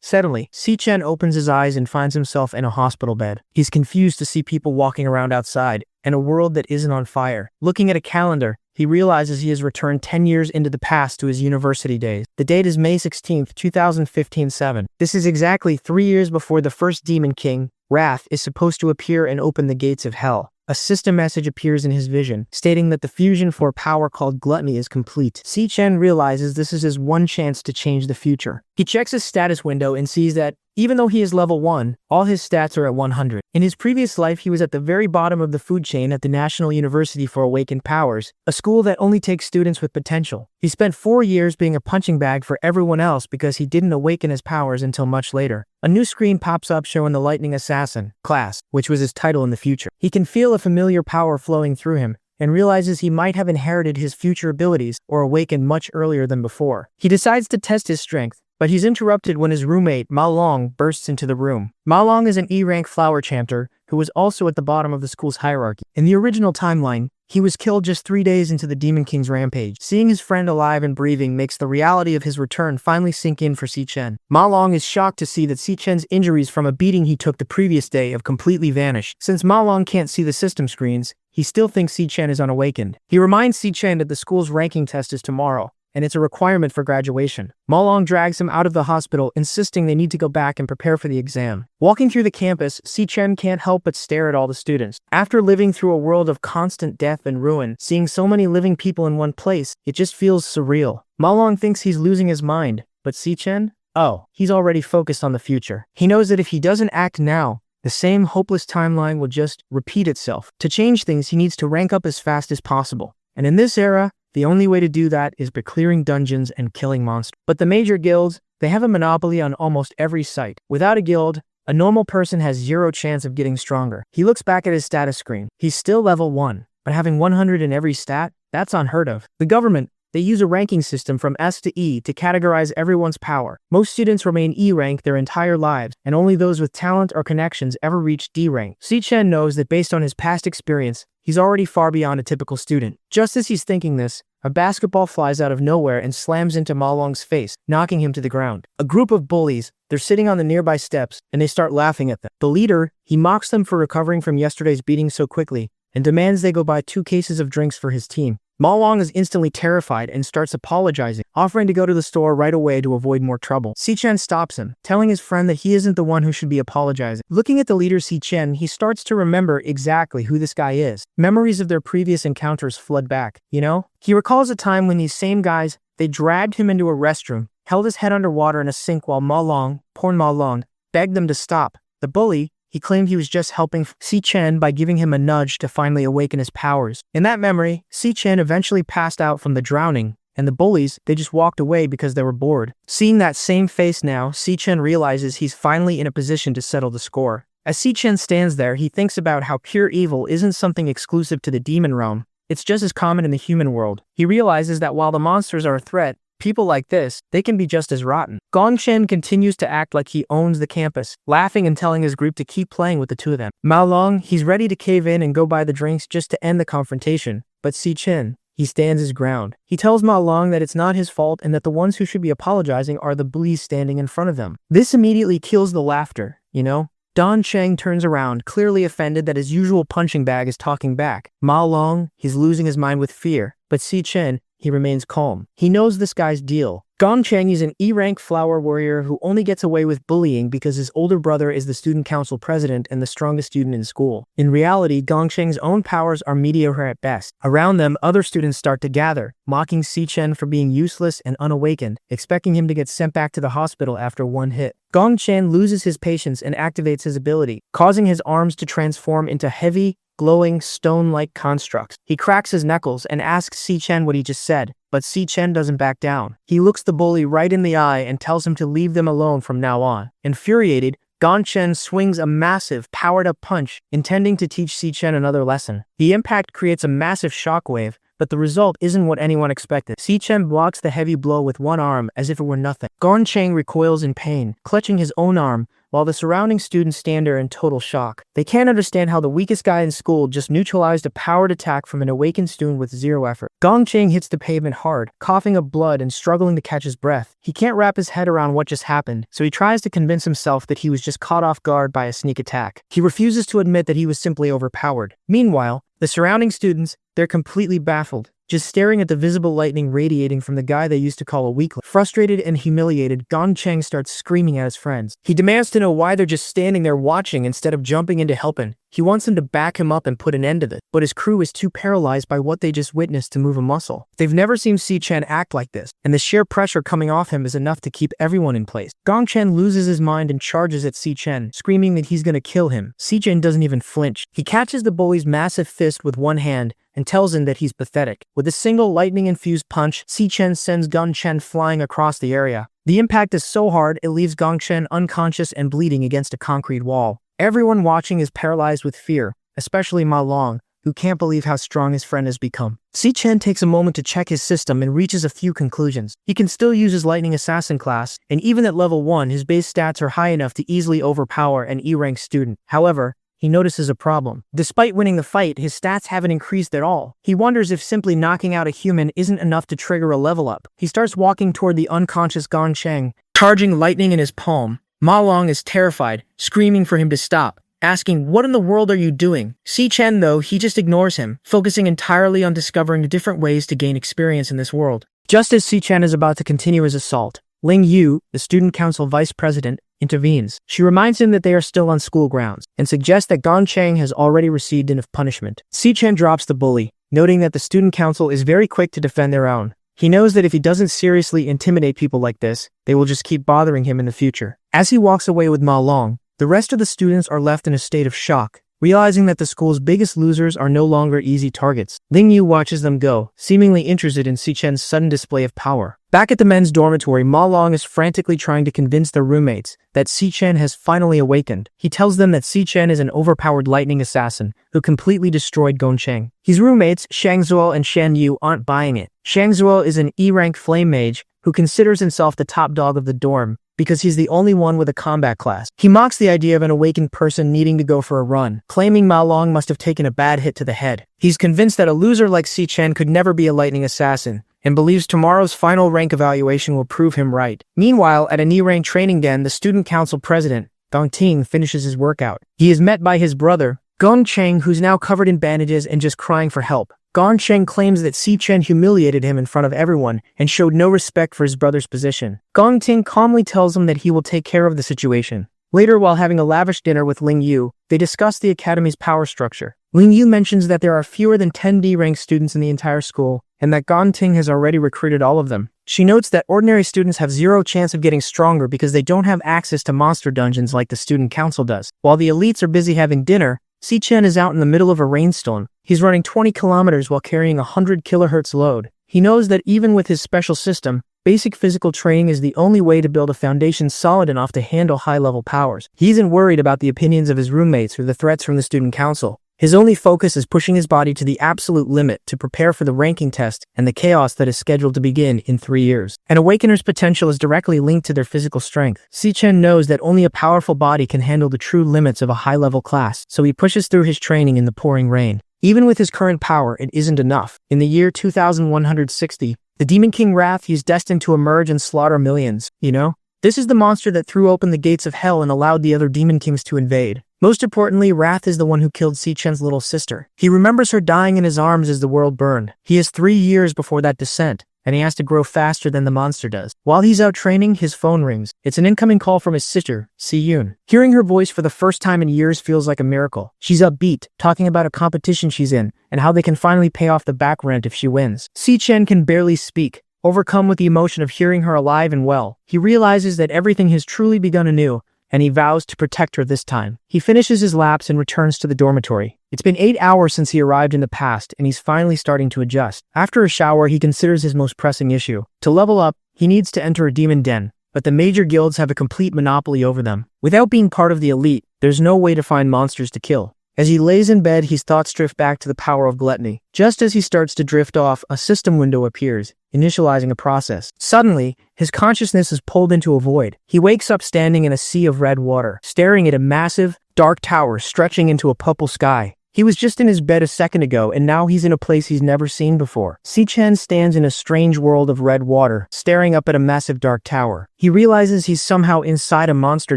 Suddenly, Si-Chen opens his eyes and finds himself in a hospital bed. He's confused to see people walking around outside, and a world that isn't on fire. Looking at a calendar, he realizes he has returned 10 years into the past to his university days. The date is May 16th, 2015-7. This is exactly 3 years before the first Demon King, Wrath, is supposed to appear and open the gates of hell. A system message appears in his vision, stating that the fusion for power called gluttony is complete. Si-Chen realizes this is his one chance to change the future. He checks his status window and sees that, even though he is level 1, all his stats are at 100. In his previous life, he was at the very bottom of the food chain at the National University for Awakened Powers, a school that only takes students with potential. He spent 4 years being a punching bag for everyone else because he didn't awaken his powers until much later. A new screen pops up showing the Lightning Assassin, class, which was his title in the future. He can feel a familiar power flowing through him, and realizes he might have inherited his future abilities or awakened much earlier than before. He decides to test his strength, but he's interrupted when his roommate, Ma Long, bursts into the room. Ma Long is an E-rank flower chanter who was also at the bottom of the school's hierarchy. In the original timeline, he was killed just 3 days into the Demon King's rampage. Seeing his friend alive and breathing makes the reality of his return finally sink in for Si-Chen. Ma Long is shocked to see that Si-Chen's injuries from a beating he took the previous day have completely vanished. Since Ma Long can't see the system screens, he still thinks Si-Chen is unawakened. He reminds Si-Chen that the school's ranking test is tomorrow, and it's a requirement for graduation. Ma Long drags him out of the hospital, insisting they need to go back and prepare for the exam. Walking through the campus, Si-Chen can't help but stare at all the students. After living through a world of constant death and ruin, seeing so many living people in one place, it just feels surreal. Ma Long thinks he's losing his mind, but Si-Chen? Oh, he's already focused on the future. He knows that if he doesn't act now, the same hopeless timeline will just repeat itself. To change things, he needs to rank up as fast as possible. And in this era, the only way to do that is by clearing dungeons and killing monsters. But the major guilds, they have a monopoly on almost every site. Without a guild, a normal person has 0 chance of getting stronger. He looks back at his status screen. He's still level 1, but having 100 in every stat, that's unheard of. The government, they use a ranking system from S to E to categorize everyone's power. Most students remain E rank their entire lives, and only those with talent or connections ever reach D rank. Si-Chen knows that based on his past experience, he's already far beyond a typical student. Just as he's thinking this, a basketball flies out of nowhere and slams into Ma Long's face, knocking him to the ground. A group of bullies, they're sitting on the nearby steps, and they start laughing at them. The leader, he mocks them for recovering from yesterday's beating so quickly, and demands they go buy 2 cases of drinks for his team. Ma Long is instantly terrified and starts apologizing, offering to go to the store right away to avoid more trouble. Si-Chen stops him, telling his friend that he isn't the one who should be apologizing. Looking at the leader Si-Chen, he starts to remember exactly who this guy is. Memories of their previous encounters flood back, you know? He recalls a time when these same guys, they dragged him into a restroom, held his head underwater in a sink while Ma Long, poor Ma Long, begged them to stop. The bully, he claimed he was just helping Si-Chen by giving him a nudge to finally awaken his powers. In that memory, Si-Chen eventually passed out from the drowning, and the bullies, they just walked away because they were bored. Seeing that same face now, Si-Chen realizes he's finally in a position to settle the score. As Si-Chen stands there, he thinks about how pure evil isn't something exclusive to the demon realm. It's just as common in the human world. He realizes that while the monsters are a threat, people like this, they can be just as rotten. Gongchen continues to act like he owns the campus, laughing and telling his group to keep playing with the 2 of them. Ma Long, he's ready to cave in and go buy the drinks just to end the confrontation, but Si-Chen, he stands his ground. He tells Ma Long that it's not his fault and that the ones who should be apologizing are the bullies standing in front of them. This immediately kills the laughter, you know? Don Cheng turns around, clearly offended that his usual punching bag is talking back. Ma Long, he's losing his mind with fear, but Si-Chen, he remains calm. He knows this guy's deal. Gongchen is an E-rank flower warrior who only gets away with bullying because his older brother is the student council president and the strongest student in school. In reality, Gongchen's own powers are mediocre at best. Around them, other students start to gather, mocking Si-Chen for being useless and unawakened, expecting him to get sent back to the hospital after 1 hit. Gongchen loses his patience and activates his ability, causing his arms to transform into heavy, glowing, stone-like constructs. He cracks his knuckles and asks Si-Chen what he just said, but Si-Chen doesn't back down. He looks the bully right in the eye and tells him to leave them alone from now on. Infuriated, Gongchen swings a massive, powered-up punch, intending to teach Si-Chen another lesson. The impact creates a massive shockwave, but the result isn't what anyone expected. Si-Chen blocks the heavy blow with one arm as if it were nothing. Gong-Cheng recoils in pain, clutching his own arm, while the surrounding students stand there in total shock. They can't understand how the weakest guy in school just neutralized a powered attack from an awakened student with zero effort. Gong-Cheng hits the pavement hard, coughing up blood and struggling to catch his breath. He can't wrap his head around what just happened, so he tries to convince himself that he was just caught off guard by a sneak attack. He refuses to admit that he was simply overpowered. Meanwhile, the surrounding students, they're completely baffled, just staring at the visible lightning radiating from the guy they used to call a weakling. Frustrated and humiliated, Gong-Cheng starts screaming at his friends. He demands to know why they're just standing there watching instead of jumping in to help him. He wants them to back him up and put an end to this, but his crew is too paralyzed by what they just witnessed to move a muscle. They've never seen Si-Chen act like this, and the sheer pressure coming off him is enough to keep everyone in place. Gong-Chen loses his mind and charges at Si-Chen, screaming that he's gonna kill him. Si-Chen doesn't even flinch. He catches the bully's massive fist with one hand and tells him that he's pathetic. With a single lightning-infused punch, Si-Chen sends Gong-Chen flying across the area. The impact is so hard, it leaves Gong-Chen unconscious and bleeding against a concrete wall. Everyone watching is paralyzed with fear, especially Ma Long, who can't believe how strong his friend has become. Si-Chen takes a moment to check his system and reaches a few conclusions. He can still use his Lightning Assassin class, and even at level 1, his base stats are high enough to easily overpower an E-rank student. However, he notices a problem. Despite winning the fight, his stats haven't increased at all. He wonders if simply knocking out a human isn't enough to trigger a level up. He starts walking toward the unconscious Gong-Cheng, charging lightning in his palm. Ma Long is terrified, screaming for him to stop, asking, "What in the world are you doing?" Si-Chen, though, he just ignores him, focusing entirely on discovering different ways to gain experience in this world. Just as Si-Chen is about to continue his assault, Ling Yu, the student council vice president, intervenes. She reminds him that they are still on school grounds, and suggests that Gong-Cheng has already received enough punishment. Si-Chen drops the bully, noting that the student council is very quick to defend their own. He knows that if he doesn't seriously intimidate people like this, they will just keep bothering him in the future. As he walks away with Ma Long, the rest of the students are left in a state of shock, realizing that the school's biggest losers are no longer easy targets. Ling Yu watches them go, seemingly interested in Si-Chen's sudden display of power. Back at the men's dormitory, Ma Long is frantically trying to convince their roommates that Si-Chen has finally awakened. He tells them that Si-Chen is an overpowered lightning assassin who completely destroyed Gong-Cheng. His roommates, Shang Zuo and Shan Yu, aren't buying it. Shang Zuo is an E-rank flame mage who considers himself the top dog of the dorm because he's the only one with a combat class. He mocks the idea of an awakened person needing to go for a run, claiming Ma Long must have taken a bad hit to the head. He's convinced that a loser like Si-Chen could never be a lightning assassin, and believes tomorrow's final rank evaluation will prove him right. Meanwhile, at an E-rank training den, the student council president, Gong Ting, finishes his workout. He is met by his brother, Gong-Cheng, who's now covered in bandages and just crying for help. Gong-Cheng claims that Si-Chen humiliated him in front of everyone and showed no respect for his brother's position. Gong Ting calmly tells him that he will take care of the situation. Later, while having a lavish dinner with Ling Yu, they discuss the academy's power structure. Ling Yu mentions that there are fewer than 10 D-rank students in the entire school, and that Gong Ting has already recruited all of them. She notes that ordinary students have zero chance of getting stronger because they don't have access to monster dungeons like the student council does. While the elites are busy having dinner, Si-Chen is out in the middle of a rainstorm. He's running 20 kilometers while carrying a 100 kilohertz load. He knows that even with his special system, basic physical training is the only way to build a foundation solid enough to handle high-level powers. He isn't worried about the opinions of his roommates or the threats from the student council. His only focus is pushing his body to the absolute limit to prepare for the ranking test and the chaos that is scheduled to begin in 3 years. An awakener's potential is directly linked to their physical strength. Si-Chen knows that only a powerful body can handle the true limits of a high-level class, so he pushes through his training in the pouring rain. Even with his current power, it isn't enough. In the year 2160, the Demon King Wrath is destined to emerge and slaughter millions, This is the monster that threw open the gates of hell and allowed the other Demon Kings to invade. Most importantly, Wrath is the one who killed Si-Chen's little sister. He remembers her dying in his arms as the world burned. He has 3 years before that descent, and he has to grow faster than the monster does. While he's out training, his phone rings. It's an incoming call from his sister, Si-Yoon. Hearing her voice for the first time in years feels like a miracle. She's upbeat, talking about a competition she's in, and how they can finally pay off the back rent if she wins. Si-Chen can barely speak. Overcome with the emotion of hearing her alive and well, he realizes that everything has truly begun anew, and he vows to protect her this time. He finishes his laps and returns to the dormitory. It's been 8 hours since he arrived in the past, and he's finally starting to adjust. After a shower, he considers his most pressing issue. To level up, he needs to enter a demon den, but the major guilds have a complete monopoly over them. Without being part of the elite, there's no way to find monsters to kill. As he lays in bed, his thoughts drift back to the power of gluttony. Just as he starts to drift off, a system window appears, initializing a process. Suddenly, his consciousness is pulled into a void. He wakes up standing in a sea of red water, staring at a massive, dark tower stretching into a purple sky. He was just in his bed a second ago, and now he's in a place he's never seen before. Si-Chen stands in a strange world of red water, staring up at a massive dark tower. He realizes he's somehow inside a monster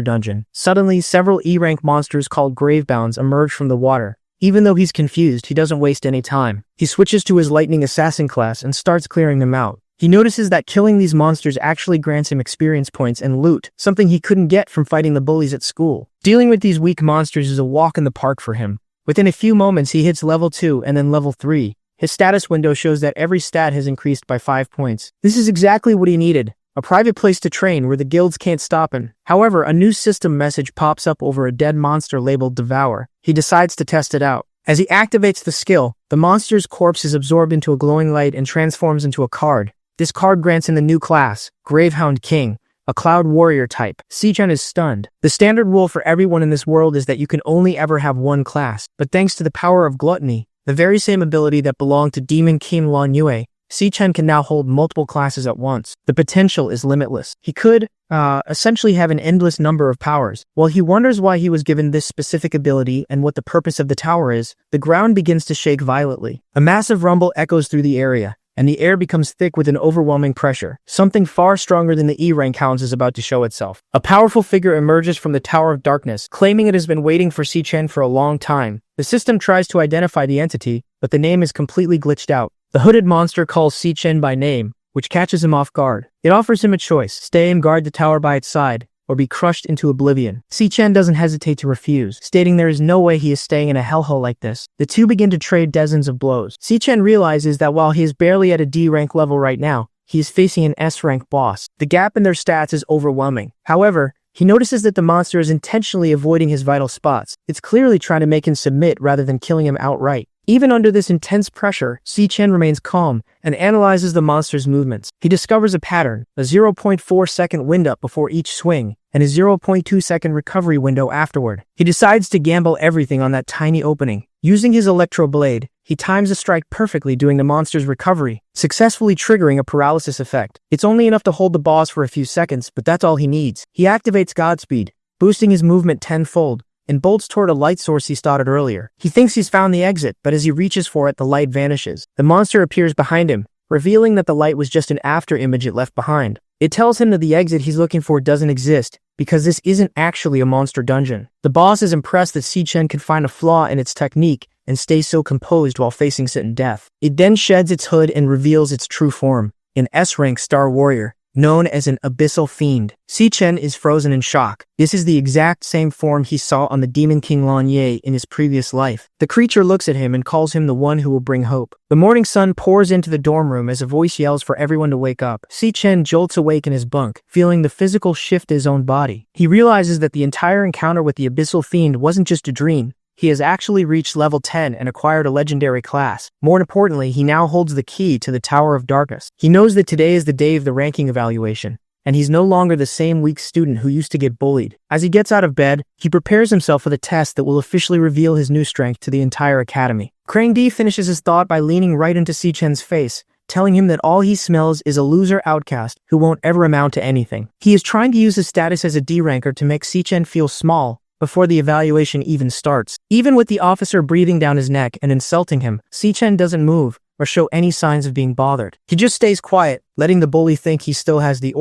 dungeon. Suddenly, several E-rank monsters called Gravebounds emerge from the water. Even though he's confused, he doesn't waste any time. He switches to his Lightning Assassin class and starts clearing them out. He notices that killing these monsters actually grants him experience points and loot, something he couldn't get from fighting the bullies at school. Dealing with these weak monsters is a walk in the park for him. Within a few moments, he hits level 2 and then level 3. His status window shows that every stat has increased by 5 points. This is exactly what he needed, a private place to train where the guilds can't stop him. However, a new system message pops up over a dead monster labeled Devourer. He decides to test it out. As he activates the skill, the monster's corpse is absorbed into a glowing light and transforms into a card. This card grants him the new class, Gravehound King, a cloud warrior type. Si-Chen is stunned. The standard rule for everyone in this world is that you can only ever have one class, but thanks to the power of gluttony, the very same ability that belonged to Demon King Lan Yue, Si-Chen can now hold multiple classes at once. The potential is limitless. He could, essentially have an endless number of powers. While he wonders why he was given this specific ability and what the purpose of the tower is, the ground begins to shake violently. A massive rumble echoes through the area, and the air becomes thick with an overwhelming pressure. Something far stronger than the E-rank hounds is about to show itself. A powerful figure emerges from the Tower of Darkness, claiming it has been waiting for Si-Chen for a long time. The system tries to identify the entity, but the name is completely glitched out. The hooded monster calls Si-Chen by name, which catches him off guard. It offers him a choice: stay and guard the tower by its side, or be crushed into oblivion. Si-Chen doesn't hesitate to refuse, stating there is no way he is staying in a hellhole like this. The two begin to trade dozens of blows. Si-Chen realizes that while he is barely at a D-rank level right now, he is facing an S-rank boss. The gap in their stats is overwhelming. However, he notices that the monster is intentionally avoiding his vital spots. It's clearly trying to make him submit rather than killing him outright. Even under this intense pressure, Si-Chen remains calm and analyzes the monster's movements. He discovers a pattern, a 0.4 second wind-up before each swing, and a 0.2 second recovery window afterward. He decides to gamble everything on that tiny opening. Using his electro blade, he times a strike perfectly during the monster's recovery, successfully triggering a paralysis effect. It's only enough to hold the boss for a few seconds, but that's all he needs. He activates Godspeed, boosting his movement tenfold, and bolts toward a light source he spotted earlier. He thinks he's found the exit, but as he reaches for it, the light vanishes. The monster appears behind him, revealing that the light was just an after image it left behind. It tells him that the exit he's looking for doesn't exist, because this isn't actually a monster dungeon. The boss is impressed that Si-Chen can find a flaw in its technique and stay so composed while facing certain death. It then sheds its hood and reveals its true form, an S-rank star warrior, known as an abyssal fiend. Si-Chen is frozen in shock. This is the exact same form he saw on the Demon King Lan Yue in his previous life. The creature looks at him and calls him the one who will bring hope. The morning sun pours into the dorm room as a voice yells for everyone to wake up. Si-Chen jolts awake in his bunk, feeling the physical shift in his own body. He realizes that the entire encounter with the abyssal fiend wasn't just a dream. He has actually reached level 10 and acquired a legendary class. More importantly, he now holds the key to the Tower of Darkness. He knows that today is the day of the ranking evaluation, and he's no longer the same weak student who used to get bullied. As he gets out of bed, he prepares himself for the test that will officially reveal his new strength to the entire academy. Krang D finishes his thought by leaning right into Si-Chen's face, telling him that all he smells is a loser outcast who won't ever amount to anything. He is trying to use his status as a D-ranker to make Si-Chen feel small before the evaluation even starts. Even with the officer breathing down his neck and insulting him, Si-Chen doesn't move or show any signs of being bothered. He just stays quiet, letting the bully think he still has the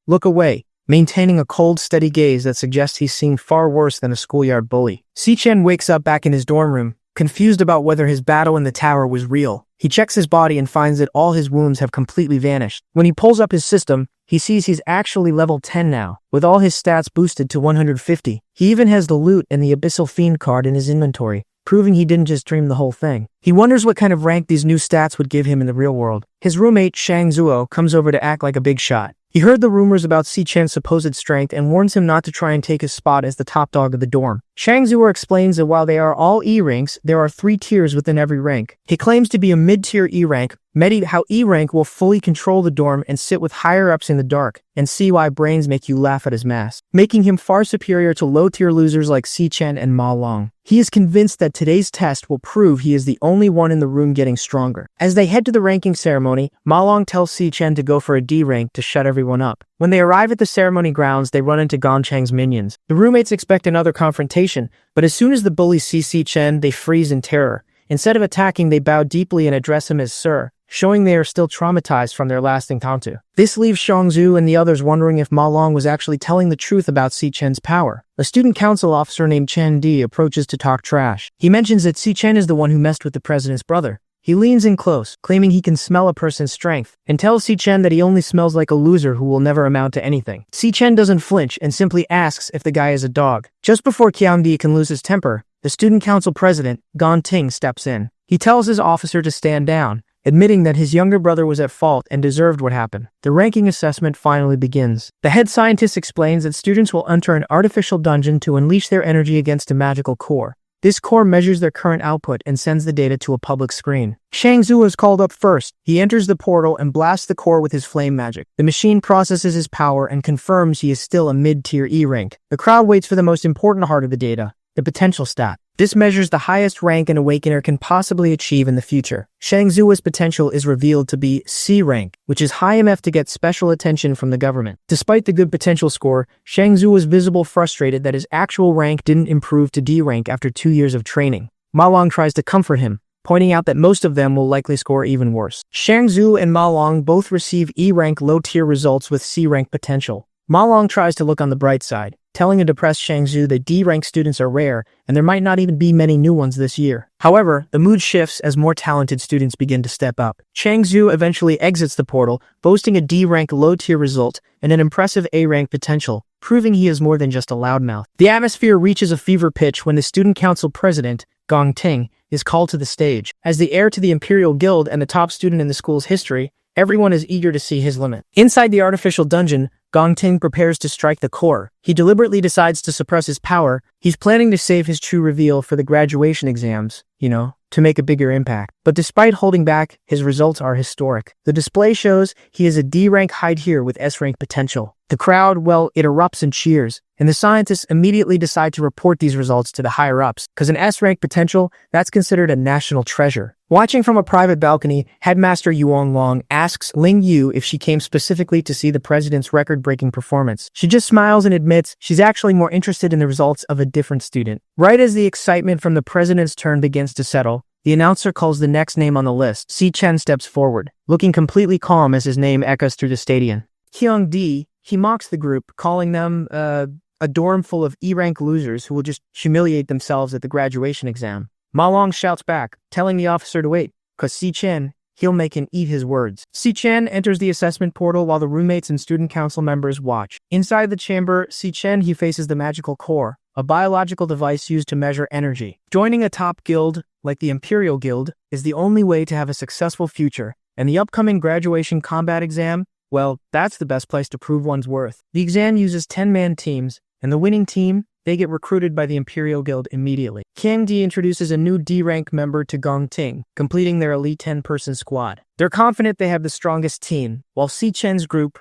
look away, maintaining a cold, steady gaze that suggests he's seen far worse than a schoolyard bully. Si-Chen wakes up back in his dorm room, confused about whether his battle in the tower was real. He checks his body and finds that all his wounds have completely vanished. When he pulls up his system, he sees he's actually level 10 now, with all his stats boosted to 150. He even has the loot and the Abyssal Fiend card in his inventory, proving he didn't just dream the whole thing. He wonders what kind of rank these new stats would give him in the real world. His roommate, Shang Zuo, comes over to act like a big shot. He heard the rumors about Si-Chen's supposed strength and warns him not to try and take his spot as the top dog of the dorm. Shangzhuo explains that while they are all E ranks, there are 3 tiers within every rank. He claims to be a mid-tier E rank, how E rank will fully control the dorm and sit with higher-ups in the dark, and see why brains make you laugh at his mask, making him far superior to low-tier losers like Si Chen and Ma Long. He is convinced that today's test will prove he is the only one in the room getting stronger. As they head to the ranking ceremony, Ma Long tells Si Chen to go for a D rank to shut everyone up. When they arrive at the ceremony grounds, they run into Gong Cheng's minions. The roommates expect another confrontation, but as soon as the bullies see Si Chen, they freeze in terror. Instead of attacking, they bow deeply and address him as Sir, showing they are still traumatized from their last encounter. This leaves Shangzhu and the others wondering if Ma Long was actually telling the truth about Si Chen's power. A student council officer named Chen Di approaches to talk trash. He mentions that Si Chen is the one who messed with the president's brother. He leans in close, claiming he can smell a person's strength, and tells Si Chen that he only smells like a loser who will never amount to anything. Si Chen doesn't flinch and simply asks if the guy is a dog. Just before Qiang Di can lose his temper, the student council president, Gong Ting, steps in. He tells his officer to stand down, admitting that his younger brother was at fault and deserved what happened. The ranking assessment finally begins. The head scientist explains that students will enter an artificial dungeon to unleash their energy against a magical core. This core measures their current output and sends the data to a public screen. Shangzhu is called up first. He enters the portal and blasts the core with his flame magic. The machine processes his power and confirms he is still a mid-tier E rank. The crowd waits for the most important part of the data, the potential stat. This measures the highest rank an awakener can possibly achieve in the future. Shangzhuo's potential is revealed to be C rank, which is high enough to get special attention from the government. Despite the good potential score, Shangzhuo was visibly frustrated that his actual rank didn't improve to D rank after 2 years of training. Ma Long tries to comfort him, pointing out that most of them will likely score even worse. Shangzhuo and Ma Long both receive E rank low-tier results with C rank potential. Ma Long tries to look on the bright side, telling a depressed Shangzhu that D-rank students are rare and there might not even be many new ones this year. However, the mood shifts as more talented students begin to step up. Shangzhu eventually exits the portal, boasting a D-rank low-tier result and an impressive A-rank potential, proving he is more than just a loudmouth. The atmosphere reaches a fever pitch when the student council president, Gong Ting, is called to the stage. As the heir to the Imperial Guild and the top student in the school's history, everyone is eager to see his limit. Inside the artificial dungeon, Gong Ting prepares to strike the core. He deliberately decides to suppress his power. He's planning to save his true reveal for the graduation exams, to make a bigger impact. But despite holding back, his results are historic. The display shows he is a D-rank high tier with S-rank potential. The crowd, it erupts in cheers, and the scientists immediately decide to report these results to the higher-ups, because an S-rank potential, that's considered a national treasure. Watching from a private balcony, Headmaster Yuan Long asks Ling Yu if she came specifically to see the president's record-breaking performance. She just smiles and admits she's actually more interested in the results of a different student. Right as the excitement from the president's turn begins to settle, the announcer calls the next name on the list. Si Chen steps forward, looking completely calm as his name echoes through the stadium. Qiang Di, he mocks the group, calling them, a dorm full of E-rank losers who will just humiliate themselves at the graduation exam. Ma Long shouts back, telling the officer to wait, cause Si Chen, he'll make him eat his words. Si Chen enters the assessment portal while the roommates and student council members watch. Inside the chamber, Si Chen, he faces the magical core, a biological device used to measure energy. Joining a top guild, like the Imperial Guild, is the only way to have a successful future, and the upcoming graduation combat exam, that's the best place to prove one's worth. The exam uses 10-man teams, and the winning team, they get recruited by the Imperial Guild immediately. Qiang Di introduces a new D-rank member to Gong Ting, completing their elite 10-person squad. They're confident they have the strongest team, while Si Chen's group,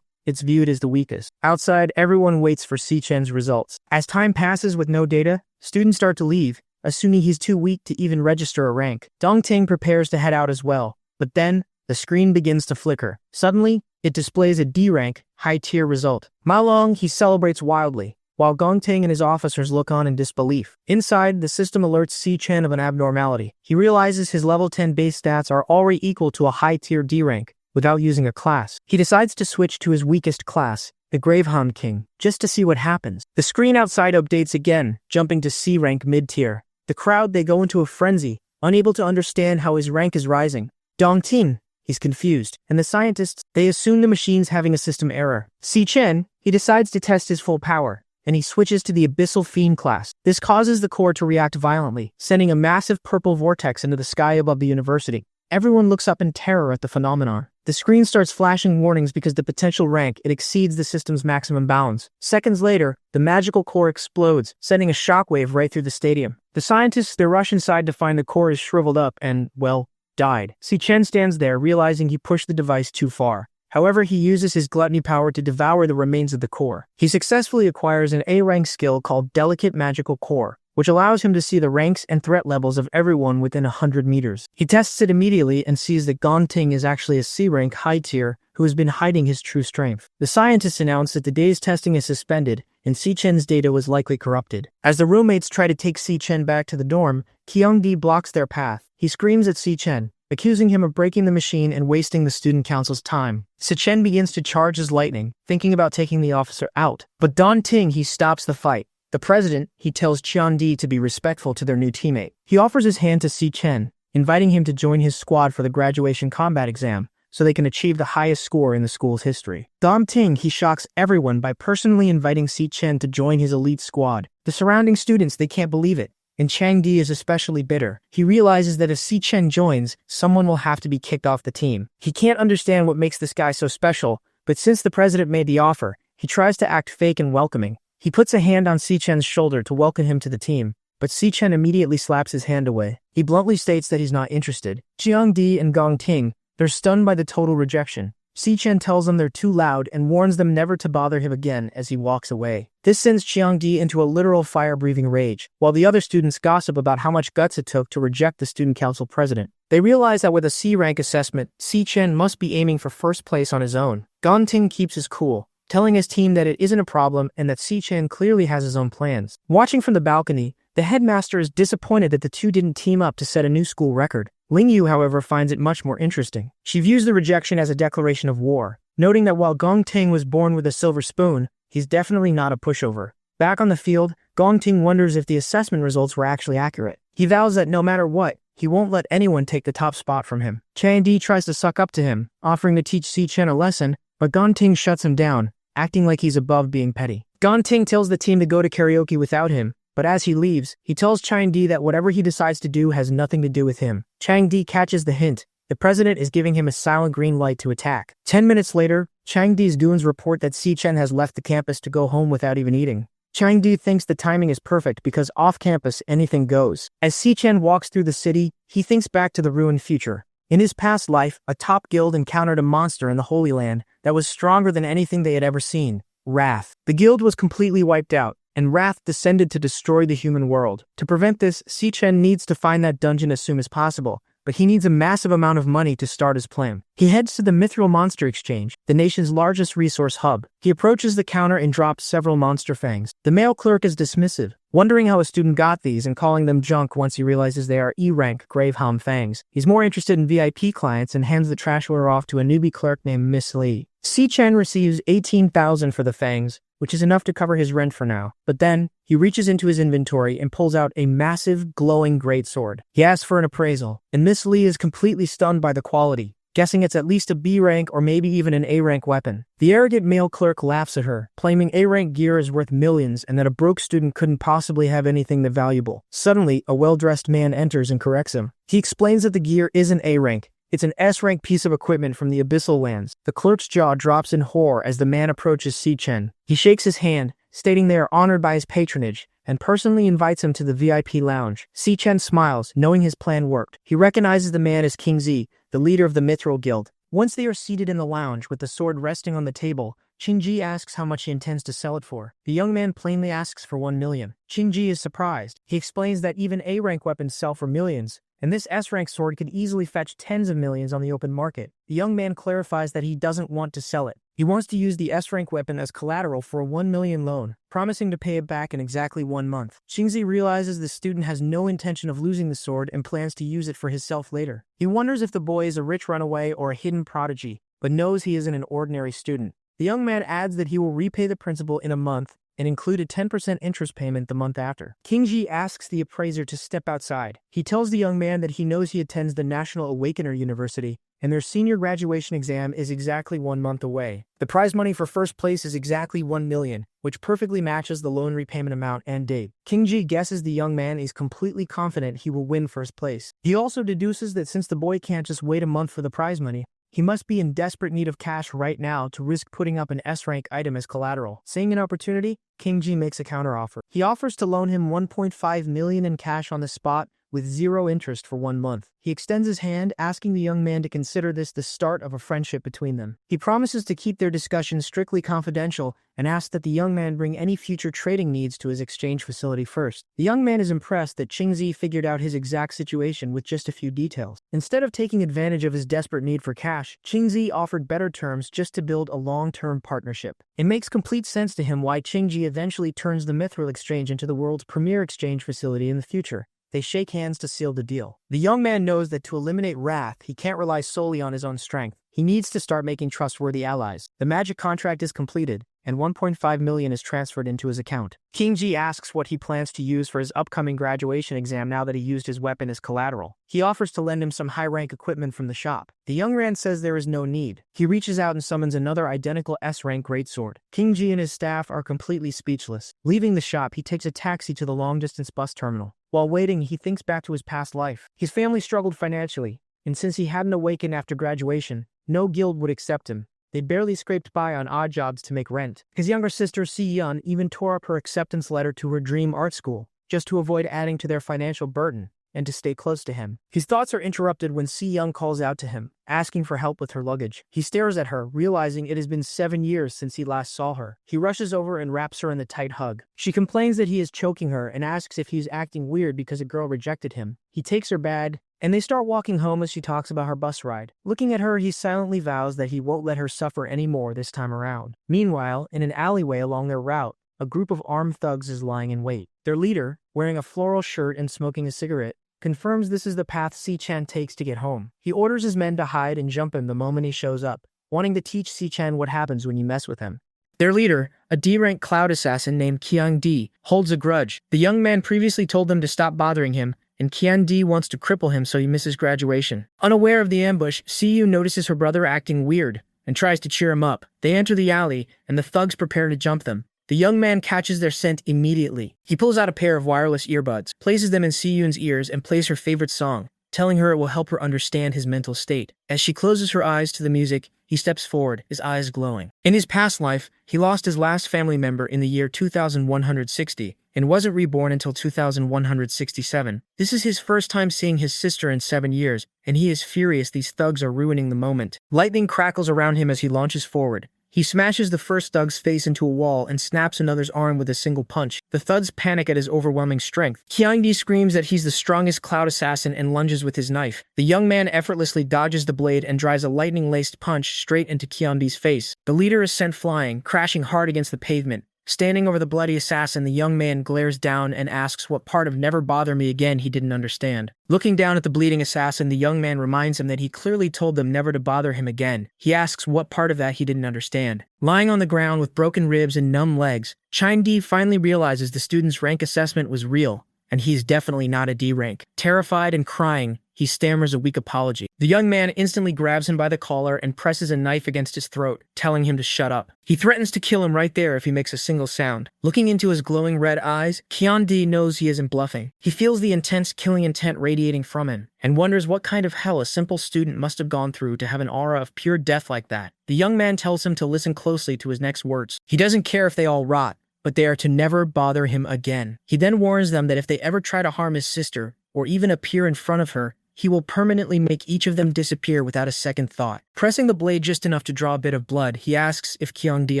it's viewed as the weakest. Outside, everyone waits for Si Chen's results. As time passes with no data, students start to leave, assuming he's too weak to even register a rank. Gong Ting prepares to head out as well, but then, the screen begins to flicker. Suddenly, it displays a D-rank, high-tier result. Ma Long, he celebrates wildly, while Gong Ting and his officers look on in disbelief. Inside, the system alerts Si Chen of an abnormality. He realizes his level 10 base stats are already equal to a high-tier D-rank, without using a class. He decides to switch to his weakest class, the Gravehound King, just to see what happens. The screen outside updates again, jumping to C-rank mid-tier. The crowd, they go into a frenzy, unable to understand how his rank is rising. Gong Ting, he's confused, and the scientists, they assume the machine's having a system error. Si Chen, he decides to test his full power, and he switches to the Abyssal Fiend class. This causes the core to react violently, sending a massive purple vortex into the sky above the university. Everyone looks up in terror at the phenomenon. The screen starts flashing warnings because the potential rank it exceeds the system's maximum bounds. Seconds later, the magical core explodes, sending a shockwave right through the stadium. The scientists they rush inside to find the core is shriveled up and, well, died. Si-Chen stands there, realizing he pushed the device too far. However, he uses his gluttony power to devour the remains of the core. He successfully acquires an A-rank skill called Delicate Magical Core, which allows him to see the ranks and threat levels of everyone within 100 meters. He tests it immediately and sees that Gong Ting is actually a C-rank high tier who has been hiding his true strength. The scientists announce that the day's testing is suspended and Si-Chen's data was likely corrupted. As the roommates try to take Si-Chen back to the dorm, Kyung-di blocks their path. He screams at Si-Chen, accusing him of breaking the machine and wasting the student council's time. Si-Chen begins to charge as lightning, thinking about taking the officer out. But Gong Ting, he stops the fight. The president, he tells Cheon-di to be respectful to their new teammate. He offers his hand to Si-Chen, inviting him to join his squad for the graduation combat exam, so they can achieve the highest score in the school's history. Gong Ting, he shocks everyone by personally inviting Si-Chen to join his elite squad. The surrounding students, they can't believe it. And Chang-di is especially bitter. He realizes that if Si-Chen joins, someone will have to be kicked off the team. He can't understand what makes this guy so special, but since the president made the offer, he tries to act fake and welcoming. He puts a hand on Si-Chen's shoulder to welcome him to the team, but Si-Chen immediately slaps his hand away. He bluntly states that he's not interested. Cheong-di and Gong Ting, they're stunned by the total rejection. Si-Chen tells them they're too loud and warns them never to bother him again as he walks away. This sends Cheong-di into a literal fire-breathing rage, while the other students gossip about how much guts it took to reject the student council president. They realize that with a C-rank assessment, Si-Chen must be aiming for first place on his own. Gong Ting keeps his cool, telling his team that it isn't a problem and that Si-Chen clearly has his own plans. Watching from the balcony, the headmaster is disappointed that the two didn't team up to set a new school record. Ling Yu, however, finds it much more interesting. She views the rejection as a declaration of war, noting that while Gong Ting was born with a silver spoon, he's definitely not a pushover. Back on the field, Gong Ting wonders if the assessment results were actually accurate. He vows that no matter what, he won't let anyone take the top spot from him. Chang-di tries to suck up to him, offering to teach Si-Chen a lesson, but Gong Ting shuts him down, acting like he's above being petty. Gong Ting tells the team to go to karaoke without him, but as he leaves, he tells Chang-di that whatever he decides to do has nothing to do with him. Chang-di catches the hint. The president is giving him a silent green light to attack. 10 minutes later, Chang-di's goons report that Si-Chen has left the campus to go home without even eating. Chang-di thinks the timing is perfect because off-campus anything goes. As Si-Chen walks through the city, he thinks back to the ruined future. In his past life, a top guild encountered a monster in the Holy Land that was stronger than anything they had ever seen. Wrath. The guild was completely wiped out, and Wrath descended to destroy the human world. To prevent this, Si-Chen needs to find that dungeon as soon as possible, but he needs a massive amount of money to start his plan. He heads to the Mithril Monster Exchange, the nation's largest resource hub. He approaches the counter and drops several monster fangs. The male clerk is dismissive, wondering how a student got these and calling them junk once he realizes they are E-rank Gravehelm fangs. He's more interested in VIP clients and hands the trash order off to a newbie clerk named Miss Lee. Si-Chen receives 18,000 for the fangs, which is enough to cover his rent for now. But then, he reaches into his inventory and pulls out a massive, glowing greatsword. He asks for an appraisal, and Miss Lee is completely stunned by the quality, guessing it's at least a B-rank or maybe even an A-rank weapon. The arrogant male clerk laughs at her, claiming A-rank gear is worth millions and that a broke student couldn't possibly have anything that valuable. Suddenly, a well-dressed man enters and corrects him. He explains that the gear isn't A-rank. It's an S-rank piece of equipment from the Abyssal Lands. The clerk's jaw drops in horror as the man approaches Si-Chen. He shakes his hand, stating they are honored by his patronage, and personally invites him to the VIP lounge. Si-Chen smiles, knowing his plan worked. He recognizes the man as King Zi, the leader of the Mithril Guild. Once they are seated in the lounge with the sword resting on the table, Qingji asks how much he intends to sell it for. The young man plainly asks for 1 million. Qingji is surprised. He explains that even A-rank weapons sell for millions, and this S-rank sword could easily fetch tens of millions on the open market. The young man clarifies that he doesn't want to sell it. He wants to use the S-rank weapon as collateral for a 1 million loan, promising to pay it back in exactly 1 month. Qingzi realizes the student has no intention of losing the sword and plans to use it for himself later. He wonders if the boy is a rich runaway or a hidden prodigy, but knows he isn't an ordinary student. The young man adds that he will repay the principal in a month and include a 10% interest payment the month after. Qingji asks the appraiser to step outside. He tells the young man that he knows he attends the National Awakener University, and their senior graduation exam is exactly 1 month away. The prize money for first place is exactly 1 million, which perfectly matches the loan repayment amount and date. Qingji guesses the young man is completely confident he will win first place. He also deduces that since the boy can't just wait a month for the prize money, He must be in desperate need of cash right now to risk putting up an S-rank item as collateral. Seeing an opportunity, King Ji makes a counteroffer. He offers to loan him 1.5 million in cash on the spot with 0 interest for 1 month. He extends his hand, asking the young man to consider this the start of a friendship between them. He promises to keep their discussions strictly confidential and asks that the young man bring any future trading needs to his exchange facility first. The young man is impressed that Qingzi figured out his exact situation with just a few details. Instead of taking advantage of his desperate need for cash, Qingzi offered better terms just to build a long-term partnership. It makes complete sense to him why Qingji eventually turns the Mithril Exchange into the world's premier exchange facility in the future. They shake hands to seal the deal. The young man knows that to eliminate Wrath, he can't rely solely on his own strength. He needs to start making trustworthy allies. The magic contract is completed, and 1.5 million is transferred into his account. King Ji asks what he plans to use for his upcoming graduation exam now that he used his weapon as collateral. He offers to lend him some high-rank equipment from the shop. The young man says there is no need. He reaches out and summons another identical S-rank greatsword. King Ji and his staff are completely speechless. Leaving the shop, he takes a taxi to the long-distance bus terminal. While waiting, he thinks back to his past life. His family struggled financially, and since he hadn't awakened after graduation, no guild would accept him. They barely scraped by on odd jobs to make rent. His younger sister, Si-Yun, even tore up her acceptance letter to her dream art school, just to avoid adding to their financial burden and to stay close to him. His thoughts are interrupted when Si-Young calls out to him, asking for help with her luggage. He stares at her, realizing it has been 7 years since he last saw her. He rushes over and wraps her in a tight hug. She complains that he is choking her and asks if he's acting weird because a girl rejected him. He takes her bag, and they start walking home as she talks about her bus ride. Looking at her, he silently vows that he won't let her suffer anymore this time around. Meanwhile, in an alleyway along their route, a group of armed thugs is lying in wait. Their leader, wearing a floral shirt and smoking a cigarette, confirms this is the path Si-Chan takes to get home. He orders his men to hide and jump him the moment he shows up, wanting to teach Si-Chan what happens when you mess with him. Their leader, a D-rank cloud assassin named Qiang-Di, holds a grudge. The young man previously told them to stop bothering him, and Qiang-Di wants to cripple him so he misses graduation. Unaware of the ambush, Si-Yu notices her brother acting weird and tries to cheer him up. They enter the alley, and the thugs prepare to jump them. The young man catches their scent immediately. He pulls out a pair of wireless earbuds, places them in Si-Yun's ears, and plays her favorite song, telling her it will help her understand his mental state. As she closes her eyes to the music, he steps forward, his eyes glowing. In his past life, he lost his last family member in the year 2160 and wasn't reborn until 2167. This is his first time seeing his sister in 7 years, and he is furious these thugs are ruining the moment. Lightning crackles around him as he launches forward. He smashes the first thug's face into a wall and snaps another's arm with a single punch. The thugs panic at his overwhelming strength. Qiang-Di screams that he's the strongest cloud assassin and lunges with his knife. The young man effortlessly dodges the blade and drives a lightning-laced punch straight into Qiang-Di's face. The leader is sent flying, crashing hard against the pavement. Standing over the bloody assassin, the young man glares down and asks what part of "never bother me again" he didn't understand. Looking down at the bleeding assassin, the young man reminds him that he clearly told them never to bother him again. He asks what part of that he didn't understand. Lying on the ground with broken ribs and numb legs, Qiang-Di finally realizes the student's rank assessment was real, and he's definitely not a D rank. Terrified and crying, he stammers a weak apology. The young man instantly grabs him by the collar and presses a knife against his throat, telling him to shut up. He threatens to kill him right there if he makes a single sound. Looking into his glowing red eyes, Qiang-Di knows he isn't bluffing. He feels the intense killing intent radiating from him, and wonders what kind of hell a simple student must have gone through to have an aura of pure death like that. The young man tells him to listen closely to his next words. He doesn't care if they all rot, but they are to never bother him again. He then warns them that if they ever try to harm his sister, or even appear in front of her, he will permanently make each of them disappear without a second thought. Pressing the blade just enough to draw a bit of blood, he asks if Qiang-Di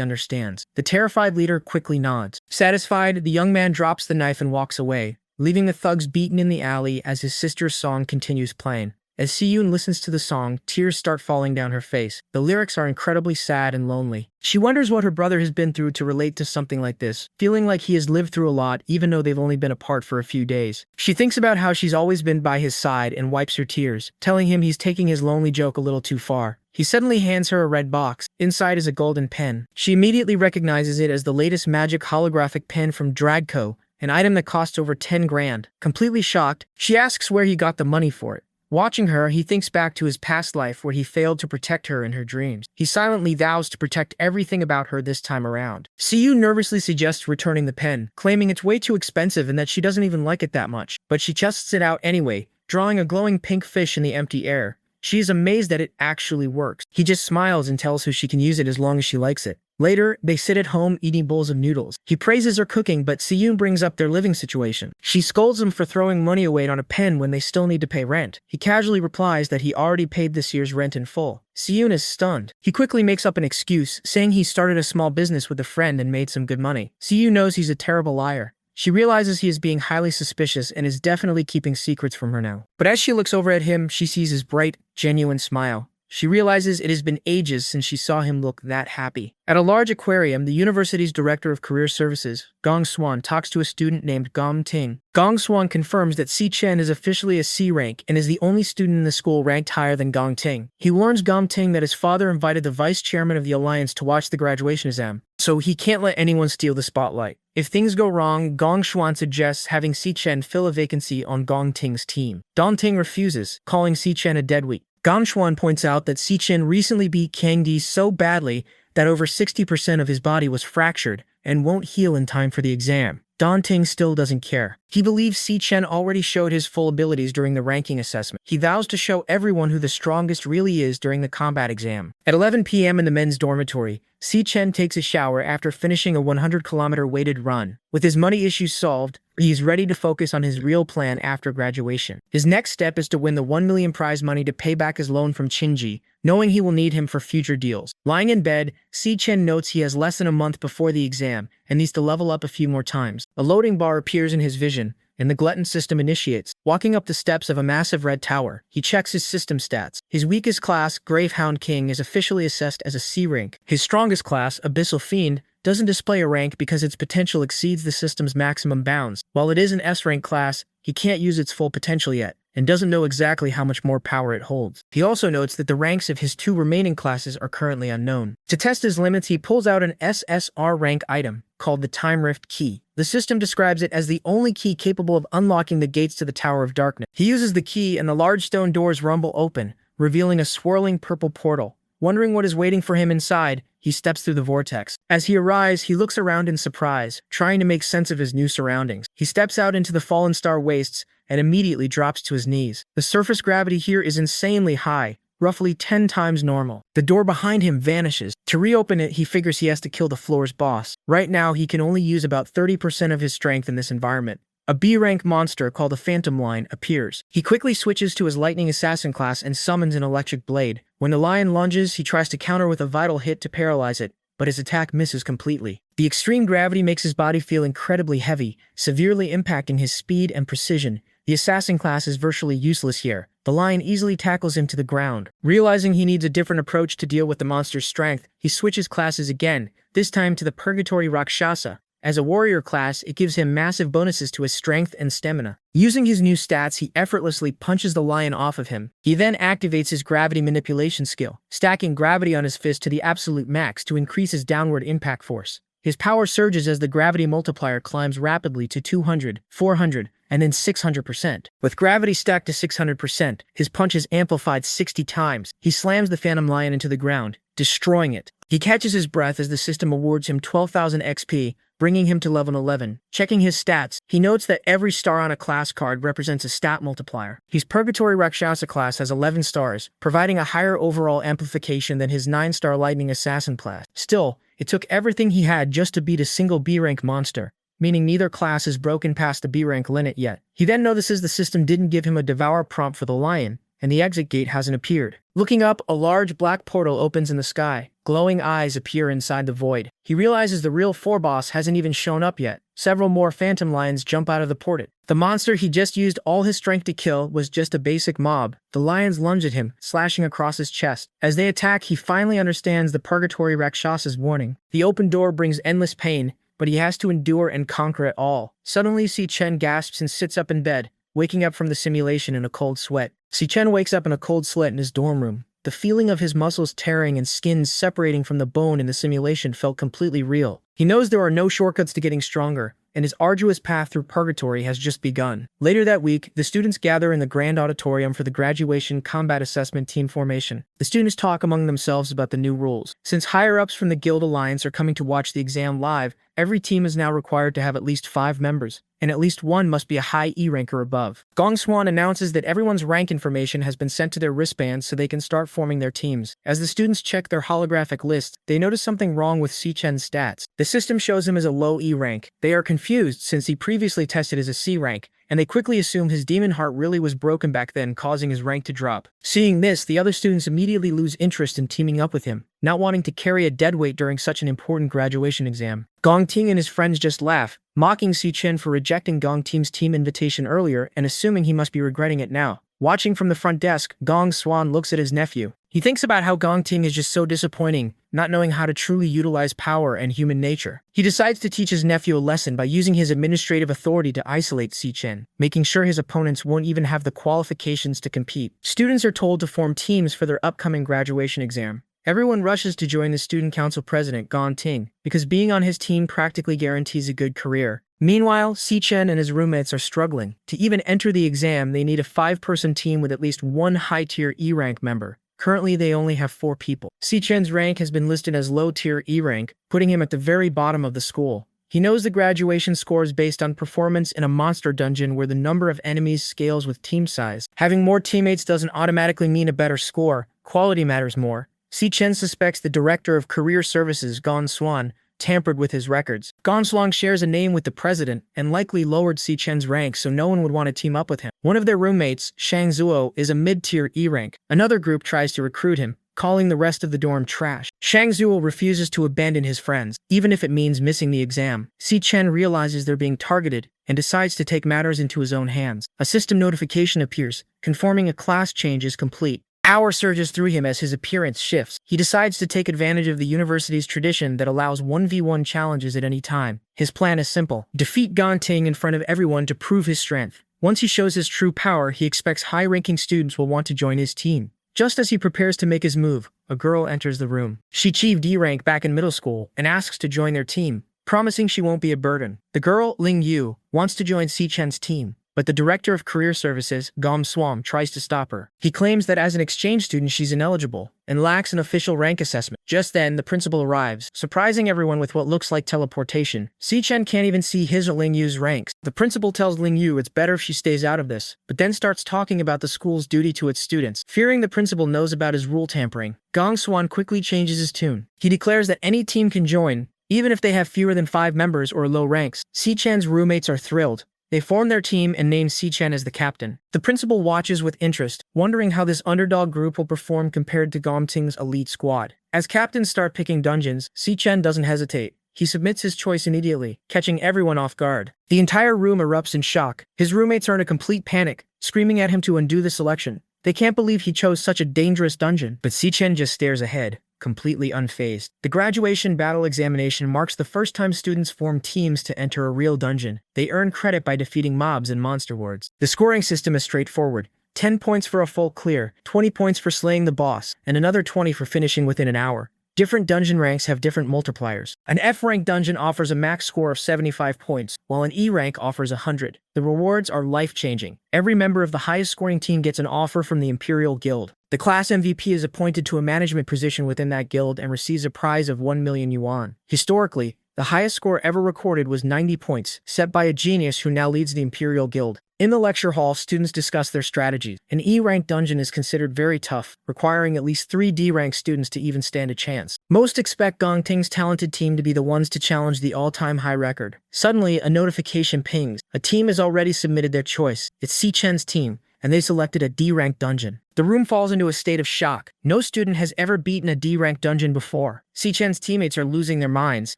understands. The terrified leader quickly nods. Satisfied, the young man drops the knife and walks away, leaving the thugs beaten in the alley as his sister's song continues playing. As Si-Yun listens to the song, tears start falling down her face. The lyrics are incredibly sad and lonely. She wonders what her brother has been through to relate to something like this, feeling like he has lived through a lot even though they've only been apart for a few days. She thinks about how she's always been by his side and wipes her tears, telling him he's taking his lonely joke a little too far. He suddenly hands her a red box. Inside is a golden pen. She immediately recognizes it as the latest magic holographic pen from Dragco, an item that costs over 10 grand. Completely shocked, she asks where he got the money for it. Watching her, he thinks back to his past life where he failed to protect her in her dreams. He silently vows to protect everything about her this time around. Si-Yu nervously suggests returning the pen, claiming it's way too expensive and that she doesn't even like it that much. But she chests it out anyway, drawing a glowing pink fish in the empty air. She is amazed that it actually works. He just smiles and tells her she can use it as long as she likes it. Later, they sit at home eating bowls of noodles. He praises her cooking, but Siyun brings up their living situation. She scolds him for throwing money away on a pen when they still need to pay rent. He casually replies that he already paid this year's rent in full. Siyun is stunned. He quickly makes up an excuse, saying he started a small business with a friend and made some good money. Siyun knows he's a terrible liar. She realizes he is being highly suspicious and is definitely keeping secrets from her now. But as she looks over at him, she sees his bright, genuine smile. She realizes it has been ages since she saw him look that happy. At a large aquarium, the university's director of career services, Gong Swan, talks to a student named Gong Ting. Gong Swan confirms that Si Chen is officially a C rank and is the only student in the school ranked higher than Gong Ting. He warns Gong Ting that his father invited the vice chairman of the alliance to watch the graduation exam, so he can't let anyone steal the spotlight. If things go wrong, Gong Swan suggests having Si Chen fill a vacancy on Gong Ting's team. Gong Ting refuses, calling Si Chen a deadbeat. Gong Swan points out that Si Chen recently beat Kang Di so badly that over 60% of his body was fractured and won't heal in time for the exam. Gong Ting still doesn't care. He believes Si Chen already showed his full abilities during the ranking assessment. He vows to show everyone who the strongest really is during the combat exam. At 11 p.m. in the men's dormitory, Si Chen takes a shower after finishing a 100-kilometer weighted run. With his money issues solved, he is ready to focus on his real plan after graduation. His next step is to win the 1 million prize money to pay back his loan from Chinji, knowing he will need him for future deals. Lying in bed, Si Chen notes he has less than a month before the exam and needs to level up a few more times. A loading bar appears in his vision, and the glutton system initiates. Walking up the steps of a massive red tower, he checks his system stats. His weakest class, Gravehound King, is officially assessed as a C rank. His strongest class, Abyssal Fiend, doesn't display a rank because its potential exceeds the system's maximum bounds. While it is an S-rank class, he can't use its full potential yet, and doesn't know exactly how much more power it holds. He also notes that the ranks of his 2 remaining classes are currently unknown. To test his limits, he pulls out an SSS-Rank item called the Time Rift Key. The system describes it as the only key capable of unlocking the gates to the Tower of Darkness. He uses the key and the large stone doors rumble open, revealing a swirling purple portal. Wondering what is waiting for him inside, he steps through the vortex. As he arrives, he looks around in surprise, trying to make sense of his new surroundings. He steps out into the fallen star wastes and immediately drops to his knees. The surface gravity here is insanely high, roughly 10 times normal. The door behind him vanishes. To reopen it, he figures he has to kill the floor's boss. Right now, he can only use about 30% of his strength in this environment. A B-rank monster called the Phantom Lion appears. He quickly switches to his Lightning Assassin class and summons an electric blade. When the lion lunges, he tries to counter with a vital hit to paralyze it, but his attack misses completely. The extreme gravity makes his body feel incredibly heavy, severely impacting his speed and precision. The assassin class is virtually useless here. The lion easily tackles him to the ground. Realizing he needs a different approach to deal with the monster's strength, he switches classes again, this time to the Purgatory Rakshasa. As a warrior class, it gives him massive bonuses to his strength and stamina. Using his new stats, he effortlessly punches the lion off of him. He then activates his gravity manipulation skill, stacking gravity on his fist to the absolute max to increase his downward impact force. His power surges as the gravity multiplier climbs rapidly to 200, 400, and then 600%. With gravity stacked to 600%, his punch is amplified 60 times. He slams the Phantom Lion into the ground, destroying it. He catches his breath as the system awards him 12,000 XP, bringing him to level 11. Checking his stats, he notes that every star on a class card represents a stat multiplier. His Purgatory Rakshasa class has 11 stars, providing a higher overall amplification than his 9-star Lightning Assassin class. Still, it took everything he had just to beat a single B-rank monster, meaning neither class has broken past the B-rank limit yet. He then notices the system didn't give him a Devourer prompt for the lion, and the exit gate hasn't appeared. Looking up, a large black portal opens in the sky. Glowing eyes appear inside the void. He realizes the real 4 boss hasn't even shown up yet. Several more Phantom Lions jump out of the portal. The monster he just used all his strength to kill was just a basic mob. The lions lunge at him, slashing across his chest. As they attack, he finally understands the Purgatory Rakshasa's warning. The open door brings endless pain, but he has to endure and conquer it all. Suddenly, Si Chen gasps and sits up in bed, waking up from the simulation in a cold sweat. Si Chen wakes up in a cold sweat in his dorm room. The feeling of his muscles tearing and skin separating from the bone in the simulation felt completely real. He knows there are no shortcuts to getting stronger, and his arduous path through purgatory has just begun. Later that week, the students gather in the grand auditorium for the graduation combat assessment team formation. The students talk among themselves about the new rules. Since higher-ups from the Guild Alliance are coming to watch the exam live, Every team is now required to have at least 5 members, and at least one must be a high E rank or above. Gong Swan announces that everyone's rank information has been sent to their wristbands so they can start forming their teams. As the students check their holographic lists, they notice something wrong with Si-Chen's stats. The system shows him as a low E rank. They are confused since he previously tested as a C rank, and they quickly assume his demon heart really was broken back then, causing his rank to drop. Seeing this, the other students immediately lose interest in teaming up with him, not wanting to carry a deadweight during such an important graduation exam. Gong Ting and his friends just laugh, mocking Si-Chen for rejecting Gong Ting's team invitation earlier and assuming he must be regretting it now. Watching from the front desk, Gong Swan looks at his nephew. He thinks about how Gong Ting is just so disappointing, not knowing how to truly utilize power and human nature. He decides to teach his nephew a lesson by using his administrative authority to isolate Si-Chen, making sure his opponents won't even have the qualifications to compete. Students are told to form teams for their upcoming graduation exam. Everyone rushes to join the student council president, Gong Ting, because being on his team practically guarantees a good career. Meanwhile, Si-Chen and his roommates are struggling. To even enter the exam, they need a 5-person team with at least one high-tier E-rank member. Currently, they only have 4 people. Si-Chen's rank has been listed as low-tier E-rank, putting him at the very bottom of the school. He knows the graduation scores based on performance in a monster dungeon where the number of enemies scales with team size. Having more teammates doesn't automatically mean a better score. Quality matters more. Si-Chen suspects the director of career services, Gong Swan, tampered with his records. Gong Swan shares a name with the president and likely lowered Si-Chen's rank so no one would want to team up with him. One of their roommates, Shang Zuo, is a mid-tier E rank. Another group tries to recruit him, calling the rest of the dorm trash. Shang Zuo refuses to abandon his friends, even if it means missing the exam. Si-Chen realizes they're being targeted and decides to take matters into his own hands. A system notification appears, confirming a class change is complete. Awe surges through him as his appearance shifts. He decides to take advantage of the university's tradition that allows 1v1 challenges at any time. His plan is simple: defeat Gong Ting in front of everyone to prove his strength. Once he shows his true power, he expects high-ranking students will want to join his team. Just as he prepares to make his move, a girl enters the room. She achieved D rank back in middle school and asks to join their team, promising she won't be a burden. The girl, Ling Yu, wants to join Si-Chen's team, but the director of career services, Gong Swan, tries to stop her. He claims that as an exchange student she's ineligible and lacks an official rank assessment. Just then, the principal arrives, surprising everyone with what looks like teleportation. Si-Chen can't even see his or Ling Yu's ranks. The principal tells Ling Yu it's better if she stays out of this, but then starts talking about the school's duty to its students. Fearing the principal knows about his rule tampering, Gong Swan quickly changes his tune. He declares that any team can join, even if they have fewer than 5 members or low ranks. Si-Chen's roommates are thrilled. They form their team and name Si-Chen as the captain. The principal watches with interest, wondering how this underdog group will perform compared to Gong Ting's elite squad. As captains start picking dungeons, Si-Chen doesn't hesitate. He submits his choice immediately, catching everyone off guard. The entire room erupts in shock. His roommates are in a complete panic, screaming at him to undo the selection. They can't believe he chose such a dangerous dungeon, but Si-Chen just stares ahead, completely unfazed. The graduation battle examination marks the first time students form teams to enter a real dungeon. They earn credit by defeating mobs and monster wards. The scoring system is straightforward. 10 points for a full clear, 20 points for slaying the boss, and another 20 for finishing within an hour. Different dungeon ranks have different multipliers. An F-rank dungeon offers a max score of 75 points, while an E-rank offers 100. The rewards are life-changing. Every member of the highest-scoring team gets an offer from the Imperial Guild. The class MVP is appointed to a management position within that guild and receives a prize of 1 million yuan. Historically, the highest score ever recorded was 90 points, set by a genius who now leads the Imperial Guild. In the lecture hall, students discuss their strategies. An E-rank dungeon is considered very tough, requiring at least 3 D-rank students to even stand a chance. Most expect Gong Ting's talented team to be the ones to challenge the all-time high record. Suddenly, a notification pings. A team has already submitted their choice. It's Si-Chen's team, and they selected a D-rank dungeon. The room falls into a state of shock. No student has ever beaten a D-rank dungeon before. Si-Chen's teammates are losing their minds,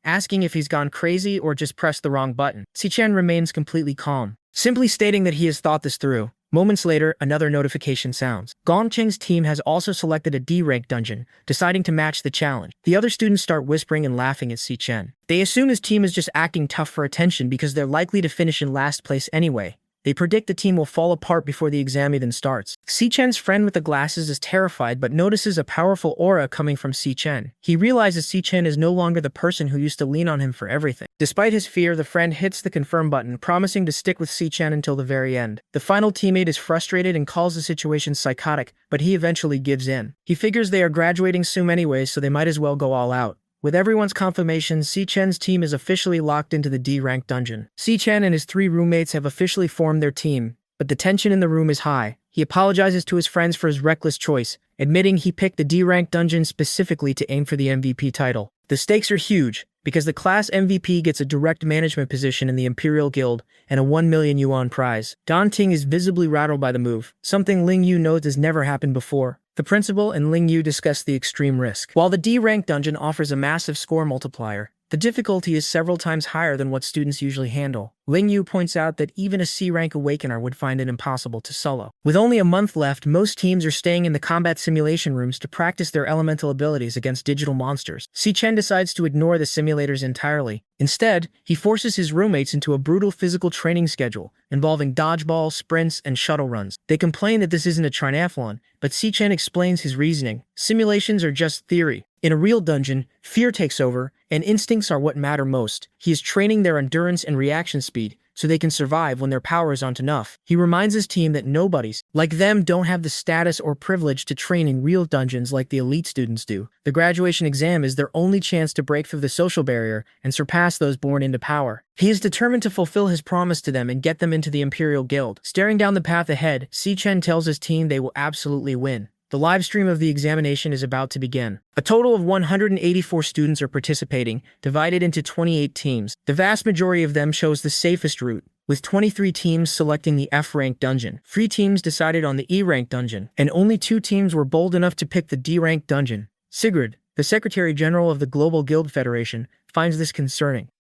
asking if he's gone crazy or just pressed the wrong button. Si-Chen remains completely calm, simply stating that he has thought this through. Moments later, another notification sounds. Gong Ting's team has also selected a D-rank dungeon, deciding to match the challenge. The other students start whispering and laughing at Si-Chen. They assume his team is just acting tough for attention because they're likely to finish in last place anyway. They predict the team will fall apart before the exam even starts. Si-Chen's friend with the glasses is terrified but notices a powerful aura coming from Si-Chen. He realizes Si-Chen is no longer the person who used to lean on him for everything. Despite his fear, the friend hits the confirm button, promising to stick with Si-Chen until the very end. The final teammate is frustrated and calls the situation psychotic, but he eventually gives in. He figures they are graduating soon anyway, so they might as well go all out. With everyone's confirmation, Si-Chen's team is officially locked into the D-rank dungeon. Si-Chen and his 3 roommates have officially formed their team, but the tension in the room is high. He apologizes to his friends for his reckless choice, admitting he picked the D-rank dungeon specifically to aim for the MVP title. The stakes are huge, because the class MVP gets a direct management position in the Imperial Guild and a 1 million yuan prize. Dan Ting is visibly rattled by the move, something Ling Yu knows has never happened before. The principal and Ling Yu discuss the extreme risk. While the D-rank dungeon offers a massive score multiplier, the difficulty is several times higher than what students usually handle. Ling Yu points out that even a C-rank awakener would find it impossible to solo. With only a month left, most teams are staying in the combat simulation rooms to practice their elemental abilities against digital monsters. Si-Chen decides to ignore the simulators entirely. Instead, he forces his roommates into a brutal physical training schedule, involving dodgeball, sprints, and shuttle runs. They complain that this isn't a triathlon, but Si-Chen explains his reasoning. Simulations are just theory. In a real dungeon, fear takes over, and instincts are what matter most. He is training their endurance and reaction speed, so they can survive when their powers aren't enough. He reminds his team that nobodies, like them, don't have the status or privilege to train in real dungeons like the elite students do. The graduation exam is their only chance to break through the social barrier and surpass those born into power. He is determined to fulfill his promise to them and get them into the Imperial Guild. Staring down the path ahead, Si-Chen tells his team they will absolutely win. The live stream of the examination is about to begin. A total of 184 students are participating, divided into 28 teams. The vast majority of them chose the safest route, with 23 teams selecting the F-rank dungeon. 3 teams decided on the E-rank dungeon, and only 2 teams were bold enough to pick the D-rank dungeon. Sigrid, the Secretary General of the Global Guild Federation, finds this concerning.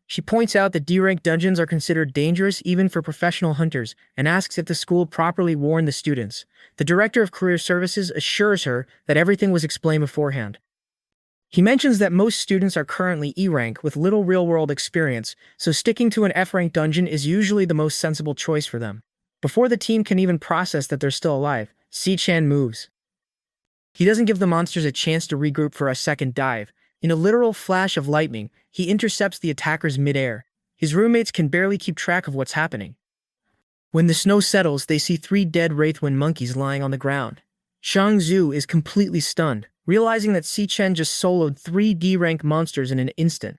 She points out that D-rank dungeons are considered dangerous even for professional hunters and asks if the school properly warned the students. The Director of Career Services assures her that everything was explained beforehand. He mentions that most students are currently E-rank with little real-world experience, so sticking to an F-rank dungeon is usually the most sensible choice for them. Before the team can even process that they're still alive, Si-Chen moves. He doesn't give the monsters a chance to regroup for a second dive. In a literal flash of lightning, he intercepts the attackers mid-air. His roommates can barely keep track of what's happening. When the snow settles, they see 3 dead Wraithwind monkeys lying on the ground. Shang Zhu is completely stunned, realizing that Si-Chen just soloed 3 D-rank monsters in an instant.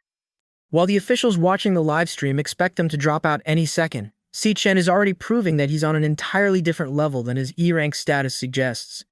While the officials watching the livestream expect them to drop out any second, Si-Chen is already proving that he's on an entirely different level than his E-rank status suggests.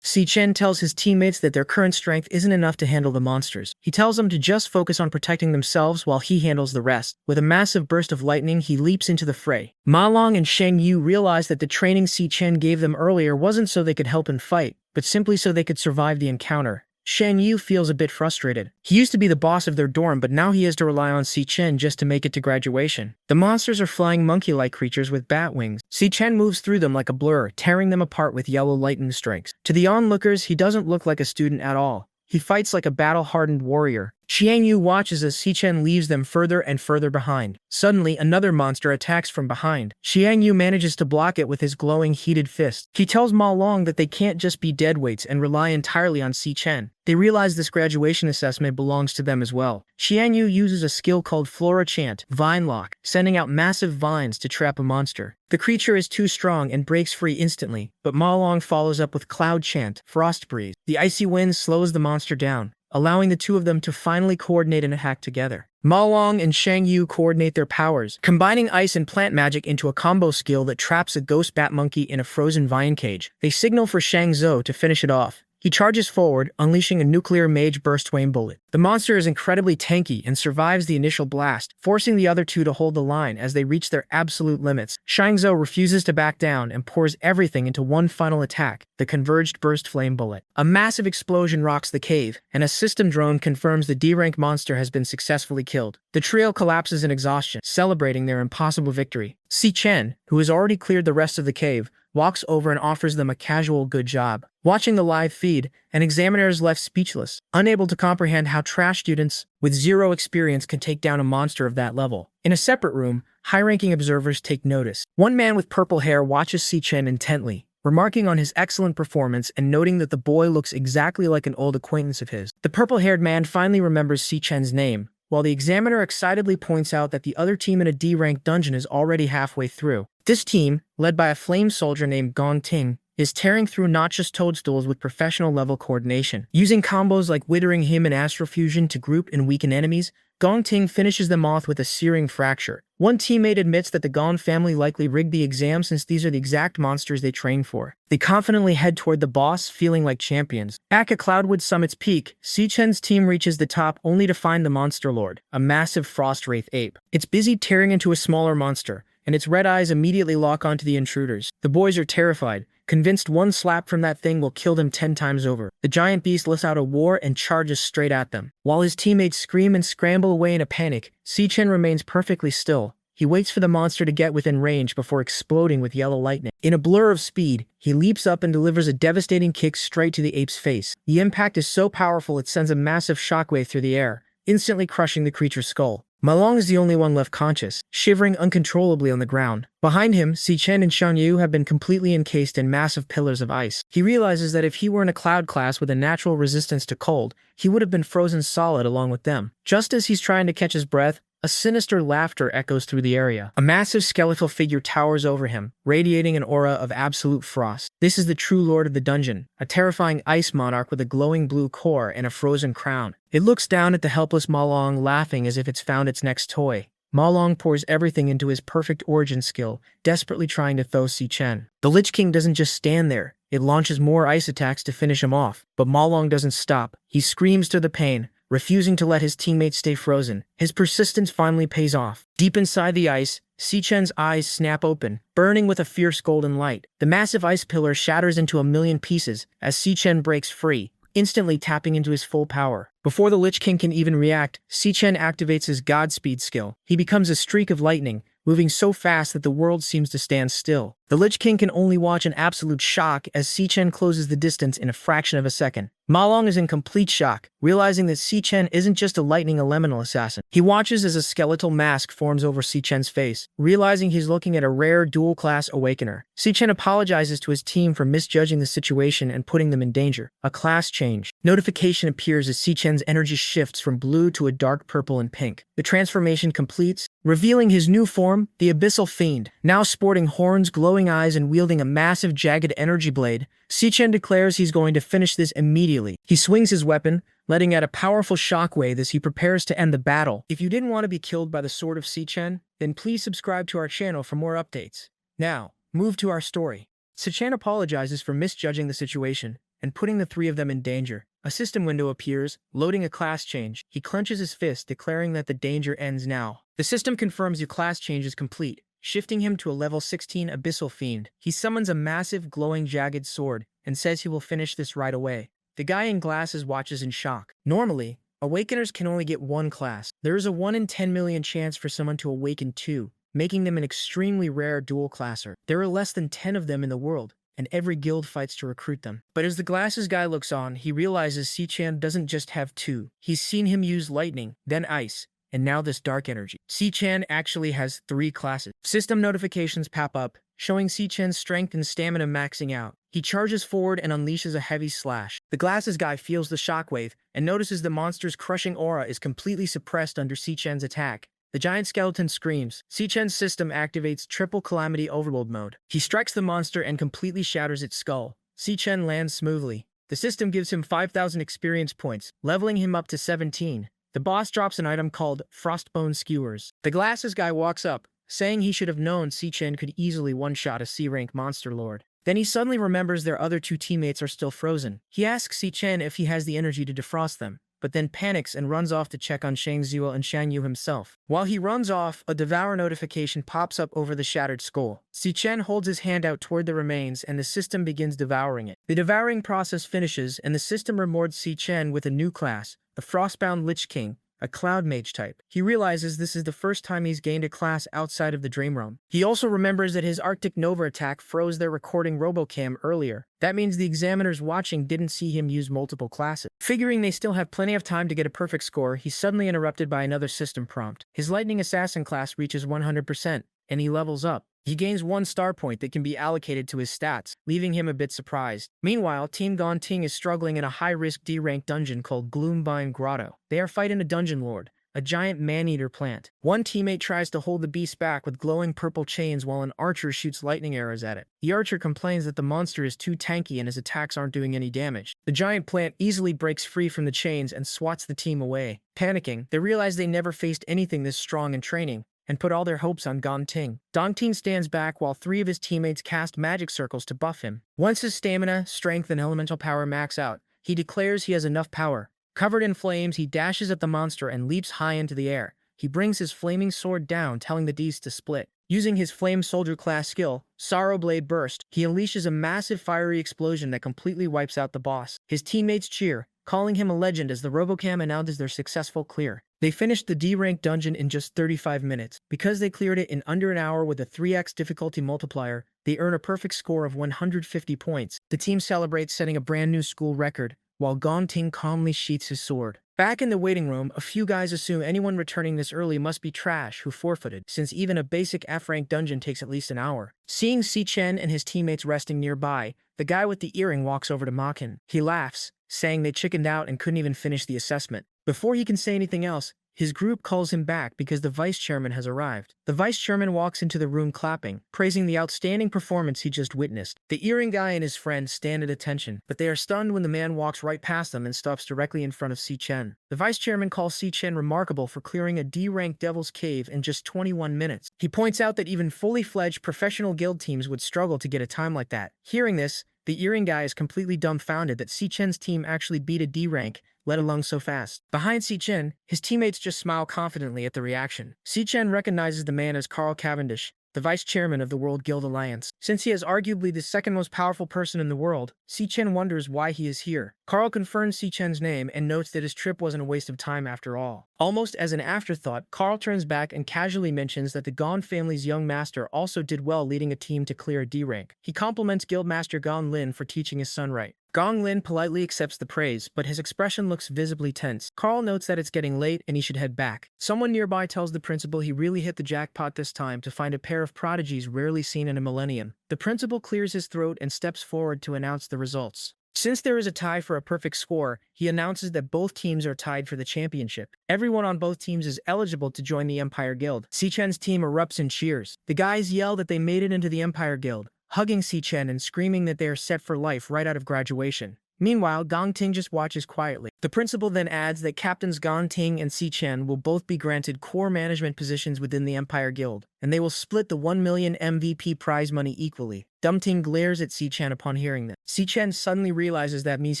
Si-Chen tells his teammates that their current strength isn't enough to handle the monsters. He tells them to just focus on protecting themselves while he handles the rest. With a massive burst of lightning, he leaps into the fray. Ma Long and Sheng Yu realize that the training Si-Chen gave them earlier wasn't so they could help him fight, but simply so they could survive the encounter. Sheng Yu feels a bit frustrated. He used to be the boss of their dorm, but now he has to rely on Si-Chen just to make it to graduation. The monsters are flying monkey-like creatures with bat wings. Si-Chen moves through them like a blur, tearing them apart with yellow lightning strikes. To the onlookers, he doesn't look like a student at all. He fights like a battle-hardened warrior. Xiang Yu watches as Si-Chen leaves them further and further behind. Suddenly, another monster attacks from behind. Xiang Yu manages to block it with his glowing, heated fist. He tells Ma Long that they can't just be deadweights and rely entirely on Si-Chen. They realize this graduation assessment belongs to them as well. Xiang Yu uses a skill called Flora Chant, Vine Lock, sending out massive vines to trap a monster. The creature is too strong and breaks free instantly, but Ma Long follows up with Cloud Chant, Frost Breeze. The icy wind slows the monster down, allowing the 2 of them to finally coordinate an attack together. Ma Long and Shang Yu coordinate their powers, combining ice and plant magic into a combo skill that traps a ghost bat monkey in a frozen vine cage. They signal for Shang Zhou to finish it off. He charges forward, unleashing a nuclear mage burst flame bullet. The monster is incredibly tanky and survives the initial blast, forcing the other 2 to hold the line as they reach their absolute limits. Shang Zhou refuses to back down and pours everything into one final attack, the converged burst flame bullet. A massive explosion rocks the cave, and a system drone confirms the D-rank monster has been successfully killed. The trio collapses in exhaustion, celebrating their impossible victory. Si-Chen, who has already cleared the rest of the cave, walks over and offers them a casual good job. Watching the live feed, an examiner is left speechless, unable to comprehend how trash students with 0 experience can take down a monster of that level. In a separate room, high-ranking observers take notice. One man with purple hair watches Si-Chen intently, remarking on his excellent performance and noting that the boy looks exactly like an old acquaintance of his. The purple-haired man finally remembers Si-Chen's name, while the examiner excitedly points out that the other team in a D-rank dungeon is already halfway through. This team, led by a flame soldier named Gong Ting, is tearing through not just toadstools with professional-level coordination. Using combos like Withering Him and Astrofusion to group and weaken enemies, Gong Ting finishes them off with a searing fracture. One teammate admits that the Gong family likely rigged the exam since these are the exact monsters they train for. They confidently head toward the boss, feeling like champions. Back at Cloudwood Summit's peak, Si Chen's team reaches the top only to find the Monster Lord, a massive frost wraith ape. It's busy tearing into a smaller monster, and its red eyes immediately lock onto the intruders. The boys are terrified, convinced one slap from that thing will kill them 10 times over. The giant beast lets out a roar and charges straight at them. While his teammates scream and scramble away in a panic, Si Chen remains perfectly still. He waits for the monster to get within range before exploding with yellow lightning. In a blur of speed, he leaps up and delivers a devastating kick straight to the ape's face. The impact is so powerful it sends a massive shockwave through the air, instantly crushing the creature's skull. Ma Long is the only one left conscious, shivering uncontrollably on the ground. Behind him, Si Chen and Shan Yu have been completely encased in massive pillars of ice. He realizes that if he were in a cloud class with a natural resistance to cold, he would have been frozen solid along with them. Just as he's trying to catch his breath, a sinister laughter echoes through the area. A massive skeletal figure towers over him, radiating an aura of absolute frost. This is the true lord of the dungeon, a terrifying ice monarch with a glowing blue core and a frozen crown. It looks down at the helpless Ma Long, laughing as if it's found its next toy. Ma Long pours everything into his perfect origin skill, desperately trying to thaw Si Chen. The Lich King doesn't just stand there. It launches more ice attacks to finish him off, but Ma Long doesn't stop. He screams through the pain, refusing to let his teammates stay frozen. His persistence finally pays off. Deep inside the ice, Si Chen's eyes snap open, burning with a fierce golden light. The massive ice pillar shatters into a million pieces as Si Chen breaks free, instantly tapping into his full power. Before the Lich King can even react, Si Chen activates his Godspeed skill. He becomes a streak of lightning, moving so fast that the world seems to stand still. The Lich King can only watch in absolute shock as Si Chen closes the distance in a fraction of a second. Ma Long is in complete shock, realizing that Si Chen isn't just a lightning elemental assassin. He watches as a skeletal mask forms over Si Chen's face, realizing he's looking at a rare dual-class awakener. Si Chen apologizes to his team for misjudging the situation and putting them in danger. A class change. Notification appears as Si Chen's energy shifts from blue to a dark purple and pink. The transformation completes, revealing his new form, the Abyssal Fiend. Now sporting horns, glowing eyes, and wielding a massive jagged energy blade, Si Chen declares he's going to finish this immediately. He swings his weapon, letting out a powerful shockwave as he prepares to end the battle. If you didn't want to be killed by the sword of Si Chen, then please subscribe to our channel for more updates. Now, move to our story. Si Chen apologizes for misjudging the situation and putting the three of them in danger. A system window appears, loading a class change. He clenches his fist, declaring that the danger ends now. The system confirms your class change is complete, shifting him to a level 16 Abyssal Fiend. He summons a massive, glowing, jagged sword and says he will finish this right away. The guy in glasses watches in shock. Normally, Awakeners can only get one class. There is a 1 in 10 million chance for someone to awaken two, making them an extremely rare dual classer. There are less than 10 of them in the world, and every guild fights to recruit them. But as the glasses guy looks on, he realizes Si Chen doesn't just have two. He's seen him use lightning, then ice, and now this dark energy. Si Chen actually has 3 classes. System notifications pop up, showing Si Chen's strength and stamina maxing out. He charges forward and unleashes a heavy slash. The glasses guy feels the shockwave and notices the monster's crushing aura is completely suppressed under Si Chen's attack. The giant skeleton screams. Si Chen's system activates triple calamity overload mode. He strikes the monster and completely shatters its skull. Si Chen lands smoothly. The system gives him 5,000 experience points, leveling him up to 17. The boss drops an item called Frostbone Skewers. The glasses guy walks up, saying he should have known Si Chen could easily one-shot a C-rank monster lord. Then he suddenly remembers their other 2 teammates are still frozen. He asks Si Chen if he has the energy to defrost them, but then panics and runs off to check on Shang Zhuo and Shan Yu himself. While he runs off, a Devourer notification pops up over the shattered skull. Si Chen holds his hand out toward the remains and the system begins devouring it. The devouring process finishes and the system rewards Si Chen with a new class, the Frostbound Lich King, a Cloud Mage type. He realizes this is the first time he's gained a class outside of the Dream Realm. He also remembers that his Arctic Nova attack froze their recording Robocam earlier. That means the examiners watching didn't see him use multiple classes. Figuring they still have plenty of time to get a perfect score, he's suddenly interrupted by another system prompt. His Lightning Assassin class reaches 100%, and he levels up. He gains 1 star point that can be allocated to his stats, leaving him a bit surprised. Meanwhile, Team Gong Ting is struggling in a high-risk D-rank dungeon called Gloombind Grotto. They are fighting a dungeon lord, a giant man-eater plant. One teammate tries to hold the beast back with glowing purple chains while an archer shoots lightning arrows at it. The archer complains that the monster is too tanky and his attacks aren't doing any damage. The giant plant easily breaks free from the chains and swats the team away. Panicking, they realize they never faced anything this strong in training, and put all their hopes on Gongting. Gongting stands back while 3 of his teammates cast magic circles to buff him. Once his stamina, strength, and elemental power max out, he declares he has enough power. Covered in flames, he dashes at the monster and leaps high into the air. He brings his flaming sword down, telling the beast to split. Using his Flame Soldier class skill, Sorrow Blade Burst, he unleashes a massive fiery explosion that completely wipes out the boss. His teammates cheer, calling him a legend as the Robocam announces their successful clear. They finished the D-rank dungeon in just 35 minutes. Because they cleared it in under an hour with a 3x difficulty multiplier, they earn a perfect score of 150 points. The team celebrates setting a brand new school record, while Gongting calmly sheaths his sword. Back in the waiting room, a few guys assume anyone returning this early must be trash who forfeited, since even a basic F-rank dungeon takes at least an hour. Seeing Si Chen and his teammates resting nearby, the guy with the earring walks over to mock him. He laughs, saying they chickened out and couldn't even finish the assessment. Before he can say anything else, his group calls him back because the vice chairman has arrived. The vice chairman walks into the room clapping, praising the outstanding performance he just witnessed. The earring guy and his friend stand at attention, but they are stunned when the man walks right past them and stops directly in front of Si Chen. The vice chairman calls Si Chen remarkable for clearing a D-rank Devil's Cave in just 21 minutes. He points out that even fully fledged professional guild teams would struggle to get a time like that. Hearing this, the earring guy is completely dumbfounded that Si Chen's team actually beat a D-rank, let alone so fast. Behind Si Chen, his teammates just smile confidently at the reaction. Si Chen recognizes the man as Carl Cavendish, the vice chairman of the World Guild Alliance. Since he is arguably the second most powerful person in the world, Si Chen wonders why he is here. Carl confirms Si Chen's name and notes that his trip wasn't a waste of time after all. Almost as an afterthought, Carl turns back and casually mentions that the Gon family's young master also did well leading a team to clear a D-rank. He compliments Guildmaster Gong Lin for teaching his son right. Gong Lin politely accepts the praise, but his expression looks visibly tense. Carl notes that it's getting late and he should head back. Someone nearby tells the principal he really hit the jackpot this time to find a pair of prodigies rarely seen in a millennium. The principal clears his throat and steps forward to announce the results. Since there is a tie for a perfect score, he announces that both teams are tied for the championship. Everyone on both teams is eligible to join the Empire Guild. Si Chen's team erupts in cheers. The guys yell that they made it into the Empire Guild, hugging Si Chen and screaming that they are set for life right out of graduation. Meanwhile, Gongting just watches quietly. The principal then adds that Captains Gongting and Si Chen will both be granted core management positions within the Empire Guild, and they will split the 1 million MVP prize money equally. Dumting glares at Si Chen upon hearing this. Si Chen suddenly realizes that means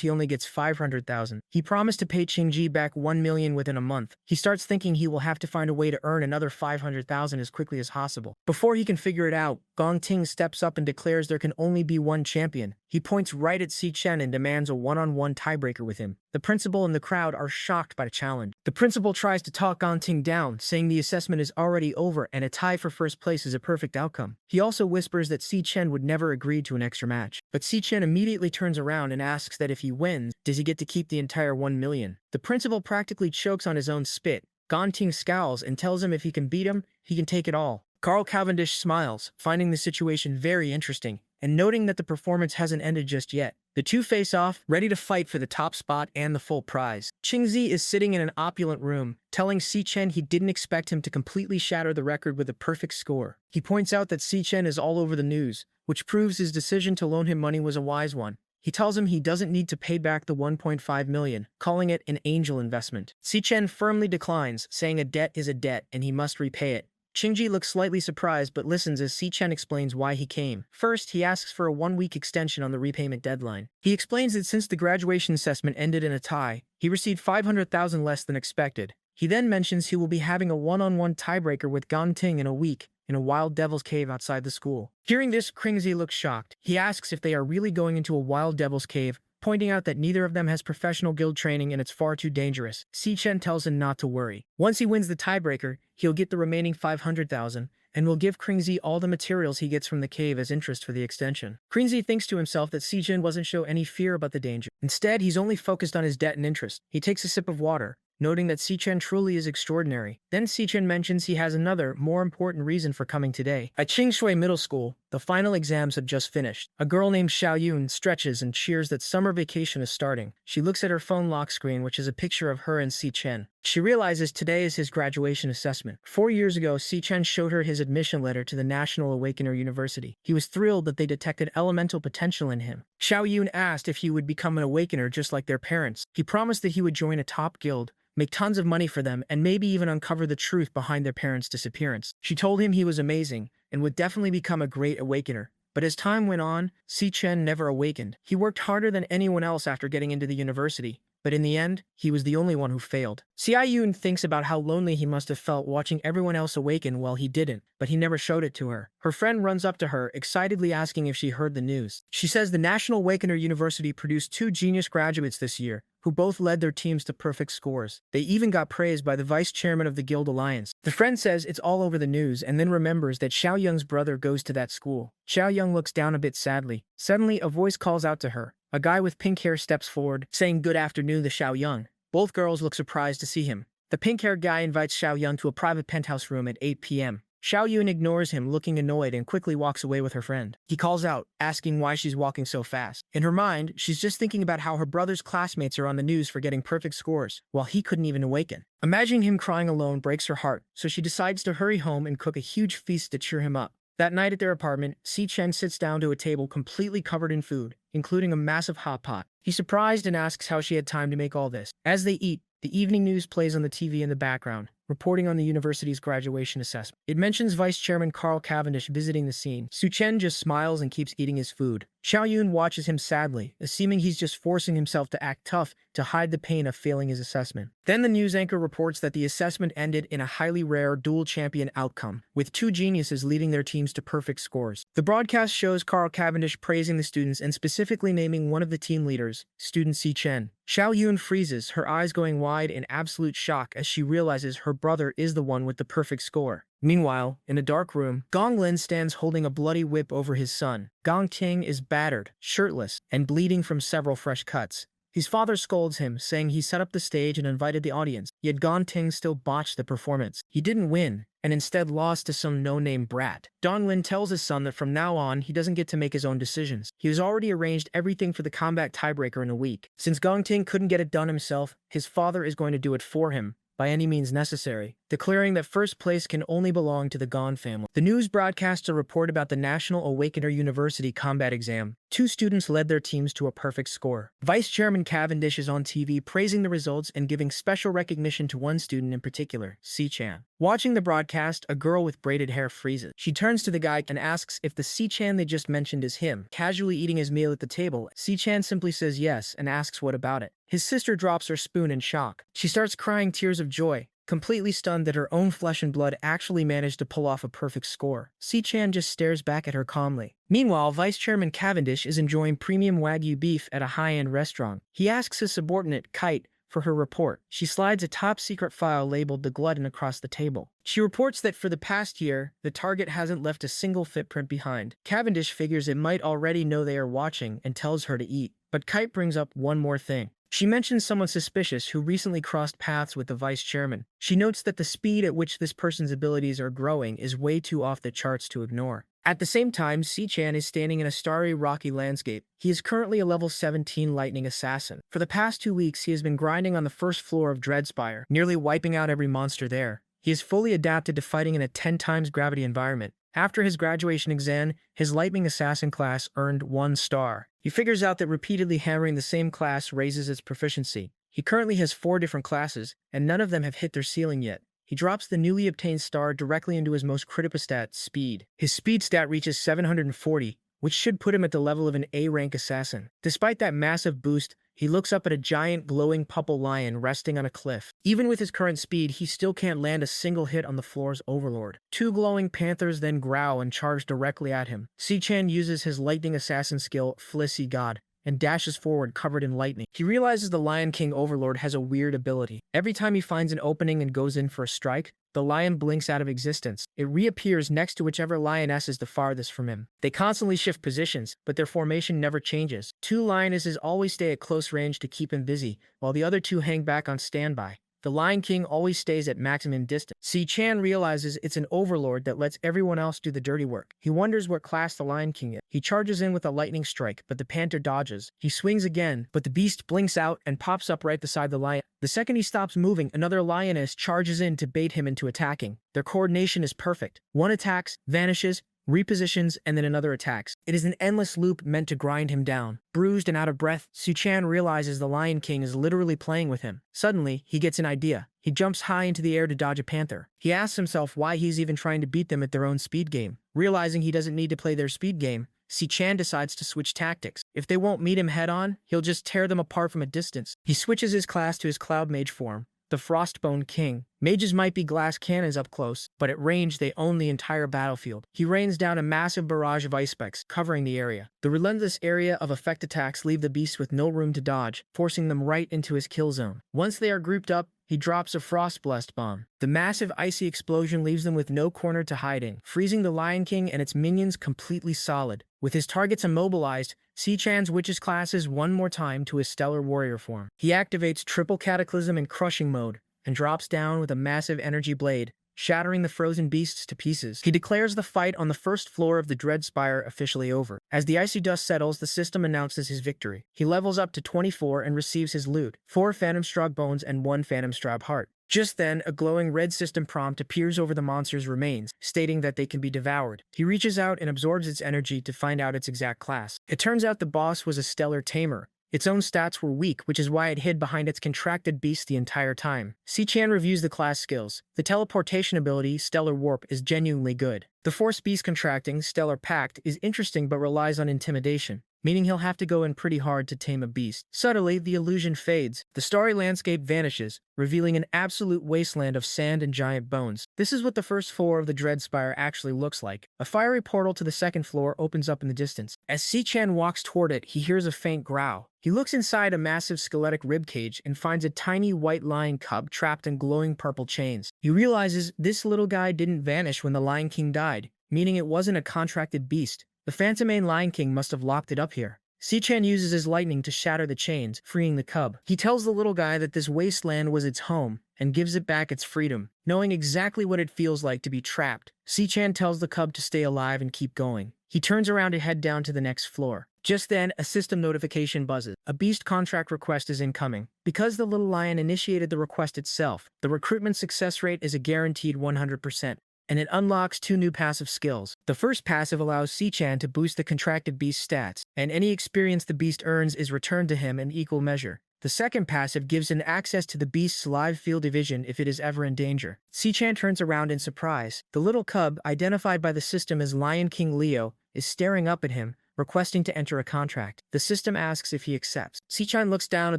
he only gets 500,000. He promised to pay Qingji back 1 million within a month. He starts thinking he will have to find a way to earn another 500,000 as quickly as possible. Before he can figure it out, Gongting steps up and declares there can only be one champion. He points right at Si Chen and demands a one-on-one tiebreaker with him. The principal and the crowd are shocked by the challenge. The principal tries to talk Gongting down, saying the assessment is already over and a tie for first place is a perfect outcome. He also whispers that Si Chen would never agree to an extra match. But Si Chen immediately turns around and asks that if he wins, does he get to keep the entire 1 million? The principal practically chokes on his own spit. Gongting scowls and tells him if he can beat him, he can take it all. Carl Cavendish smiles, finding the situation very interesting, and noting that the performance hasn't ended just yet. The two face off, ready to fight for the top spot and the full prize. Qingzi is sitting in an opulent room, telling Si Chen he didn't expect him to completely shatter the record with a perfect score. He points out that Si Chen is all over the news, which proves his decision to loan him money was a wise one. He tells him he doesn't need to pay back the 1.5 million, calling it an angel investment. Si Chen firmly declines, saying a debt is a debt and he must repay it. Qingji looks slightly surprised but listens as Si Chen explains why he came. First, he asks for a 1-week extension on the repayment deadline. He explains that since the graduation assessment ended in a tie, he received 500,000 less than expected. He then mentions he will be having a one-on-one tiebreaker with Gongting in a week, in a wild devil's cave outside the school. Hearing this, Qingzi looks shocked. He asks if they are really going into a wild devil's cave, pointing out that neither of them has professional guild training and it's far too dangerous. Si Chen tells him not to worry. Once he wins the tiebreaker, he'll get the remaining 500,000 and will give Qingzi all the materials he gets from the cave as interest for the extension. Qingzi thinks to himself that Si Chen wasn't show any fear about the danger. Instead, he's only focused on his debt and interest. He takes a sip of water, noting that Si Chen truly is extraordinary. Then Si Chen mentions he has another, more important reason for coming today. At Qingshui Middle School, The final exams had just finished. A girl named Xiao Yun stretches and cheers that summer vacation is starting. She looks at her phone lock screen, which is a picture of her and Si Chen. She realizes today is his graduation assessment. 4 years ago, Si Chen showed her his admission letter to the National Awakener University. He was thrilled that they detected elemental potential in him. Xiao Yun asked if he would become an awakener just like their parents. He promised that he would join a top guild, make tons of money for them, and maybe even uncover the truth behind their parents' disappearance. She told him he was amazing and would definitely become a great awakener. But as time went on, Si Chen never awakened. He worked harder than anyone else after getting into the university, but in the end, he was the only one who failed. Xiao Yun thinks about how lonely he must have felt watching everyone else awaken while he didn't, but he never showed it to her. Her friend runs up to her, excitedly asking if she heard the news. She says the National Awakener University produced 2 genius graduates this year, who both led their teams to perfect scores. They even got praised by the vice chairman of the Guild Alliance. The friend says it's all over the news and then remembers that Xiao Yung's brother goes to that school. Xiao Yung looks down a bit sadly. Suddenly, a voice calls out to her. A guy with pink hair steps forward, saying good afternoon to Xiao Yung. Both girls look surprised to see him. The pink-haired guy invites Xiao Yung to a private penthouse room at 8 p.m. Xiao Yun ignores him, looking annoyed, and quickly walks away with her friend. He calls out, asking why she's walking so fast. In her mind, she's just thinking about how her brother's classmates are on the news for getting perfect scores, while he couldn't even awaken. Imagining him crying alone breaks her heart, so she decides to hurry home and cook a huge feast to cheer him up. That night at their apartment, Si Chen sits down to a table completely covered in food, including a massive hot pot. He's surprised and asks how she had time to make all this. As they eat, the evening news plays on the TV in the background, reporting on the university's graduation assessment. It mentions Vice Chairman Carl Cavendish visiting the scene. Su Chen just smiles and keeps eating his food. Xiao Yun watches him sadly, assuming he's just forcing himself to act tough to hide the pain of failing his assessment. Then the news anchor reports that the assessment ended in a highly rare dual champion outcome, with 2 geniuses leading their teams to perfect scores. The broadcast shows Carl Cavendish praising the students and specifically naming one of the team leaders, student Si Chen. Xiao Yun freezes, her eyes going wide in absolute shock as she realizes her brother is the one with the perfect score. Meanwhile, in a dark room, Gong Lin stands holding a bloody whip over his son. Gong Ting is battered, shirtless, and bleeding from several fresh cuts. His father scolds him, saying he set up the stage and invited the audience, yet Gong Ting still botched the performance. He didn't win, and instead lost to some no-name brat. Dong Lin tells his son that from now on, he doesn't get to make his own decisions. He has already arranged everything for the combat tiebreaker in a week. Since Gong Ting couldn't get it done himself, his father is going to do it for him, by any means necessary, declaring that first place can only belong to the Gon family. The news broadcasts a report about the National Awakener University combat exam. 2 students led their teams to a perfect score. Vice Chairman Cavendish is on TV praising the results and giving special recognition to one student in particular, Si Chan. Watching the broadcast, a girl with braided hair freezes. She turns to the guy and asks if the Si Chan they just mentioned is him. Casually eating his meal at the table, Si Chan simply says yes and asks what about it. His sister drops her spoon in shock. She starts crying tears of joy, completely stunned that her own flesh and blood actually managed to pull off a perfect score. Si Chan just stares back at her calmly. Meanwhile, Vice Chairman Cavendish is enjoying premium Wagyu beef at a high-end restaurant. He asks his subordinate, Kite, for her report. She slides a top-secret file labeled The Glutton across the table. She reports that for the past year, the target hasn't left a single footprint behind. Cavendish figures it might already know they are watching and tells her to eat. But Kite brings up one more thing. She mentions someone suspicious who recently crossed paths with the vice chairman. She notes that the speed at which this person's abilities are growing is way too off the charts to ignore. At the same time, Si Chan is standing in a starry, rocky landscape. He is currently a level 17 lightning assassin. For the past 2 weeks, he has been grinding on the first floor of Dreadspire, nearly wiping out every monster there. He is fully adapted to fighting in a 10 times gravity environment. After his graduation exam, his lightning assassin class earned 1 star. He figures out that repeatedly hammering the same class raises its proficiency. He currently has 4 different classes, and none of them have hit their ceiling yet. He drops the newly obtained star directly into his most critical stat, speed. His speed stat reaches 740, which should put him at the level of an A-rank assassin. Despite that massive boost, he looks up at a giant glowing purple lion resting on a cliff. Even with his current speed, he still can't land a single hit on the floor's overlord. 2 glowing panthers then growl and charge directly at him. Si Chan uses his lightning assassin skill, Felicity God, and dashes forward covered in lightning. He realizes the Lion King Overlord has a weird ability. Every time he finds an opening and goes in for a strike, the lion blinks out of existence. It reappears next to whichever lioness is the farthest from him. They constantly shift positions, but their formation never changes. 2 lionesses always stay at close range to keep him busy, while the other 2 hang back on standby. The Lion King always stays at maximum distance. Si-chan realizes it's an overlord that lets everyone else do the dirty work. He wonders what class the Lion King is. He charges in with a lightning strike, but the panther dodges. He swings again, but the beast blinks out and pops up right beside the lion. The second he stops moving, another lioness charges in to bait him into attacking. Their coordination is perfect. One attacks, vanishes, repositions, and then another attacks. It is an endless loop meant to grind him down. Bruised and out of breath, Si-chan realizes the Lion King is literally playing with him. Suddenly, he gets an idea. He jumps high into the air to dodge a panther. He asks himself why he's even trying to beat them at their own speed game. Realizing he doesn't need to play their speed game, Si-chan decides to switch tactics. If they won't meet him head-on, he'll just tear them apart from a distance. He switches his class to his Cloud Mage form, the Frostbone King. Mages might be glass cannons up close, but at range they own the entire battlefield. He rains down a massive barrage of ice specks, covering the area. The relentless area of effect attacks leave the beast with no room to dodge, forcing them right into his kill zone. Once they are grouped up, he drops a Frost-Blessed bomb. The massive icy explosion leaves them with no corner to hide in, freezing the Lion King and its minions completely solid. With his targets immobilized, Si-chan switches classes one more time to his Stellar Warrior form. He activates Triple Cataclysm in Crushing mode, and drops down with a massive energy blade, shattering the frozen beasts to pieces. He declares the fight on the first floor of the Dread Spire officially over. As the icy dust settles, the system announces his victory. He levels up to 24 and receives his loot, 4 Phantom Strahd bones and 1 Phantom Strahd heart. Just then, a glowing red system prompt appears over the monster's remains, stating that they can be devoured. He reaches out and absorbs its energy to find out its exact class. It turns out the boss was a Stellar Tamer. Its own stats were weak, which is why it hid behind its contracted beast the entire time. Si-chan reviews the class skills. The teleportation ability, Stellar Warp, is genuinely good. The Force Beast Contracting, Stellar Pact, is interesting but relies on intimidation, meaning he'll have to go in pretty hard to tame a beast. Subtly, the illusion fades. The starry landscape vanishes, revealing an absolute wasteland of sand and giant bones. This is what the first floor of the Dread Spire actually looks like. A fiery portal to the second floor opens up in the distance. As Si-chan walks toward it, he hears a faint growl. He looks inside a massive skeletic ribcage and finds a tiny white lion cub trapped in glowing purple chains. He realizes this little guy didn't vanish when the Lion King died, meaning it wasn't a contracted beast. The Phantomane Lion King must have locked it up here. Si-chan uses his lightning to shatter the chains, freeing the cub. He tells the little guy that this wasteland was its home, and gives it back its freedom. Knowing exactly what it feels like to be trapped, Si-chan tells the cub to stay alive and keep going. He turns around to head down to the next floor. Just then, a system notification buzzes. A beast contract request is incoming. Because the little lion initiated the request itself, the recruitment success rate is a guaranteed 100%. And it unlocks 2 new passive skills. The first passive allows Si-chan to boost the contracted beast stats, and any experience the beast earns is returned to him in equal measure. The second passive gives him access to the beast's live field of vision if it is ever in danger. Si-chan turns around in surprise. The little cub, identified by the system as Lion King Leo, is staring up at him, requesting to enter a contract. The system asks if he accepts. Si-chan looks down at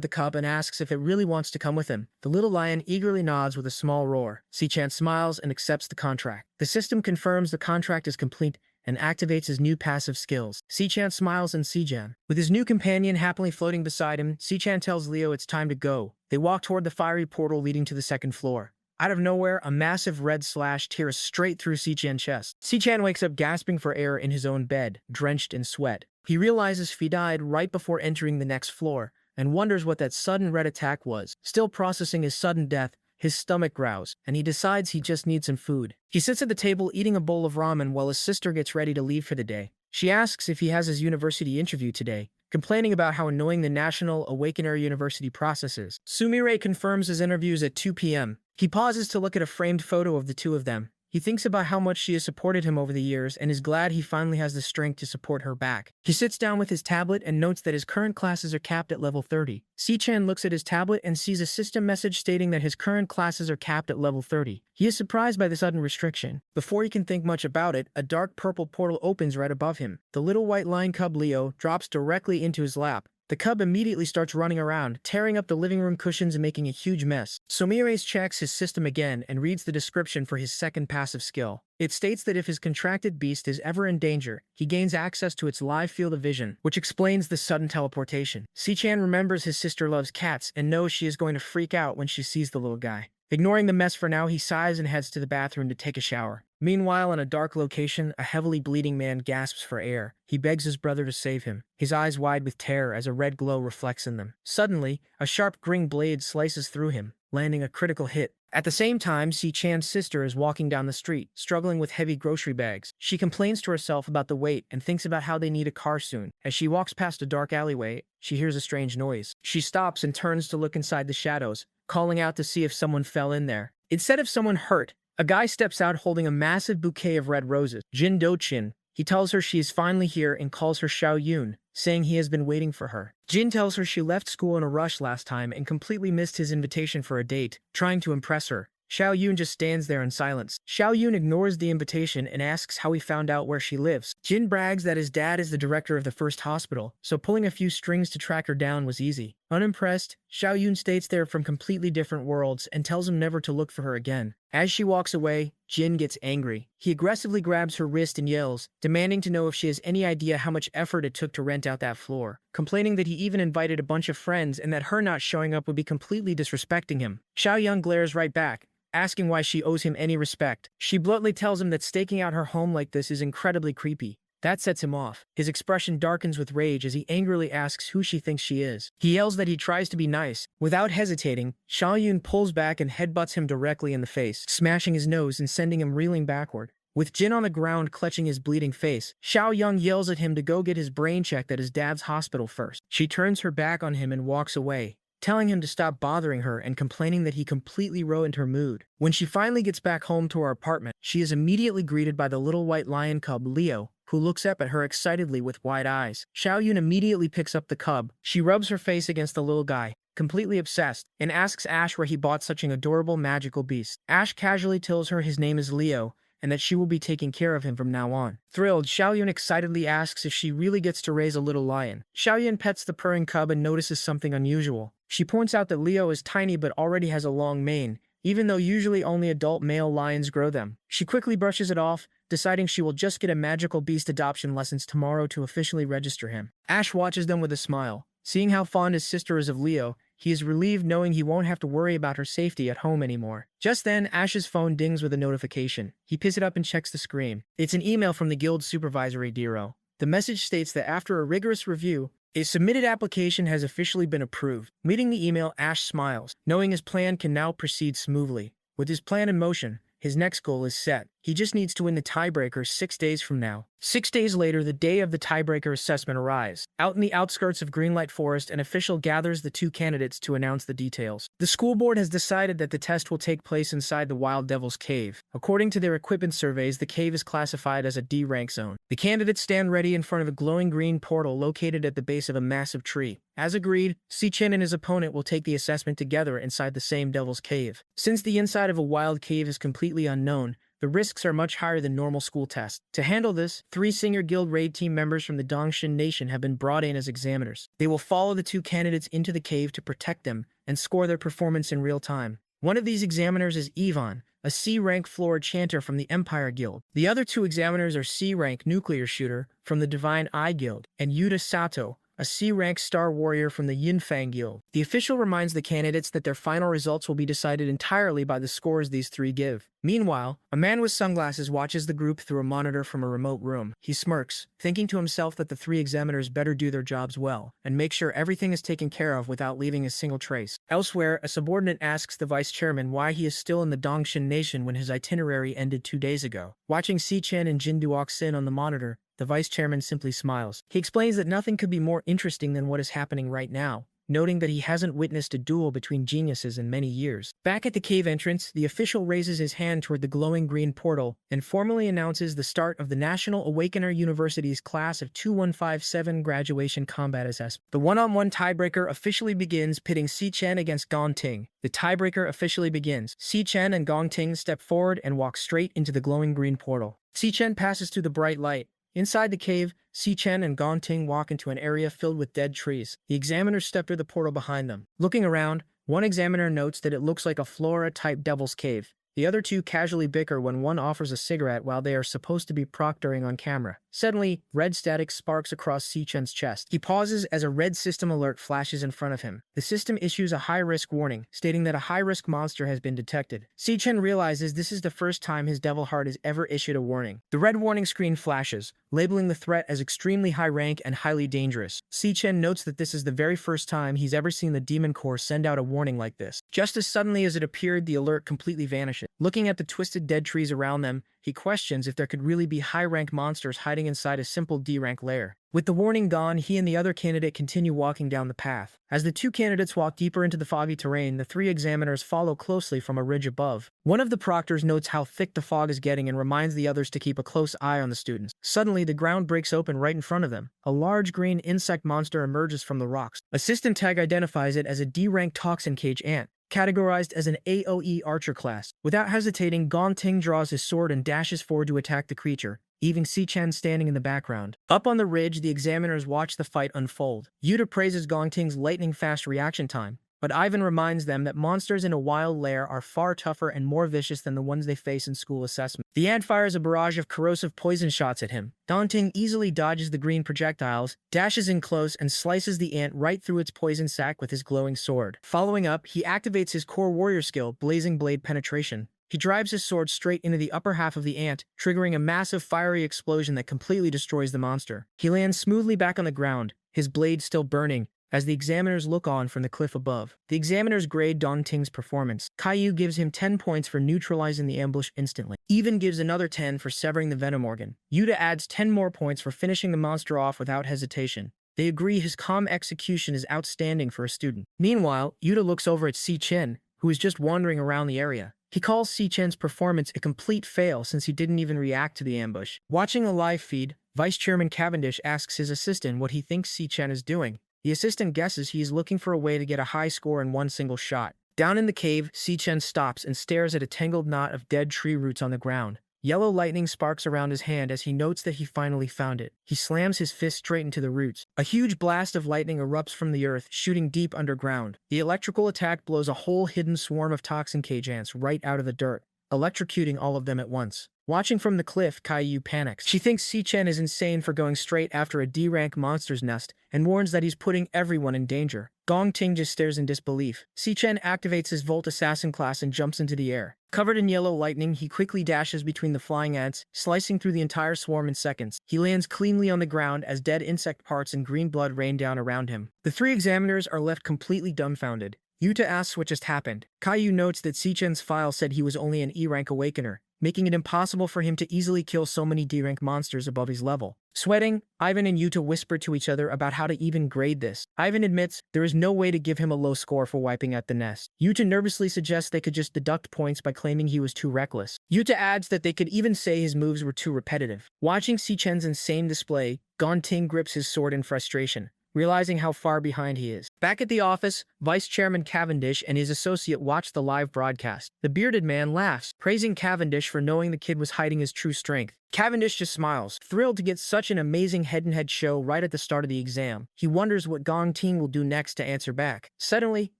the cub and asks if it really wants to come with him. The little lion eagerly nods with a small roar. Si-chan smiles and accepts the contract. The system confirms the contract is complete and activates his new passive skills. Si-chan smiles and Si-chan. With his new companion happily floating beside him, Si-chan tells Leo it's time to go. They walk toward the fiery portal leading to the second floor. Out of nowhere, a massive red slash tears straight through Si-chan's chest. Si-chan wakes up gasping for air in his own bed, drenched in sweat. He realizes he died right before entering the next floor, and wonders what that sudden red attack was. Still processing his sudden death, his stomach growls, and he decides he just needs some food. He sits at the table eating a bowl of ramen while his sister gets ready to leave for the day. She asks if he has his university interview today, complaining about how annoying the National Awakener University process is. Sumire confirms his interviews at 2 p.m. He pauses to look at a framed photo of the two of them. He thinks about how much she has supported him over the years and is glad he finally has the strength to support her back. He sits down with his tablet and notes that his current classes are capped at level 30. Si-chan looks at his tablet and sees a system message stating that his current classes are capped at level 30. He is surprised by the sudden restriction. Before he can think much about it, a dark purple portal opens right above him. The little white lion cub Leo drops directly into his lap. The cub immediately starts running around, tearing up the living room cushions and making a huge mess. Sumire checks his system again and reads the description for his second passive skill. It states that if his contracted beast is ever in danger, he gains access to its live field of vision, which explains the sudden teleportation. Si-chan remembers his sister loves cats and knows she is going to freak out when she sees the little guy. Ignoring the mess for now, he sighs and heads to the bathroom to take a shower. Meanwhile, in a dark location, a heavily bleeding man gasps for air. He begs his brother to save him, his eyes wide with terror as a red glow reflects in them. Suddenly, a sharp green blade slices through him, landing a critical hit. At the same time, Si-chan's sister is walking down the street, struggling with heavy grocery bags. She complains to herself about the weight and thinks about how they need a car soon. As she walks past a dark alleyway, she hears a strange noise. She stops and turns to look inside the shadows, calling out to see if someone fell in there. Instead of someone hurt, a guy steps out holding a massive bouquet of red roses. Jin Do-chin. He tells her she is finally here and calls her Xiao Yun, saying he has been waiting for her. Jin tells her she left school in a rush last time and completely missed his invitation for a date, trying to impress her. Xiao Yun just stands there in silence. Xiao Yun ignores the invitation and asks how he found out where she lives. Jin brags that his dad is the director of the first hospital, so pulling a few strings to track her down was easy. Unimpressed, Xiao Yun states they're from completely different worlds and tells him never to look for her again. As she walks away, Jin gets angry. He aggressively grabs her wrist and yells, demanding to know if she has any idea how much effort it took to rent out that floor, complaining that he even invited a bunch of friends and that her not showing up would be completely disrespecting him. Xiao Yun glares right back, asking why she owes him any respect. She bluntly tells him that staking out her home like this is incredibly creepy. That sets him off. His expression darkens with rage as he angrily asks who she thinks she is. He yells that he tries to be nice. Without hesitating, Xiao Yun pulls back and headbutts him directly in the face, smashing his nose and sending him reeling backward. With Jin on the ground clutching his bleeding face, Xiao Yun yells at him to go get his brain checked at his dad's hospital first. She turns her back on him and walks away, telling him to stop bothering her and complaining that he completely ruined her mood. When she finally gets back home to her apartment, she is immediately greeted by the little white lion cub Leo, who looks up at her excitedly with wide eyes. Xiao Yun immediately picks up the cub. She rubs her face against the little guy, completely obsessed, and asks Ash where he bought such an adorable magical beast. Ash casually tells her his name is Leo, and that she will be taking care of him from now on. Thrilled, Xiao Yun excitedly asks if she really gets to raise a little lion. Xiao Yun pets the purring cub and notices something unusual. She points out that Leo is tiny but already has a long mane, even though usually only adult male lions grow them. She quickly brushes it off, deciding she will just get a magical beast adoption lessons tomorrow to officially register him. Ash watches them with a smile. Seeing how fond his sister is of Leo, he is relieved knowing he won't have to worry about her safety at home anymore. Just then, Ash's phone dings with a notification. He picks it up and checks the screen. It's an email from the guild supervisory bureau. The message states that after a rigorous review, a submitted application has officially been approved. Reading the email, Ash smiles, knowing his plan can now proceed smoothly. With his plan in motion, his next goal is set. He just needs to win the tiebreaker 6 days from now. 6 days later, the day of the tiebreaker assessment arrives. Out in the outskirts of Greenlight Forest, an official gathers the two candidates to announce the details. The school board has decided that the test will take place inside the Wild Devil's Cave. According to their equipment surveys, the cave is classified as a D rank zone. The candidates stand ready in front of a glowing green portal located at the base of a massive tree. As agreed, Si-chin and his opponent will take the assessment together inside the same Devil's Cave. Since the inside of a wild cave is completely unknown, the risks are much higher than normal school tests. To handle this, 3 Senior Guild raid team members from the Dongshin Nation have been brought in as examiners. They will follow the two candidates into the cave to protect them and score their performance in real time. One of these examiners is Ivan, a C-rank floor chanter from the Empire Guild. The other 2 examiners are C-rank nuclear shooter from the Divine Eye Guild and Yuta Sato, a C-rank star warrior from the Yinfang Guild. The official reminds the candidates that their final results will be decided entirely by the scores these 3 give. Meanwhile, a man with sunglasses watches the group through a monitor from a remote room. He smirks, thinking to himself that the 3 examiners better do their jobs well and make sure everything is taken care of without leaving a single trace. Elsewhere, a subordinate asks the vice chairman why he is still in the Dongshin Nation when his itinerary ended 2 days ago. Watching Si-chin and Jin Duok-sin on the monitor, the vice chairman simply smiles. He explains that nothing could be more interesting than what is happening right now, noting that he hasn't witnessed a duel between geniuses in many years. Back at the cave entrance, the official raises his hand toward the glowing green portal and formally announces the start of the National Awakener University's class of 2157 graduation combat assessment. The one-on-one tiebreaker officially begins, pitting Si-chen against Gong Ting. The tiebreaker officially begins. Si-chen and Gong Ting step forward and walk straight into the glowing green portal. Si-chen passes through the bright light. Inside the cave, Si-chen and Gong Ting walk into an area filled with dead trees. The examiners step through the portal behind them. Looking around, one examiner notes that it looks like a flora-type devil's cave. The other two casually bicker when one offers a cigarette while they are supposed to be proctoring on camera. Suddenly, red static sparks across Si-chen's chest. He pauses as a red system alert flashes in front of him. The system issues a high-risk warning, stating that a high-risk monster has been detected. Si-chen realizes this is the first time his devil heart has ever issued a warning. The red warning screen flashes, labeling the threat as extremely high rank and highly dangerous. Si-chen notes that this is the very first time he's ever seen the Demon Corps send out a warning like this. Just as suddenly as it appeared, the alert completely vanishes. Looking at the twisted dead trees around them, he questions if there could really be high-rank monsters hiding inside a simple D-rank lair. With the warning gone, he and the other candidate continue walking down the path. As the two candidates walk deeper into the foggy terrain, the three examiners follow closely from a ridge above. One of the proctors notes how thick the fog is getting and reminds the others to keep a close eye on the students. Suddenly, the ground breaks open right in front of them. A large green insect monster emerges from the rocks. A system tag identifies it as a D-rank toxin cage ant, categorized as an AoE archer class. Without hesitating, Gong Ting draws his sword and dashes forward to attack the creature, leaving Si-chen standing in the background. Up on the ridge, the examiners watch the fight unfold. Yuta praises Gong Ting's lightning-fast reaction time, but Ivan reminds them that monsters in a wild lair are far tougher and more vicious than the ones they face in school assessment. The ant fires a barrage of corrosive poison shots at him. Gong Ting easily dodges the green projectiles, dashes in close, and slices the ant right through its poison sac with his glowing sword. Following up, he activates his core warrior skill, Blazing Blade Penetration. He drives his sword straight into the upper half of the ant, triggering a massive fiery explosion that completely destroys the monster. He lands smoothly back on the ground, his blade still burning, as the examiners look on from the cliff above. The examiners grade Gong Ting's performance. Caillou gives him 10 points for neutralizing the ambush instantly. Even gives another 10 for severing the venom organ. Yuta adds 10 more points for finishing the monster off without hesitation. They agree his calm execution is outstanding for a student. Meanwhile, Yuta looks over at Si-chen, who is just wandering around the area. He calls Si-chen's performance a complete fail since he didn't even react to the ambush. Watching a live feed, Vice Chairman Cavendish asks his assistant what he thinks Si-chen is doing. The assistant guesses he is looking for a way to get a high score in one single shot. Down in the cave, Si-chen stops and stares at a tangled knot of dead tree roots on the ground. Yellow lightning sparks around his hand as he notes that he finally found it. He slams his fist straight into the roots. A huge blast of lightning erupts from the earth, shooting deep underground. The electrical attack blows a whole hidden swarm of toxin cage ants right out of the dirt, electrocuting all of them at once. Watching from the cliff, Caillou panics. She thinks Si-chen is insane for going straight after a D-rank monster's nest and warns that he's putting everyone in danger. Gong Ting just stares in disbelief. Si-chen activates his Volt Assassin class and jumps into the air. Covered in yellow lightning, he quickly dashes between the flying ants, slicing through the entire swarm in seconds. He lands cleanly on the ground as dead insect parts and green blood rain down around him. The three examiners are left completely dumbfounded. Yuta asks what just happened. Caillou notes that Si-chen's file said he was only an E-rank awakener, making it impossible for him to easily kill so many D-rank monsters above his level. Sweating, Ivan and Yuta whisper to each other about how to even grade this. Ivan admits there is no way to give him a low score for wiping out the nest. Yuta nervously suggests they could just deduct points by claiming he was too reckless. Yuta adds that they could even say his moves were too repetitive. Watching Si-chen's insane display, Gong Ting grips his sword in frustration, realizing how far behind he is. Back at the office, Vice Chairman Cavendish and his associate watch the live broadcast. The bearded man laughs, praising Cavendish for knowing the kid was hiding his true strength. Cavendish just smiles, thrilled to get such an amazing head-to-head show right at the start of the exam. He wonders what Gong Ting will do next to answer back. Suddenly,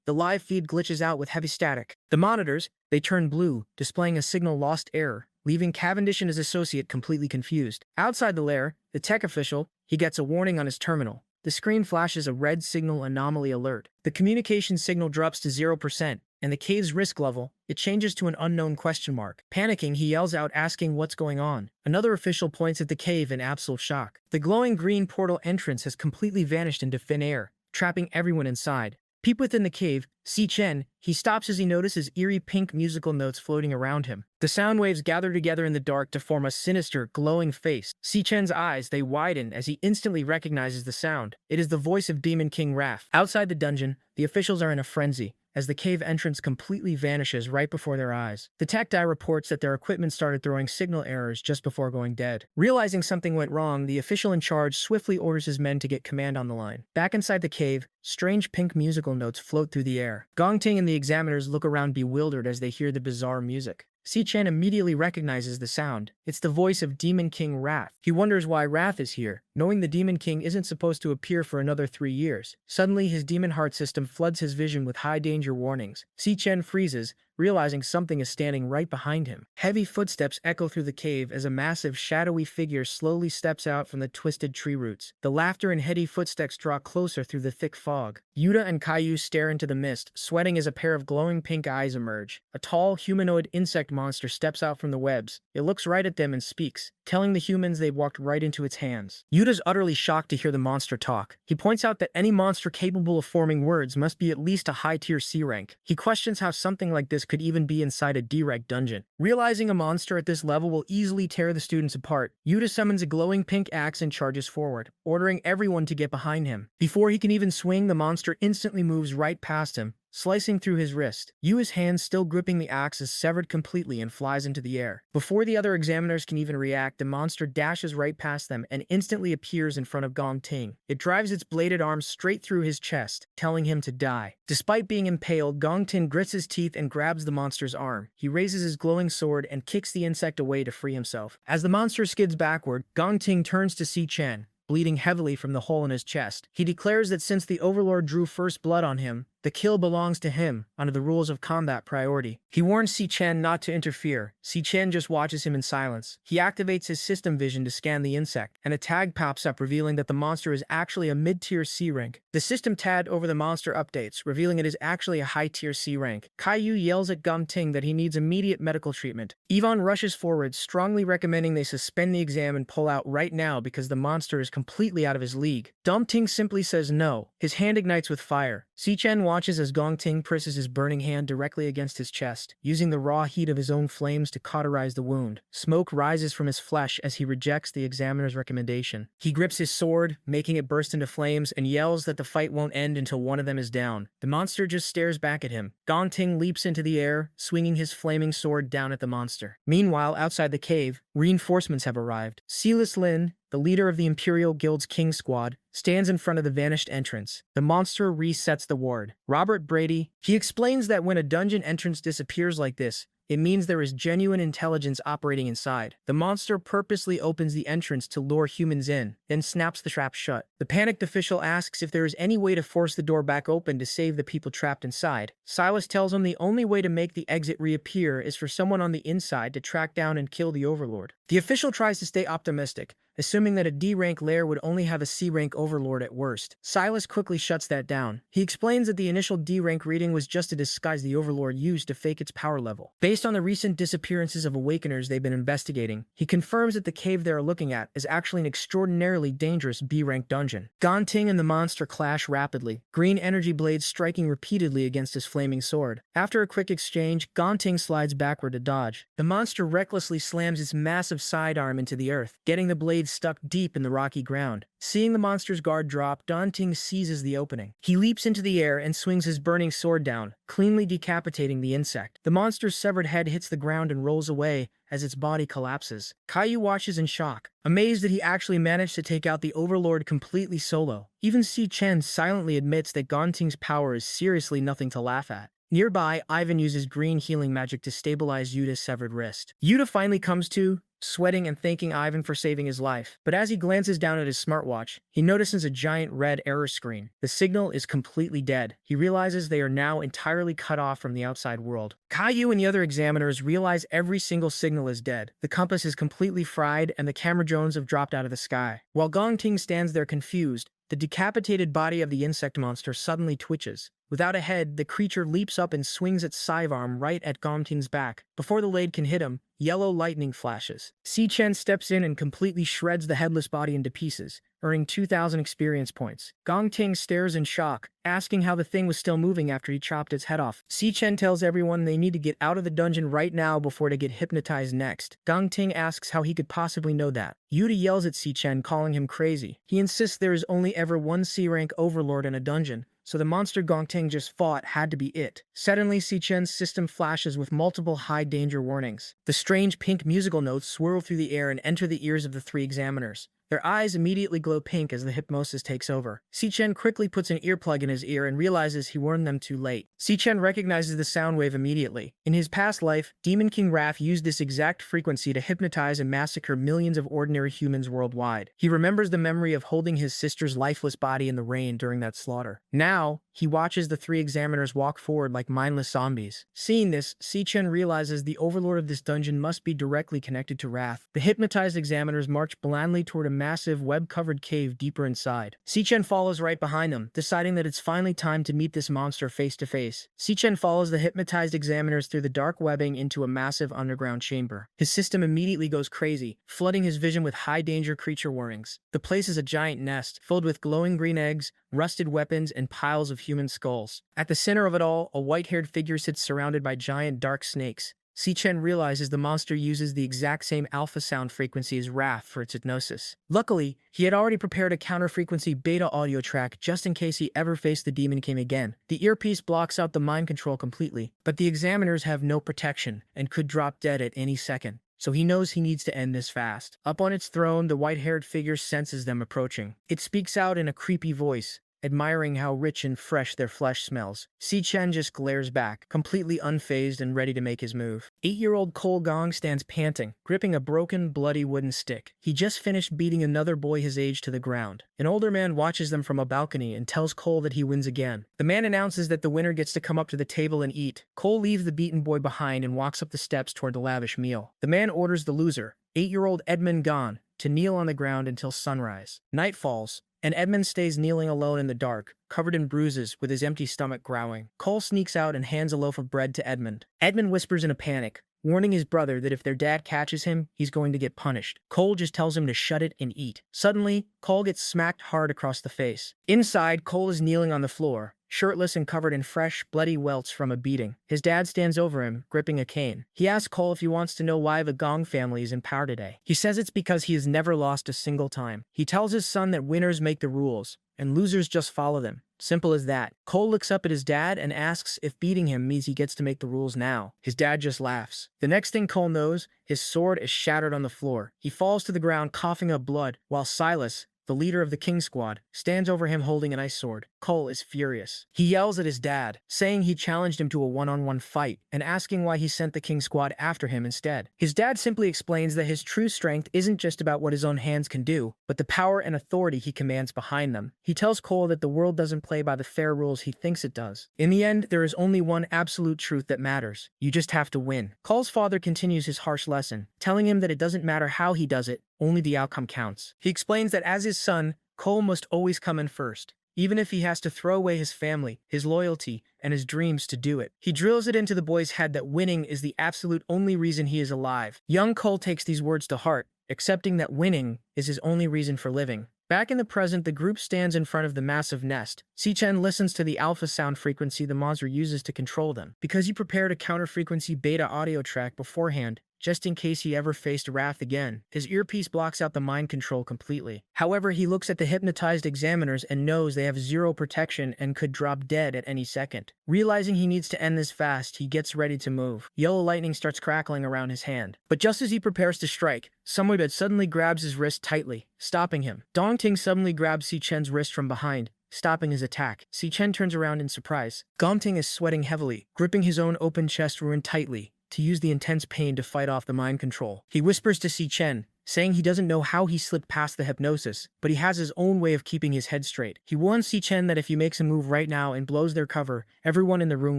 the live feed glitches out with heavy static. The monitors, they turn blue, displaying a signal lost error, leaving Cavendish and his associate completely confused. Outside the lair, the tech official, he gets a warning on his terminal. The screen flashes a red signal anomaly alert. The communication signal drops to 0%, and the cave's risk level, it changes to an unknown question mark. Panicking, he yells out asking what's going on. Another official points at the cave in absolute shock. The glowing green portal entrance has completely vanished into thin air, trapping everyone inside. Peep within the cave, Si-chen, he stops as he notices eerie pink musical notes floating around him. The sound waves gather together in the dark to form a sinister, glowing face. Si-chen's eyes, they widen as he instantly recognizes the sound. It is the voice of Demon King Raph. Outside the dungeon, the officials are in a frenzy, as the cave entrance completely vanishes right before their eyes. The tech die reports that their equipment started throwing signal errors just before going dead. Realizing something went wrong, the official in charge swiftly orders his men to get command on the line. Back inside the cave, strange pink musical notes float through the air. Gong Ting and the examiners look around bewildered as they hear the bizarre music. Si-chen immediately recognizes the sound. It's the voice of Demon King Wrath. He wonders why Wrath is here, knowing the Demon King isn't supposed to appear for another 3 years. Suddenly, his demon heart system floods his vision with high danger warnings. Si-chen freezes, realizing something is standing right behind him. Heavy footsteps echo through the cave as a massive, shadowy figure slowly steps out from the twisted tree roots. The laughter and heady footsteps draw closer through the thick fog. Yuta and Caillou stare into the mist, sweating as a pair of glowing pink eyes emerge. A tall, humanoid insect monster steps out from the webs. It looks right at them and speaks, telling the humans they've walked right into its hands. Yuta's utterly shocked to hear the monster talk. He points out that any monster capable of forming words must be at least a high-tier C rank. He questions how something like this could even be inside a D-rank dungeon. Realizing a monster at this level will easily tear the students apart, Yuta summons a glowing pink axe and charges forward, ordering everyone to get behind him. Before he can even swing, the monster instantly moves right past him, slicing through his wrist. Yu's hand still gripping the axe is severed completely and flies into the air. Before the other examiners can even react, the monster dashes right past them and instantly appears in front of Gong Ting. It drives its bladed arm straight through his chest, telling him to die. Despite being impaled, Gong Ting grits his teeth and grabs the monster's arm. He raises his glowing sword and kicks the insect away to free himself. As the monster skids backward, Gong Ting turns to Si Chen, bleeding heavily from the hole in his chest. He declares that since the Overlord drew first blood on him, the kill belongs to him, under the rules of combat priority. He warns Si Chen not to interfere. Si Chen just watches him in silence. He activates his system vision to scan the insect, and a tag pops up revealing that the monster is actually a mid-tier C rank. The system tag over the monster updates, revealing it is actually a high-tier C rank. Caillou yells at Gong Ting that he needs immediate medical treatment. Yvonne rushes forward, strongly recommending they suspend the exam and pull out right now because the monster is completely out of his league. Gong Ting simply says no. His hand ignites with fire. Si Chen watches as Gong Ting presses his burning hand directly against his chest, using the raw heat of his own flames to cauterize the wound. Smoke rises from his flesh as he rejects the examiner's recommendation. He grips his sword, making it burst into flames, and yells that the fight won't end until one of them is down. The monster just stares back at him. Gong Ting leaps into the air, swinging his flaming sword down at the monster. Meanwhile, outside the cave, reinforcements have arrived. Silas Lin, the leader of the Imperial Guild's King Squad, stands in front of the vanished entrance. The monster resets the ward. Robert Brady, he explains that when a dungeon entrance disappears like this, it means there is genuine intelligence operating inside. The monster purposely opens the entrance to lure humans in, then snaps the trap shut. The panicked official asks if there is any way to force the door back open to save the people trapped inside. Silas tells him the only way to make the exit reappear is for someone on the inside to track down and kill the Overlord. The official tries to stay optimistic, assuming that a D-rank lair would only have a C-rank Overlord at worst. Silas quickly shuts that down. He explains that the initial D-rank reading was just a disguise the Overlord used to fake its power level. Based on the recent disappearances of Awakeners they've been investigating, he confirms that the cave they are looking at is actually an extraordinarily dangerous B-rank dungeon. Gong Ting and the monster clash rapidly, green energy blades striking repeatedly against his flaming sword. After a quick exchange, Gong Ting slides backward to dodge. The monster recklessly slams its massive sidearm into the earth, getting the blade stuck deep in the rocky ground. Seeing the monster's guard drop, Gong Ting seizes the opening. He leaps into the air and swings his burning sword down, cleanly decapitating the insect. The monster's severed head hits the ground and rolls away as its body collapses. Caillou watches in shock, amazed that he actually managed to take out the Overlord completely solo. Even Si Chen silently admits that Gong Ting's power is seriously nothing to laugh at. Nearby, Ivan uses green healing magic to stabilize Yuta's severed wrist. Yuta finally comes to, sweating and thanking Ivan for saving his life. But as he glances down at his smartwatch, he notices a giant red error screen. The signal is completely dead. He realizes they are now entirely cut off from the outside world. Caillou and the other examiners realize every single signal is dead. The compass is completely fried and the camera drones have dropped out of the sky. While Gong Ting stands there confused, the decapitated body of the insect monster suddenly twitches. Without a head, the creature leaps up and swings its scythe arm right at Gong Ting's back. Before the blade can hit him, yellow lightning flashes. Si Chen steps in and completely shreds the headless body into pieces, earning 2,000 experience points. Gong Ting stares in shock, asking how the thing was still moving after he chopped its head off. Si Chen tells everyone they need to get out of the dungeon right now before they get hypnotized next. Gong Ting asks how he could possibly know that. Yuta yells at Si Chen, calling him crazy. He insists there is only ever one C-rank Overlord in a dungeon, so the monster Gong Ting just fought had to be it. Suddenly, Si Chen's system flashes with multiple high-danger warnings. The strange pink musical notes swirl through the air and enter the ears of the three examiners. Their eyes immediately glow pink as the hypnosis takes over. Si Chen quickly puts an earplug in his ear and realizes he warned them too late. Si Chen recognizes the sound wave immediately. In his past life, Demon King Raph used this exact frequency to hypnotize and massacre millions of ordinary humans worldwide. He remembers the memory of holding his sister's lifeless body in the rain during that slaughter. Now, He watches the three examiners walk forward like mindless zombies. Seeing this, Si-Chen realizes the overlord of this dungeon must be directly connected to Wrath. The hypnotized examiners march blindly toward a massive web-covered cave deeper inside. Si-Chen follows right behind them, deciding that it's finally time to meet this monster face to face. Si-Chen follows the hypnotized examiners through the dark webbing into a massive underground chamber. His system immediately goes crazy, flooding his vision with high-danger creature warnings. The place is a giant nest, filled with glowing green eggs, rusted weapons, and piles of human skulls. At the center of it all, a white-haired figure sits surrounded by giant dark snakes. Si-Chen realizes the monster uses the exact same alpha sound frequency as Wrath for its hypnosis. Luckily, he had already prepared a counter-frequency beta audio track just in case he ever faced the Demon King again. The earpiece blocks out the mind control completely, but the examiners have no protection and could drop dead at any second. So he knows he needs to end this fast. Up on its throne, the white-haired figure senses them approaching. It speaks out in a creepy voice, admiring how rich and fresh their flesh smells. Si-Chen just glares back, completely unfazed and ready to make his move. 8-year-old Cole Gong stands panting, gripping a broken, bloody wooden stick. He just finished beating another boy his age to the ground. An older man watches them from a balcony and tells Cole that he wins again. The man announces that the winner gets to come up to the table and eat. Cole leaves the beaten boy behind and walks up the steps toward the lavish meal. The man orders the loser, 8-year-old Edmund Gon, to kneel on the ground until sunrise. Night falls, and Edmund stays kneeling alone in the dark, covered in bruises, with his empty stomach growling. Cole sneaks out and hands a loaf of bread to Edmund. Edmund whispers in a panic, warning his brother that if their dad catches him, he's going to get punished. Cole just tells him to shut it and eat. Suddenly, Cole gets smacked hard across the face. Inside, Cole is kneeling on the floor, shirtless and covered in fresh, bloody welts from a beating. His dad stands over him, gripping a cane. He asks Cole if he wants to know why the Gong family is in power today. He says it's because he has never lost a single time. He tells his son that winners make the rules, and losers just follow them. Simple as that. Cole looks up at his dad and asks if beating him means he gets to make the rules now. His dad just laughs. The next thing Cole knows, his sword is shattered on the floor. He falls to the ground coughing up blood, while Silas, the leader of the King Squad, stands over him holding an ice sword. Cole is furious. He yells at his dad, saying he challenged him to a one-on-one fight, and asking why he sent the King Squad after him instead. His dad simply explains that his true strength isn't just about what his own hands can do, but the power and authority he commands behind them. He tells Cole that the world doesn't play by the fair rules he thinks it does. In the end, there is only one absolute truth that matters. You just have to win. Cole's father continues his harsh lesson, telling him that it doesn't matter how he does it, only the outcome counts. He explains that as his son, Cole must always come in first, even if he has to throw away his family, his loyalty, and his dreams to do it. He drills it into the boy's head that winning is the absolute only reason he is alive. Young Cole takes these words to heart, accepting that winning is his only reason for living. Back in the present, the group stands in front of the massive nest. Si-Chen listens to the alpha sound frequency the monster uses to control them. Because he prepared a counter-frequency beta audio track beforehand, just in case he ever faced Wrath again, his earpiece blocks out the mind control completely. However, he looks at the hypnotized examiners and knows they have zero protection and could drop dead at any second. Realizing he needs to end this fast, he gets ready to move. Yellow lightning starts crackling around his hand. But just as he prepares to strike, someone suddenly grabs his wrist tightly, stopping him. Dong Ting suddenly grabs Si-Chen's wrist from behind, stopping his attack. Si-Chen turns around in surprise. Gong Ting is sweating heavily, gripping his own open chest wound tightly, to use the intense pain to fight off the mind control. He whispers to Si-Chen, saying he doesn't know how he slipped past the hypnosis, but he has his own way of keeping his head straight. He warns Si-Chen that if he makes a move right now and blows their cover, everyone in the room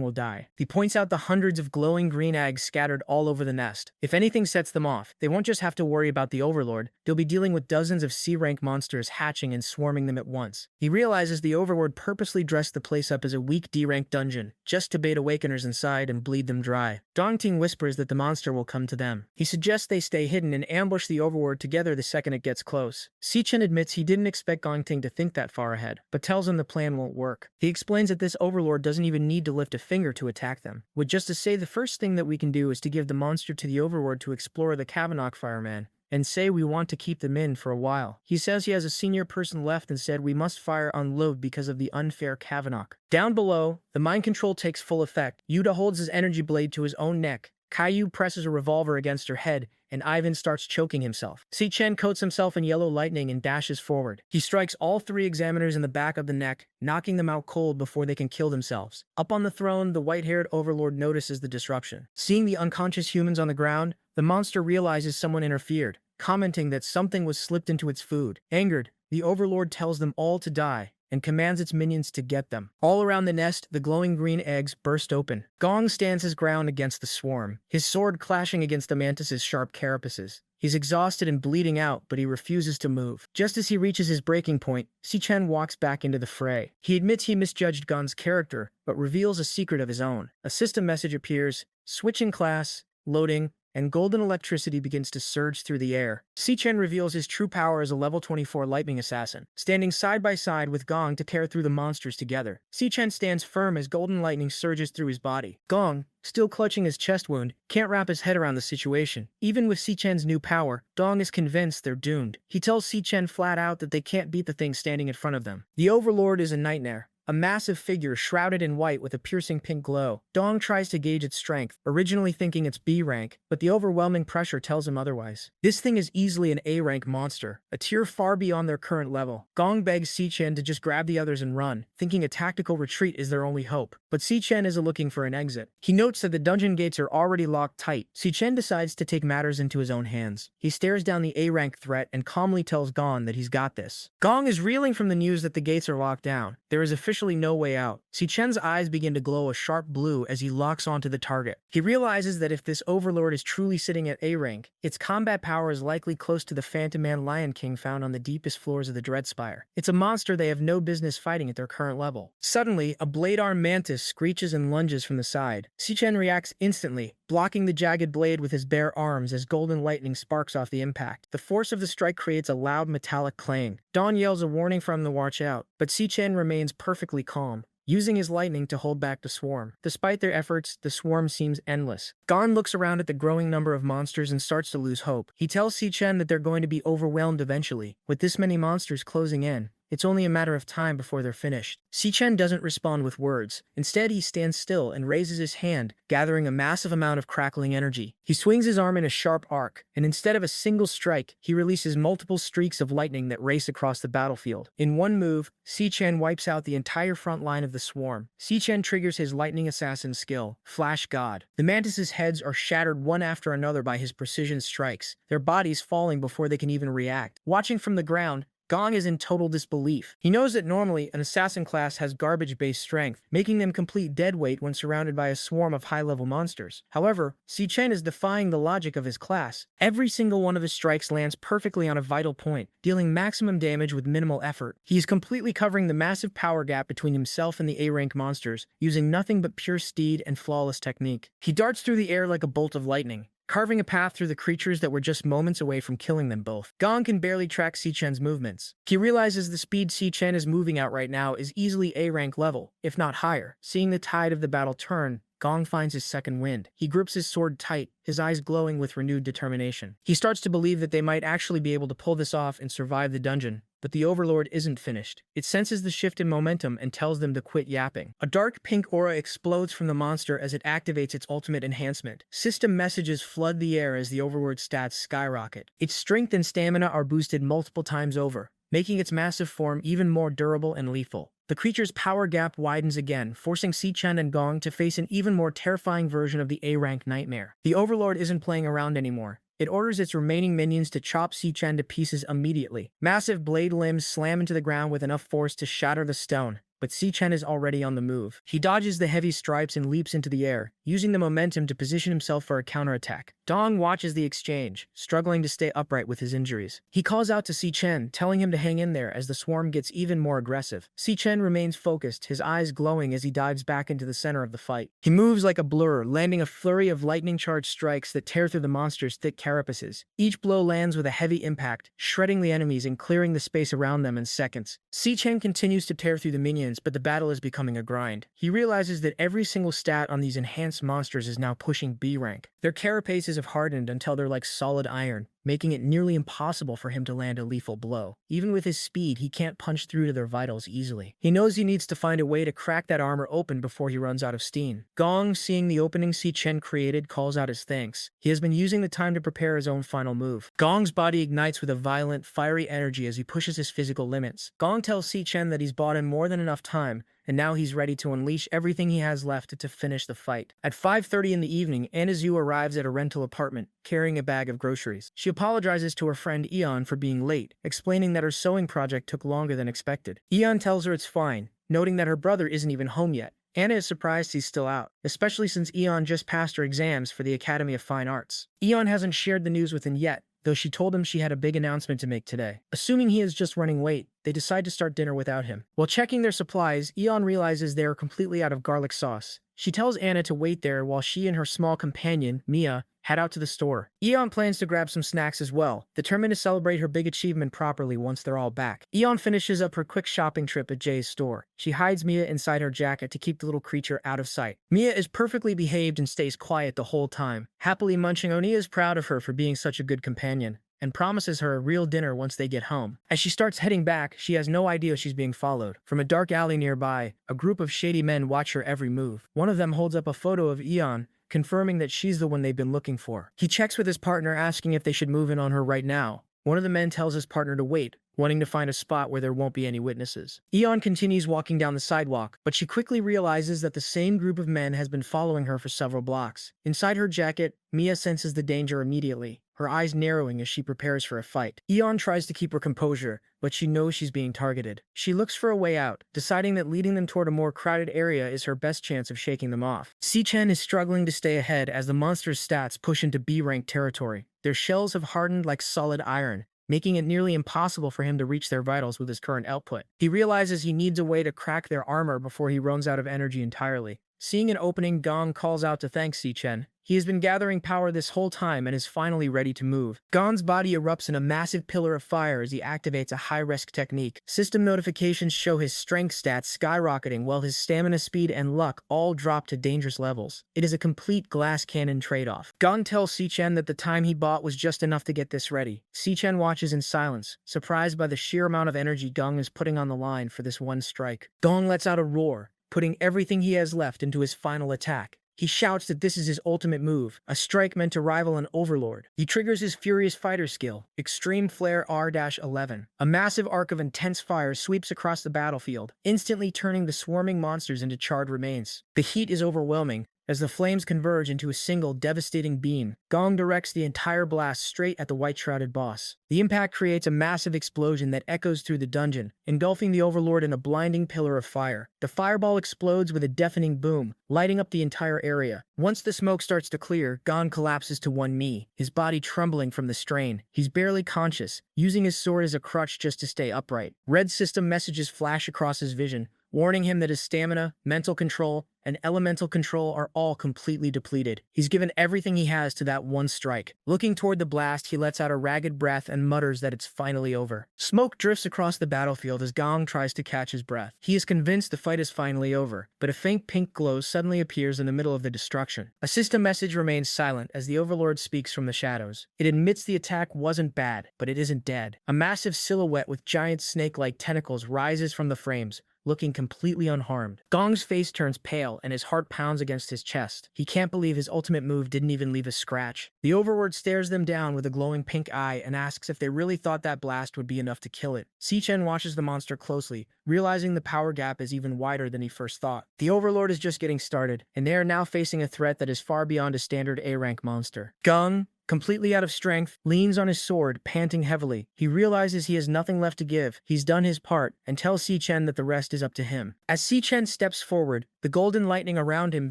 will die. He points out the hundreds of glowing green eggs scattered all over the nest. If anything sets them off, they won't just have to worry about the Overlord, they'll be dealing with dozens of C-rank monsters hatching and swarming them at once. He realizes the Overlord purposely dressed the place up as a weak D-rank dungeon, just to bait awakeners inside and bleed them dry. Dong Ting whispers that the monster will come to them. He suggests they stay hidden and ambush the Overlord together the second it gets close. Si-Chen admits he didn't expect Gong Ting to think that far ahead, but tells him the plan won't work. He explains that this Overlord doesn't even need to lift a finger to attack them, with just to say the first thing that we can do is to give the monster to the Overlord to explore the Kavanagh Fireman, and say we want to keep them in for a while. He says he has a senior person left and said we must fire on Love because of the unfair Kavanagh. Down below, the mind control takes full effect. Yuta holds his energy blade to his own neck. Caillou presses a revolver against her head, and Ivan starts choking himself. Si-Chen coats himself in yellow lightning and dashes forward. He strikes all three examiners in the back of the neck, knocking them out cold before they can kill themselves. Up on the throne, the white-haired Overlord notices the disruption. Seeing the unconscious humans on the ground, the monster realizes someone interfered, commenting that something was slipped into its food. Angered, the Overlord tells them all to die, and commands its minions to get them. All around the nest, the glowing green eggs burst open. Gong stands his ground against the swarm, his sword clashing against the mantis's sharp carapaces. He's exhausted and bleeding out, but he refuses to move. Just as he reaches his breaking point, Si-Chen walks back into the fray. He admits he misjudged Gon's character, but reveals a secret of his own. A system message appears, switching class, loading, and golden electricity begins to surge through the air. Si-Chen reveals his true power as a level 24 lightning assassin, standing side by side with Gong to tear through the monsters together. Si-Chen stands firm as golden lightning surges through his body. Gong, still clutching his chest wound, can't wrap his head around the situation. Even with Si-Chen's new power, Gong is convinced they're doomed. He tells Si-Chen flat out that they can't beat the thing standing in front of them. The Overlord is a nightmare. A massive figure shrouded in white with a piercing pink glow. Dong tries to gauge its strength, originally thinking it's B rank, but the overwhelming pressure tells him otherwise. This thing is easily an A rank monster, a tier far beyond their current level. Gong begs Si-Chen to just grab the others and run, thinking a tactical retreat is their only hope. But Si-Chen is looking for an exit. He notes that the dungeon gates are already locked tight. Si-Chen decides to take matters into his own hands. He stares down the A rank threat and calmly tells Gong that he's got this. Gong is reeling from the news that the gates are locked down. There is officially no way out. Si-Chen's eyes begin to glow a sharp blue as he locks onto the target. He realizes that if this overlord is truly sitting at A rank, its combat power is likely close to the Phantom Man Lion King found on the deepest floors of the Dreadspire. It's a monster they have no business fighting at their current level. Suddenly, a blade-armed mantis screeches and lunges from the side. Si-Chen reacts instantly, blocking the jagged blade with his bare arms as golden lightning sparks off the impact. The force of the strike creates a loud metallic clang. Dawn yells a warning for him to watch out, but Si-Chen remains perfectly calm, using his lightning to hold back the swarm. Despite their efforts, the swarm seems endless. Gon looks around at the growing number of monsters and starts to lose hope. He tells Si-Chen that they're going to be overwhelmed eventually. With this many monsters closing in, it's only a matter of time before they're finished. Si-Chen doesn't respond with words. Instead, he stands still and raises his hand, gathering a massive amount of crackling energy. He swings his arm in a sharp arc, and instead of a single strike, he releases multiple streaks of lightning that race across the battlefield. In one move, Si-Chen wipes out the entire front line of the swarm. Si-Chen triggers his lightning assassin skill, Flash God. The mantis' heads are shattered one after another by his precision strikes, their bodies falling before they can even react. Watching from the ground, Gong is in total disbelief. He knows that normally an assassin class has garbage-based strength, making them complete deadweight when surrounded by a swarm of high-level monsters. However, Si-Chen is defying the logic of his class. Every single one of his strikes lands perfectly on a vital point, dealing maximum damage with minimal effort. He is completely covering the massive power gap between himself and the A-rank monsters, using nothing but pure speed and flawless technique. He darts through the air like a bolt of lightning, carving a path through the creatures that were just moments away from killing them both. Gong can barely track Si-Chen's movements. He realizes the speed Si-Chen is moving at right now is easily A-rank level, if not higher. Seeing the tide of the battle turn, Gong finds his second wind. He grips his sword tight, his eyes glowing with renewed determination. He starts to believe that they might actually be able to pull this off and survive the dungeon. But the Overlord isn't finished. It senses the shift in momentum and tells them to quit yapping. A dark pink aura explodes from the monster as it activates its ultimate enhancement. System messages flood the air as the Overlord's stats skyrocket. Its strength and stamina are boosted multiple times over, making its massive form even more durable and lethal. The creature's power gap widens again, forcing Si-Chen and Gong to face an even more terrifying version of the A-rank nightmare. The Overlord isn't playing around anymore. It orders its remaining minions to chop Si-Chen to pieces immediately. Massive blade limbs slam into the ground with enough force to shatter the stone, but Si-Chen is already on the move. He dodges the heavy stripes and leaps into the air, using the momentum to position himself for a counterattack. Dong watches the exchange, struggling to stay upright with his injuries. He calls out to Si-Chen, telling him to hang in there as the swarm gets even more aggressive. Si-Chen remains focused, his eyes glowing as he dives back into the center of the fight. He moves like a blur, landing a flurry of lightning-charged strikes that tear through the monster's thick carapaces. Each blow lands with a heavy impact, shredding the enemies and clearing the space around them in seconds. Si-Chen continues to tear through the minions, but the battle is becoming a grind. He realizes that every single stat on these enhanced monsters is now pushing B rank. Their carapaces have hardened until they're like solid iron, making it nearly impossible for him to land a lethal blow. Even with his speed, he can't punch through to their vitals easily. He knows he needs to find a way to crack that armor open before he runs out of steam. Gong, seeing the opening Si-Chen created, calls out his thanks. He has been using the time to prepare his own final move. Gong's body ignites with a violent, fiery energy as he pushes his physical limits. Gong tells Si-Chen that he's bought him more than enough time, and now he's ready to unleash everything he has left to finish the fight. At 5:30 in the evening, Anizu arrives at a rental apartment, carrying a bag of groceries. She apologizes to her friend Eon for being late, explaining that her sewing project took longer than expected. Eon tells her it's fine, noting that her brother isn't even home yet. Anna is surprised he's still out, especially since Eon just passed her exams for the Academy of Fine Arts. Eon hasn't shared the news with him yet, though she told him she had a big announcement to make today. Assuming he is just running late, they decide to start dinner without him. While checking their supplies, Eon realizes they are completely out of garlic sauce. She tells Anna to wait there while she and her small companion, Mia, head out to the store. Eon plans to grab some snacks as well, determined to celebrate her big achievement properly once they're all back. Eon finishes up her quick shopping trip at Jay's store. She hides Mia inside her jacket to keep the little creature out of sight. Mia is perfectly behaved and stays quiet the whole time. Happily munching, Onia is proud of her for being such a good companion, and promises her a real dinner once they get home. As she starts heading back, she has no idea she's being followed. From a dark alley nearby, a group of shady men watch her every move. One of them holds up a photo of Eon, confirming that she's the one they've been looking for. He checks with his partner, asking if they should move in on her right now. One of the men tells his partner to wait, wanting to find a spot where there won't be any witnesses. Eon continues walking down the sidewalk, but she quickly realizes that the same group of men has been following her for several blocks. Inside her jacket, Mia senses the danger immediately, her eyes narrowing as she prepares for a fight. Eon tries to keep her composure, but she knows she's being targeted. She looks for a way out, deciding that leading them toward a more crowded area is her best chance of shaking them off. Si-Chen is struggling to stay ahead as the monster's stats push into B-rank territory. Their shells have hardened like solid iron, making it nearly impossible for him to reach their vitals with his current output. He realizes he needs a way to crack their armor before he runs out of energy entirely. Seeing an opening, Gong calls out to thank Si-Chen. He has been gathering power this whole time and is finally ready to move. Gon's body erupts in a massive pillar of fire as he activates a high-risk technique. System notifications show his strength stats skyrocketing while his stamina, speed, and luck all drop to dangerous levels. It is a complete glass cannon trade-off. Gon tells Si-Chen that the time he bought was just enough to get this ready. Si-Chen watches in silence, surprised by the sheer amount of energy Gong is putting on the line for this one strike. Gong lets out a roar, putting everything he has left into his final attack. He shouts that this is his ultimate move, a strike meant to rival an overlord. He triggers his Furious Fighter skill, Extreme Flare R-11. A massive arc of intense fire sweeps across the battlefield, instantly turning the swarming monsters into charred remains. The heat is overwhelming, as the flames converge into a single devastating beam. Gong directs the entire blast straight at the white-shrouded boss. The impact creates a massive explosion that echoes through the dungeon, engulfing the Overlord in a blinding pillar of fire. The fireball explodes with a deafening boom, lighting up the entire area. Once the smoke starts to clear, Gong collapses to one knee, his body trembling from the strain. He's barely conscious, using his sword as a crutch just to stay upright. Red system messages flash across his vision, warning him that his stamina, mental control, and elemental control are all completely depleted. He's given everything he has to that one strike. Looking toward the blast, he lets out a ragged breath and mutters that it's finally over. Smoke drifts across the battlefield as Gong tries to catch his breath. He is convinced the fight is finally over, but a faint pink glow suddenly appears in the middle of the destruction. A system message remains silent as the Overlord speaks from the shadows. It admits the attack wasn't bad, but it isn't dead. A massive silhouette with giant snake-like tentacles rises from the frames, looking completely unharmed. Gong's face turns pale and his heart pounds against his chest. He can't believe his ultimate move didn't even leave a scratch. The Overlord stares them down with a glowing pink eye and asks if they really thought that blast would be enough to kill it. Si-Chen watches the monster closely, realizing the power gap is even wider than he first thought. The Overlord is just getting started, and they are now facing a threat that is far beyond a standard A-rank monster. Gong, completely out of strength, leans on his sword, panting heavily. He realizes he has nothing left to give. He's done his part, and tells Si-Chen that the rest is up to him. As Si-Chen steps forward, the golden lightning around him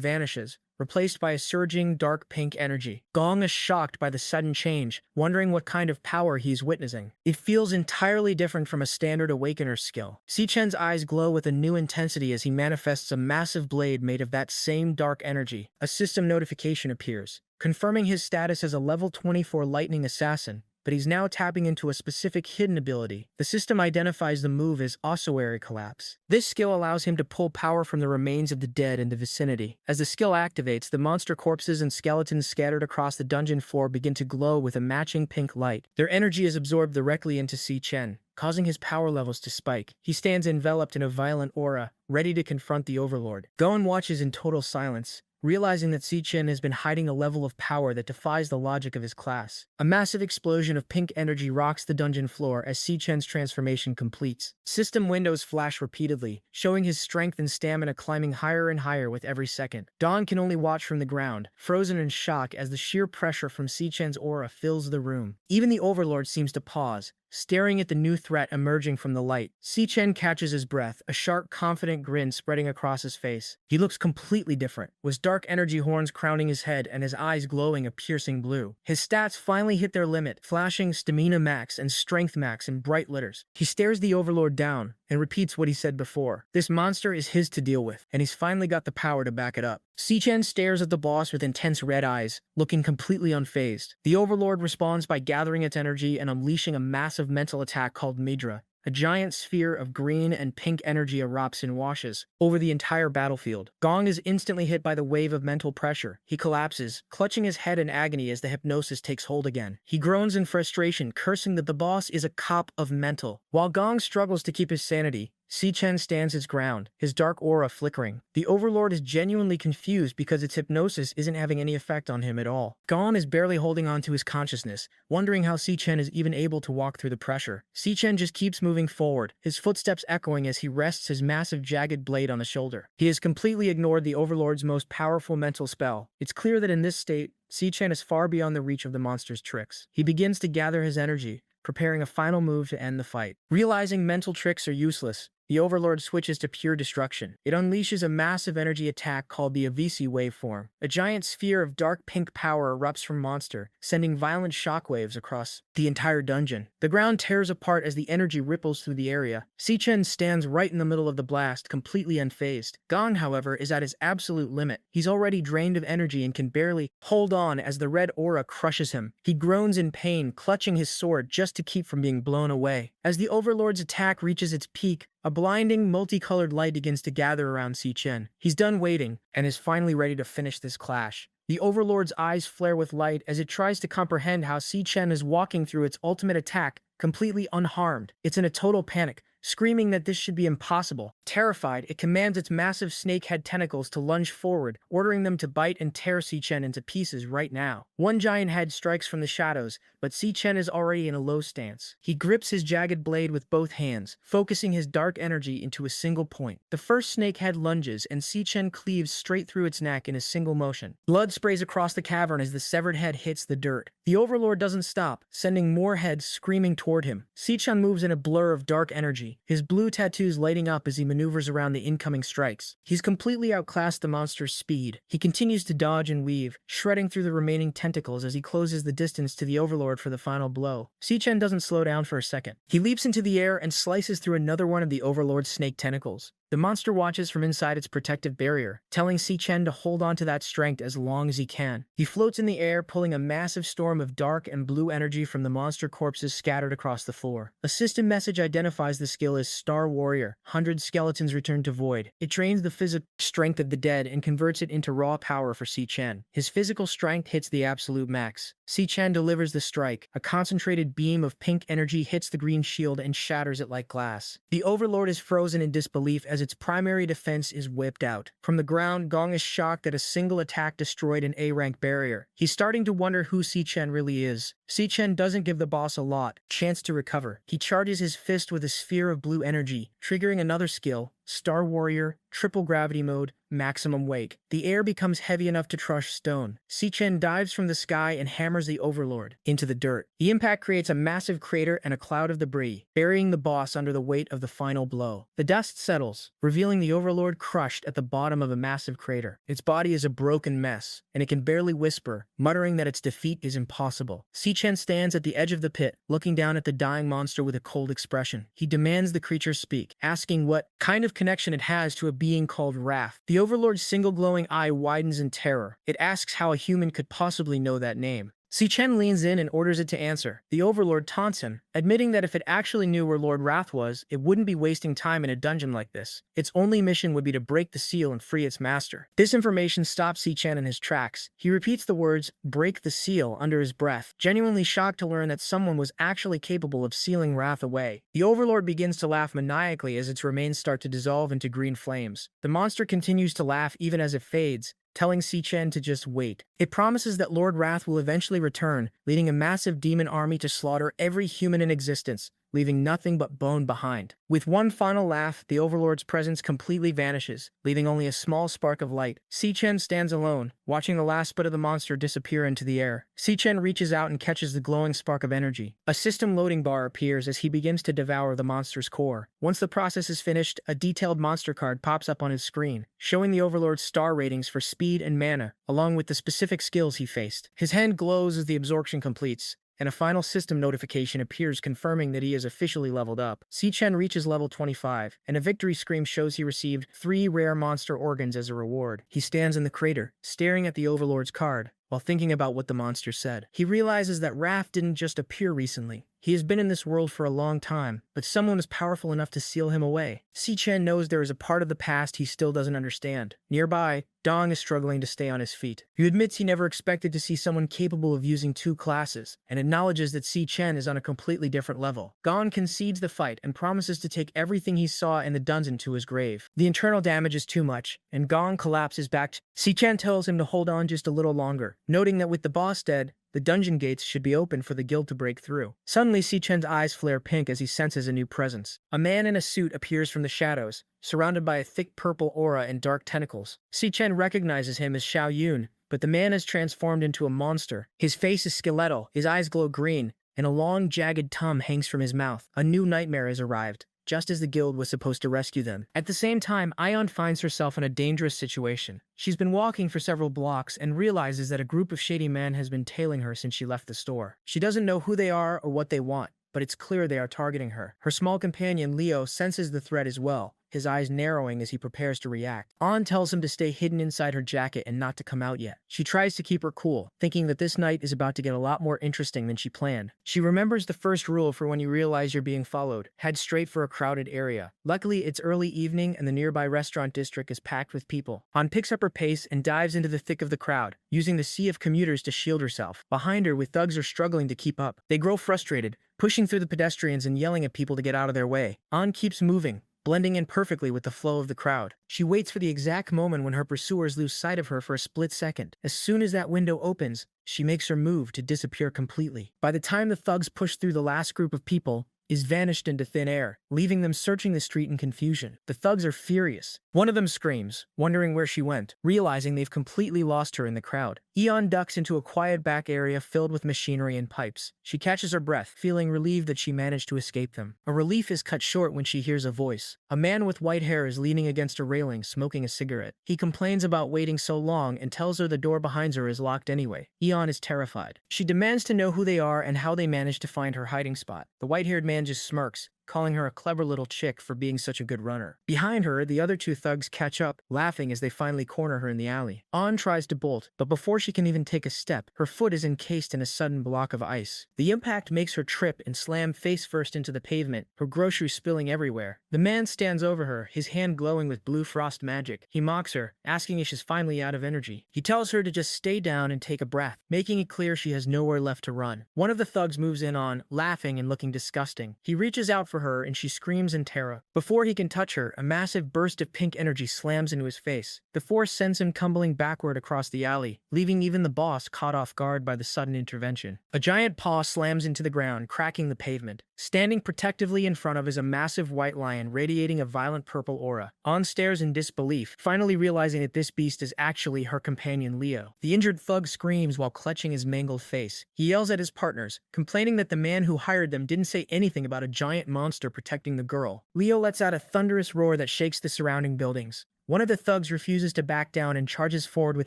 vanishes, replaced by a surging, dark pink energy. Gong is shocked by the sudden change, wondering what kind of power he's witnessing. It feels entirely different from a standard Awakener skill. Si-Chen's eyes glow with a new intensity as he manifests a massive blade made of that same dark energy. A system notification appears, confirming his status as a level 24 lightning assassin, but he's now tapping into a specific hidden ability. The system identifies the move as Ossuary Collapse. This skill allows him to pull power from the remains of the dead in the vicinity. As the skill activates, the monster corpses and skeletons scattered across the dungeon floor begin to glow with a matching pink light. Their energy is absorbed directly into Si-Chen, causing his power levels to spike. He stands enveloped in a violent aura, ready to confront the Overlord. Gon watches in total silence, realizing that Si-Chen has been hiding a level of power that defies the logic of his class. A massive explosion of pink energy rocks the dungeon floor as Si-Chen's transformation completes. System windows flash repeatedly, showing his strength and stamina climbing higher and higher with every second. Dawn can only watch from the ground, frozen in shock as the sheer pressure from Si-Chen's aura fills the room. Even the Overlord seems to pause, staring at the new threat emerging from the light. Si-Chen catches his breath, a sharp, confident grin spreading across his face. He looks completely different, with dark energy horns crowning his head and his eyes glowing a piercing blue. His stats finally hit their limit, flashing stamina max and strength max in bright letters. He stares the Overlord down and repeats what he said before. This monster is his to deal with, and he's finally got the power to back it up. Si-Chen stares at the boss with intense red eyes, looking completely unfazed. The Overlord responds by gathering its energy and unleashing a massive mental attack called Midra. A giant sphere of green and pink energy erupts and washes over the entire battlefield. Gong is instantly hit by the wave of mental pressure. He collapses, clutching his head in agony as the hypnosis takes hold again. He groans in frustration, cursing that the boss is a cop of mental. While Gong struggles to keep his sanity, Si-Chen stands his ground, his dark aura flickering. The Overlord is genuinely confused because its hypnosis isn't having any effect on him at all. Gon is barely holding on to his consciousness, wondering how Si-Chen is even able to walk through the pressure. Si-Chen just keeps moving forward, his footsteps echoing as he rests his massive jagged blade on the shoulder. He has completely ignored the Overlord's most powerful mental spell. It's clear that in this state, Si-Chen is far beyond the reach of the monster's tricks. He begins to gather his energy, preparing a final move to end the fight. Realizing mental tricks are useless, the Overlord switches to pure destruction. It unleashes a massive energy attack called the Avicii waveform. A giant sphere of dark pink power erupts from Monster, sending violent shockwaves across the entire dungeon. The ground tears apart as the energy ripples through the area. Si-Chen stands right in the middle of the blast, completely unfazed. Gong, however, is at his absolute limit. He's already drained of energy and can barely hold on as the red aura crushes him. He groans in pain, clutching his sword just to keep from being blown away. As the Overlord's attack reaches its peak, a blinding, multicolored light begins to gather around Si-Chen. He's done waiting, and is finally ready to finish this clash. The Overlord's eyes flare with light as it tries to comprehend how Si-Chen is walking through its ultimate attack, completely unharmed. It's in a total panic, screaming that this should be impossible. Terrified, it commands its massive snakehead tentacles to lunge forward, ordering them to bite and tear Si-Chen into pieces right now. One giant head strikes from the shadows, but Si-Chen is already in a low stance. He grips his jagged blade with both hands, focusing his dark energy into a single point. The first snakehead lunges, and Si-Chen cleaves straight through its neck in a single motion. Blood sprays across the cavern as the severed head hits the dirt. The Overlord doesn't stop, sending more heads screaming toward him. Si-Chen moves in a blur of dark energy, his blue tattoos lighting up as he maneuvers around the incoming strikes. He's completely outclassed the monster's speed. He continues to dodge and weave, shredding through the remaining tentacles as he closes the distance to the Overlord for the final blow. Si-Chen doesn't slow down for a second. He leaps into the air and slices through another one of the Overlord's snake tentacles. The monster watches from inside its protective barrier, telling Si-Chen to hold on to that strength as long as he can. He floats in the air, pulling a massive storm of dark and blue energy from the monster corpses scattered across the floor. A system message identifies the skill as Star Warrior. 100 skeletons return to void. It drains the physical strength of the dead and converts it into raw power for Si-Chen. His physical strength hits the absolute max. Si-Chen delivers the strike. A concentrated beam of pink energy hits the green shield and shatters it like glass. The Overlord is frozen in disbelief as its primary defense is whipped out. From the ground, Gong is shocked that a single attack destroyed an A-rank barrier. He's starting to wonder who Si-Chen really is. Si-Chen doesn't give the boss a chance to recover. He charges his fist with a sphere of blue energy, triggering another skill, Star Warrior, triple gravity mode, maximum weight. The air becomes heavy enough to crush stone. Si-Chen dives from the sky and hammers the Overlord into the dirt. The impact creates a massive crater and a cloud of debris, burying the boss under the weight of the final blow. The dust settles, revealing the Overlord crushed at the bottom of a massive crater. Its body is a broken mess, and it can barely whisper, muttering that its defeat is impossible. Si-Chen stands at the edge of the pit, looking down at the dying monster with a cold expression. He demands the creature speak, asking what kind of connection it has to a being called Wrath. The Overlord's single glowing eye widens in terror. It asks how a human could possibly know that name. Si-Chen leans in and orders it to answer. The Overlord taunts him, admitting that if it actually knew where Lord Wrath was, it wouldn't be wasting time in a dungeon like this. Its only mission would be to break the seal and free its master. This information stops Si-Chen in his tracks. He repeats the words, "break the seal," under his breath, genuinely shocked to learn that someone was actually capable of sealing Wrath away. The Overlord begins to laugh maniacally as its remains start to dissolve into green flames. The monster continues to laugh even as it fades, telling Si-Chen to just wait. It promises that Lord Wrath will eventually return, leading a massive demon army to slaughter every human in existence, leaving nothing but bone behind. With one final laugh, the Overlord's presence completely vanishes, leaving only a small spark of light. Si-Chen stands alone, watching the last bit of the monster disappear into the air. Si-Chen reaches out and catches the glowing spark of energy. A system loading bar appears as he begins to devour the monster's core. Once the process is finished, a detailed monster card pops up on his screen, showing the Overlord's star ratings for speed and mana, along with the specific skills he faced. His hand glows as the absorption completes, and a final system notification appears confirming that he is officially leveled up. Si-Chen reaches level 25, and a victory scream shows he received 3 rare monster organs as a reward. He stands in the crater, staring at the Overlord's card, while thinking about what the monster said. He realizes that Wrath didn't just appear recently. He has been in this world for a long time, but someone is powerful enough to seal him away. Si-Chen knows there is a part of the past he still doesn't understand. Nearby, Dong is struggling to stay on his feet. He admits he never expected to see someone capable of using 2 classes, and acknowledges that Si-Chen is on a completely different level. Gon concedes the fight and promises to take everything he saw in the dungeon to his grave. The internal damage is too much, and Gon collapses back. Si-Chen tells him to hold on just a little longer, noting that with the boss dead, the dungeon gates should be open for the guild to break through. Suddenly, Si-Chen's eyes flare pink as he senses a new presence. A man in a suit appears from the shadows, surrounded by a thick purple aura and dark tentacles. Si-Chen recognizes him as Xiao Yun, but the man has transformed into a monster. His face is skeletal, his eyes glow green, and a long, jagged tongue hangs from his mouth. A new nightmare has arrived, just as the guild was supposed to rescue them. At the same time, Aion finds herself in a dangerous situation. She's been walking for several blocks and realizes that a group of shady men has been tailing her since she left the store. She doesn't know who they are or what they want, but it's clear they are targeting her. Her small companion, Leo, senses the threat as well, his eyes narrowing as he prepares to react. An tells him to stay hidden inside her jacket and not to come out yet. She tries to keep her cool, thinking that this night is about to get a lot more interesting than she planned. She remembers the first rule for when you realize you're being followed: head straight for a crowded area. Luckily, it's early evening and the nearby restaurant district is packed with people. An picks up her pace and dives into the thick of the crowd, using the sea of commuters to shield herself. Behind her, with thugs are struggling to keep up. They grow frustrated, pushing through the pedestrians and yelling at people to get out of their way. An keeps moving, blending in perfectly with the flow of the crowd. She waits for the exact moment when her pursuers lose sight of her for a split second. As soon as that window opens, she makes her move to disappear completely. By the time the thugs push through the last group of people, is vanished into thin air, leaving them searching the street in confusion. The thugs are furious. One of them screams, wondering where she went, realizing they've completely lost her in the crowd. Aion ducks into a quiet back area filled with machinery and pipes. She catches her breath, feeling relieved that she managed to escape them. Her relief is cut short when she hears a voice. A man with white hair is leaning against a railing, smoking a cigarette. He complains about waiting so long and tells her the door behind her is locked anyway. Aion is terrified. She demands to know who they are and how they managed to find her hiding spot. The white-haired man just smirks, calling her a clever little chick for being such a good runner. Behind her, the other 2 thugs catch up, laughing as they finally corner her in the alley. An tries to bolt, but before she can even take a step, her foot is encased in a sudden block of ice. The impact makes her trip and slam face first into the pavement, her groceries spilling everywhere. The man stands over her, his hand glowing with blue frost magic. He mocks her, asking if she's finally out of energy. He tells her to just stay down and take a breath, making it clear she has nowhere left to run. One of the thugs moves in on, laughing and looking disgusting. He reaches out for her and she screams in terror. Before he can touch her, a massive burst of pink energy slams into his face. The force sends him tumbling backward across the alley, leaving even the boss caught off guard by the sudden intervention. A giant paw slams into the ground, cracking the pavement. Standing protectively in front of is a massive white lion radiating a violent purple aura. An stares in disbelief, finally realizing that this beast is actually her companion Leo. The injured thug screams while clutching his mangled face. He yells at his partners, complaining that the man who hired them didn't say anything about a giant monster protecting the girl. Leo lets out a thunderous roar that shakes the surrounding buildings. One of the thugs refuses to back down and charges forward with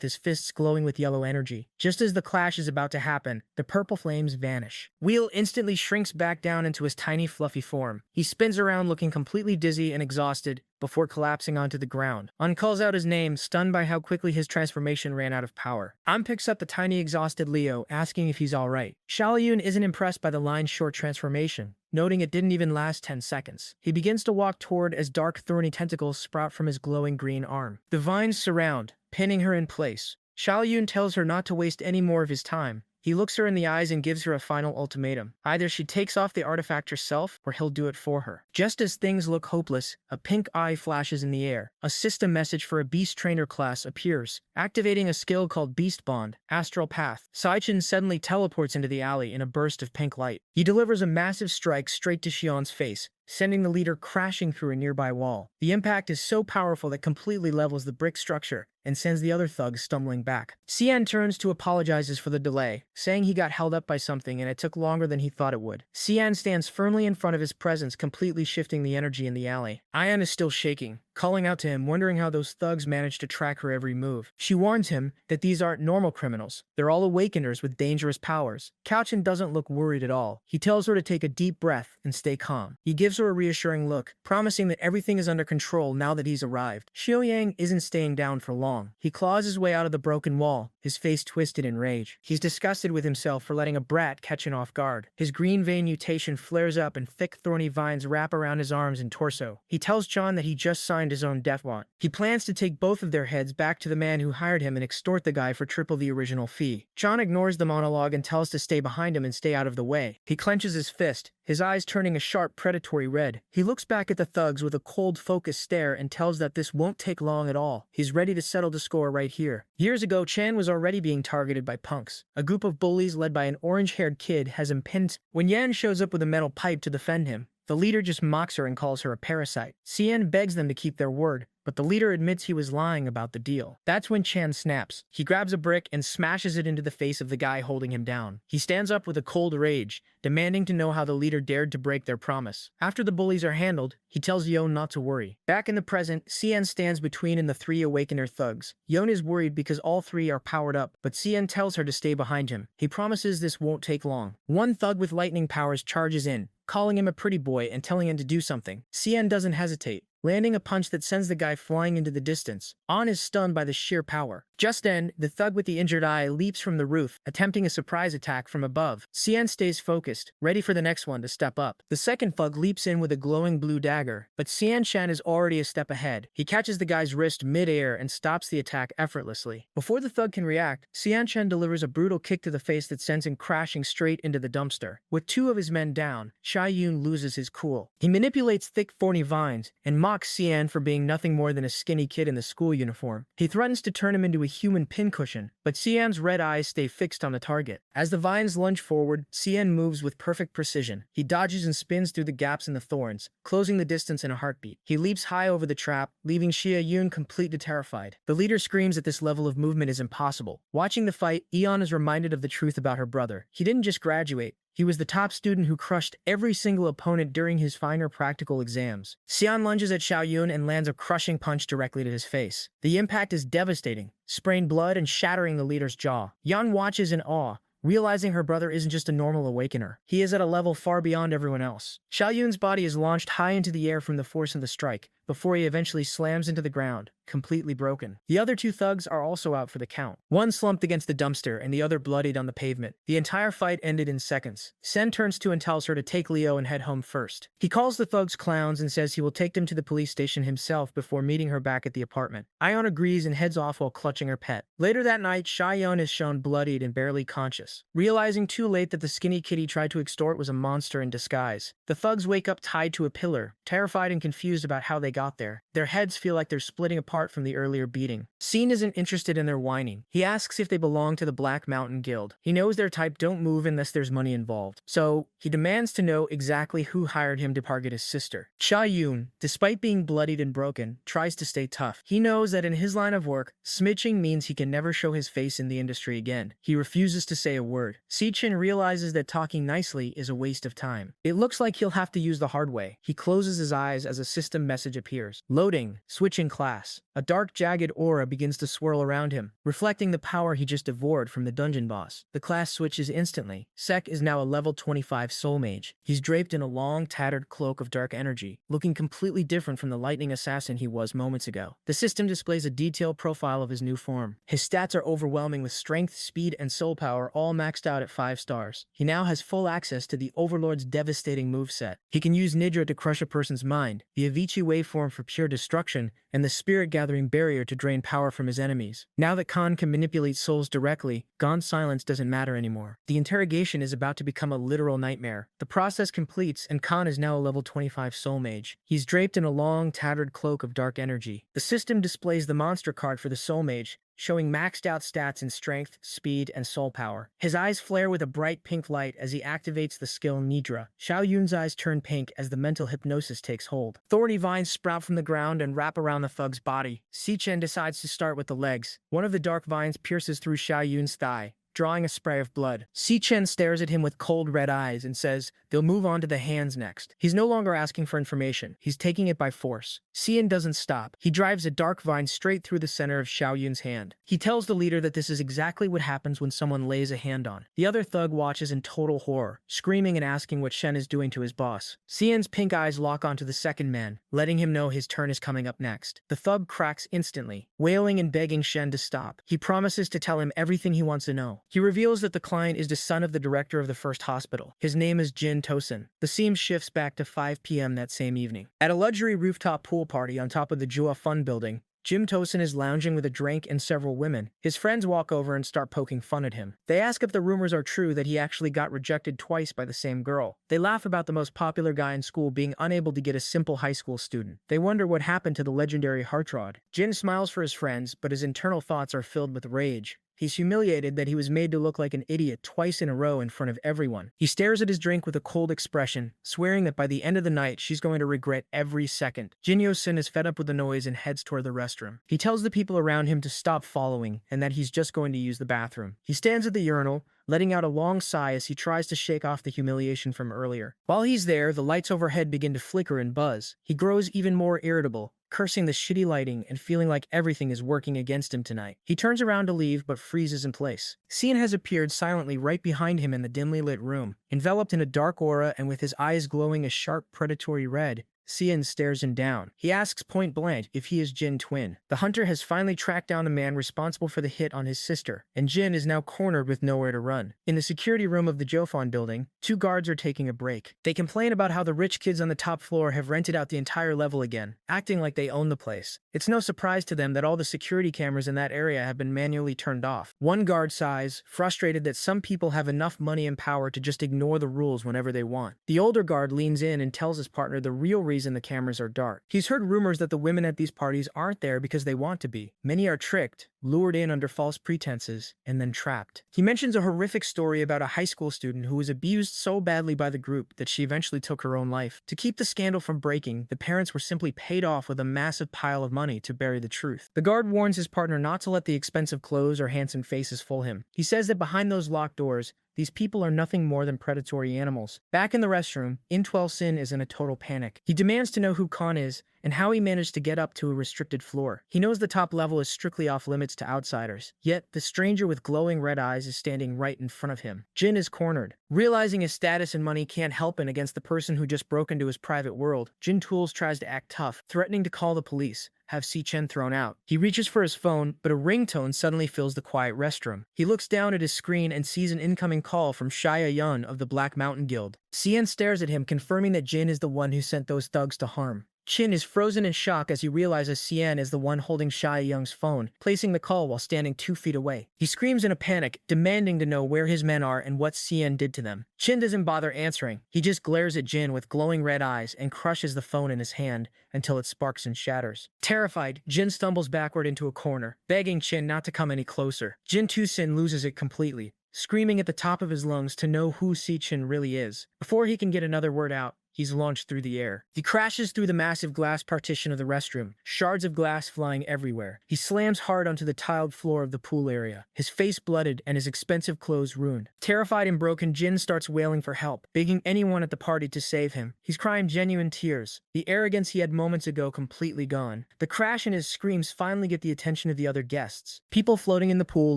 his fists glowing with yellow energy. Just as the clash is about to happen, the purple flames vanish. Wheel instantly shrinks back down into his tiny fluffy form. He spins around looking completely dizzy and exhausted before collapsing onto the ground. An calls out his name, stunned by how quickly his transformation ran out of power. An picks up the tiny exhausted Leo, asking if he's alright. Xiaoyun isn't impressed by the line's short transformation, noting it didn't even last 10 seconds. He begins to walk toward as dark thorny tentacles sprout from his glowing green arm. The vines surround, pinning her in place. Xiaoyun tells her not to waste any more of his time. He looks her in the eyes and gives her a final ultimatum. Either she takes off the artifact herself, or he'll do it for her. Just as things look hopeless, a pink eye flashes in the air. A system message for a beast trainer class appears, activating a skill called Beast Bond, Astral Path. Saichin suddenly teleports into the alley in a burst of pink light. He delivers a massive strike straight to Xion's face, sending the leader crashing through a nearby wall. The impact is so powerful that completely levels the brick structure and sends the other thugs stumbling back. Xian turns to apologizes for the delay, saying he got held up by something and it took longer than he thought it would. Xian stands firmly in front of his presence, completely shifting the energy in the alley. Ayan is still shaking, calling out to him, wondering how those thugs managed to track her every move. She warns him that these aren't normal criminals. They're all awakeners with dangerous powers. Kaochin doesn't look worried at all. He tells her to take a deep breath and stay calm. He gives her a reassuring look, promising that everything is under control now that he's arrived. Xiaoyang isn't staying down for long. He claws his way out of the broken wall, his face twisted in rage. He's disgusted with himself for letting a brat catch him off guard. His green vein mutation flares up and thick thorny vines wrap around his arms and torso. He tells John that he just signed his own death warrant. He plans to take both of their heads back to the man who hired him and extort the guy for triple the original fee. John ignores the monologue and tells to stay behind him and stay out of the way. He clenches his fist, his eyes turning a sharp predatory red. He looks back at the thugs with a cold, focused stare and tells that this won't take long at all. He's ready to settle the score right here. Years ago, Chan was already being targeted by punks. A group of bullies led by an orange-haired kid has him pinned. When Yan shows up with a metal pipe to defend him, the leader just mocks her and calls her a parasite. Xian begs them to keep their word, but the leader admits he was lying about the deal. That's when Chan snaps. He grabs a brick and smashes it into the face of the guy holding him down. He stands up with a cold rage, demanding to know how the leader dared to break their promise. After the bullies are handled, he tells Yon not to worry. Back in the present, Xian stands between and the three awakener thugs. Yon is worried because all three are powered up, but Xian tells her to stay behind him. He promises this won't take long. One thug with lightning powers charges in, calling him a pretty boy and telling him to do something. Xian doesn't hesitate, landing a punch that sends the guy flying into the distance. An is stunned by the sheer power. Just then, the thug with the injured eye leaps from the roof, attempting a surprise attack from above. Xian stays focused, ready for the next one to step up. The second thug leaps in with a glowing blue dagger, but Xian Shan is already a step ahead. He catches the guy's wrist mid-air and stops the attack effortlessly. Before the thug can react, Xian Shan delivers a brutal kick to the face that sends him crashing straight into the dumpster. With two of his men down, Shai Yun loses his cool. He manipulates thick thorny vines and mocks Xian for being nothing more than a skinny kid in the school uniform. He threatens to turn him into a human pincushion, but Xian's red eyes stay fixed on the target. As the vines lunge forward, Xian moves with perfect precision. He dodges and spins through the gaps in the thorns, closing the distance in a heartbeat. He leaps high over the trap, leaving Xia Yun completely terrified. The leader screams that this level of movement is impossible. Watching the fight, Eon is reminded of the truth about her brother. He didn't just graduate. He was the top student who crushed every single opponent during his final practical exams. Xian lunges at Xiao Yun and lands a crushing punch directly to his face. The impact is devastating, spraying blood and shattering the leader's jaw. Yan watches in awe, realizing her brother isn't just a normal awakener. He is at a level far beyond everyone else. Xiao Yun's body is launched high into the air from the force of the strike, before he eventually slams into the ground, completely broken. The other two thugs are also out for the count. One slumped against the dumpster and the other bloodied on the pavement. The entire fight ended in seconds. Sen turns to and tells her to take Leo and head home first. He calls the thugs clowns and says he will take them to the police station himself before meeting her back at the apartment. Ion agrees and heads off while clutching her pet. Later that night, Shai-Yun is shown bloodied and barely conscious. Realizing too late that the skinny kid he tried to extort was a monster in disguise, the thugs wake up tied to a pillar, terrified and confused about how they got there. Their heads feel like they're splitting apart from the earlier beating. Scene isn't interested in their whining. He asks if they belong to the Black Mountain Guild. He knows their type don't move unless there's money involved. So, he demands to know exactly who hired him to target his sister. Cha Yun, despite being bloodied and broken, tries to stay tough. He knows that in his line of work, smitching means he can never show his face in the industry again. He refuses to say a word. Si-Chin realizes that talking nicely is a waste of time. It looks like he'll have to use the hard way. He closes his eyes as a system message appears. Loading. Switching class. A dark, jagged aura begins to swirl around him, reflecting the power he just devoured from the dungeon boss. The class switches instantly. Sek is now a level 25 soul mage. He's draped in a long, tattered cloak of dark energy, looking completely different from the lightning assassin he was moments ago. The system displays a detailed profile of his new form. His stats are overwhelming with strength, speed, and soul power all maxed out at 5 stars. He now has full access to the Overlord's devastating moveset. He can use Nidra to crush a person's mind, the Avicii waveform for pure destruction, and the spirit-gathering barrier to drain power from his enemies. Now that Khan can manipulate souls directly, Gon's silence doesn't matter anymore. The interrogation is about to become a literal nightmare. The process completes, and Khan is now a level 25 soul mage. He's draped in a long, tattered cloak of dark energy. The system displays the monster card for the soul mage, showing maxed out stats in strength, speed, and soul power. His eyes flare with a bright pink light as he activates the skill Nidra. Xiao Yun's eyes turn pink as the mental hypnosis takes hold. Thorny vines sprout from the ground and wrap around the thug's body. Si Chen decides to start with the legs. One of the dark vines pierces through Xiao Yun's thigh, drawing a spray of blood. Si Chen stares at him with cold red eyes and says they'll move on to the hands next. He's no longer asking for information. He's taking it by force. Xian doesn't stop. He drives a dark vine straight through the center of Xiao Yun's hand. He tells the leader that this is exactly what happens when someone lays a hand on. The other thug watches in total horror, screaming and asking what Shen is doing to his boss. Xian's pink eyes lock onto the second man, letting him know his turn is coming up next. The thug cracks instantly, wailing and begging Shen to stop. He promises to tell him everything he wants to know. He reveals that the client is the son of the director of the first hospital. His name is Jin Tosin. The scene shifts back to 5 p.m. that same evening. At a luxury rooftop pool party on top of the Jua Fun building, Jim Tosin is lounging with a drink and several women. His friends walk over and start poking fun at him. They ask if the rumors are true that he actually got rejected twice by the same girl. They laugh about the most popular guy in school being unable to get a simple high school student. They wonder what happened to the legendary Heartrod. Jin smiles for his friends, but his internal thoughts are filled with rage. He's humiliated that he was made to look like an idiot twice in a row in front of everyone. He stares at his drink with a cold expression, swearing that by the end of the night, she's going to regret every second. Jin Yo-sin is fed up with the noise and heads toward the restroom. He tells the people around him to stop following and that he's just going to use the bathroom. He stands at the urinal, letting out a long sigh as he tries to shake off the humiliation from earlier. While he's there, the lights overhead begin to flicker and buzz. He grows even more irritable, cursing the shitty lighting and feeling like everything is working against him tonight. He turns around to leave but freezes in place. Xian has appeared silently right behind him in the dimly lit room. Enveloped in a dark aura and with his eyes glowing a sharp predatory red, Xian stares him down. He asks point blank if he is Jin Twin. The hunter has finally tracked down the man responsible for the hit on his sister, and Jin is now cornered with nowhere to run. In the security room of the Jofon building, 2 guards are taking a break. They complain about how the rich kids on the top floor have rented out the entire level again, acting like they own the place. It's no surprise to them that all the security cameras in that area have been manually turned off. One guard sighs, frustrated that some people have enough money and power to just ignore the rules whenever they want. The older guard leans in and tells his partner the real reason the cameras are dark. He's heard rumors that the women at these parties aren't there because they want to be. Many are tricked, lured in under false pretenses, and then trapped. He mentions a horrific story about a high school student who was abused so badly by the group that she eventually took her own life. To keep the scandal from breaking, the parents were simply paid off with a massive pile of money to bury the truth. The guard warns his partner not to let the expensive clothes or handsome faces fool him. He says that behind those locked doors, these people are nothing more than predatory animals. Back in the restroom, Intwell Sin is in a total panic. He demands to know who Khan is and how he managed to get up to a restricted floor. He knows the top level is strictly off limits to outsiders, yet the stranger with glowing red eyes is standing right in front of him. Jin is cornered. Realizing his status and money can't help him against the person who just broke into his private world, Jin Tools tries to act tough, threatening to call the police, have Si Chen thrown out. He reaches for his phone, but a ringtone suddenly fills the quiet restroom. He looks down at his screen and sees an incoming call from Shia Yun of the Black Mountain Guild. Xian stares at him, confirming that Jin is the one who sent those thugs to harm. Chin is frozen in shock as he realizes Xian is the one holding Shia Young's phone, placing the call while standing 2 feet away. He screams in a panic, demanding to know where his men are and what Xian did to them. Chin doesn't bother answering. He just glares at Jin with glowing red eyes and crushes the phone in his hand until it sparks and shatters. Terrified, Jin stumbles backward into a corner, begging Chin not to come any closer. Jin Tusin loses it completely, screaming at the top of his lungs to know who Si Chin really is. Before he can get another word out, he's launched through the air. He crashes through the massive glass partition of the restroom, shards of glass flying everywhere. He slams hard onto the tiled floor of the pool area, his face blooded and his expensive clothes ruined. Terrified and broken, Jin starts wailing for help, begging anyone at the party to save him. He's crying genuine tears, the arrogance he had moments ago completely gone. The crash and his screams finally get the attention of the other guests. People floating in the pool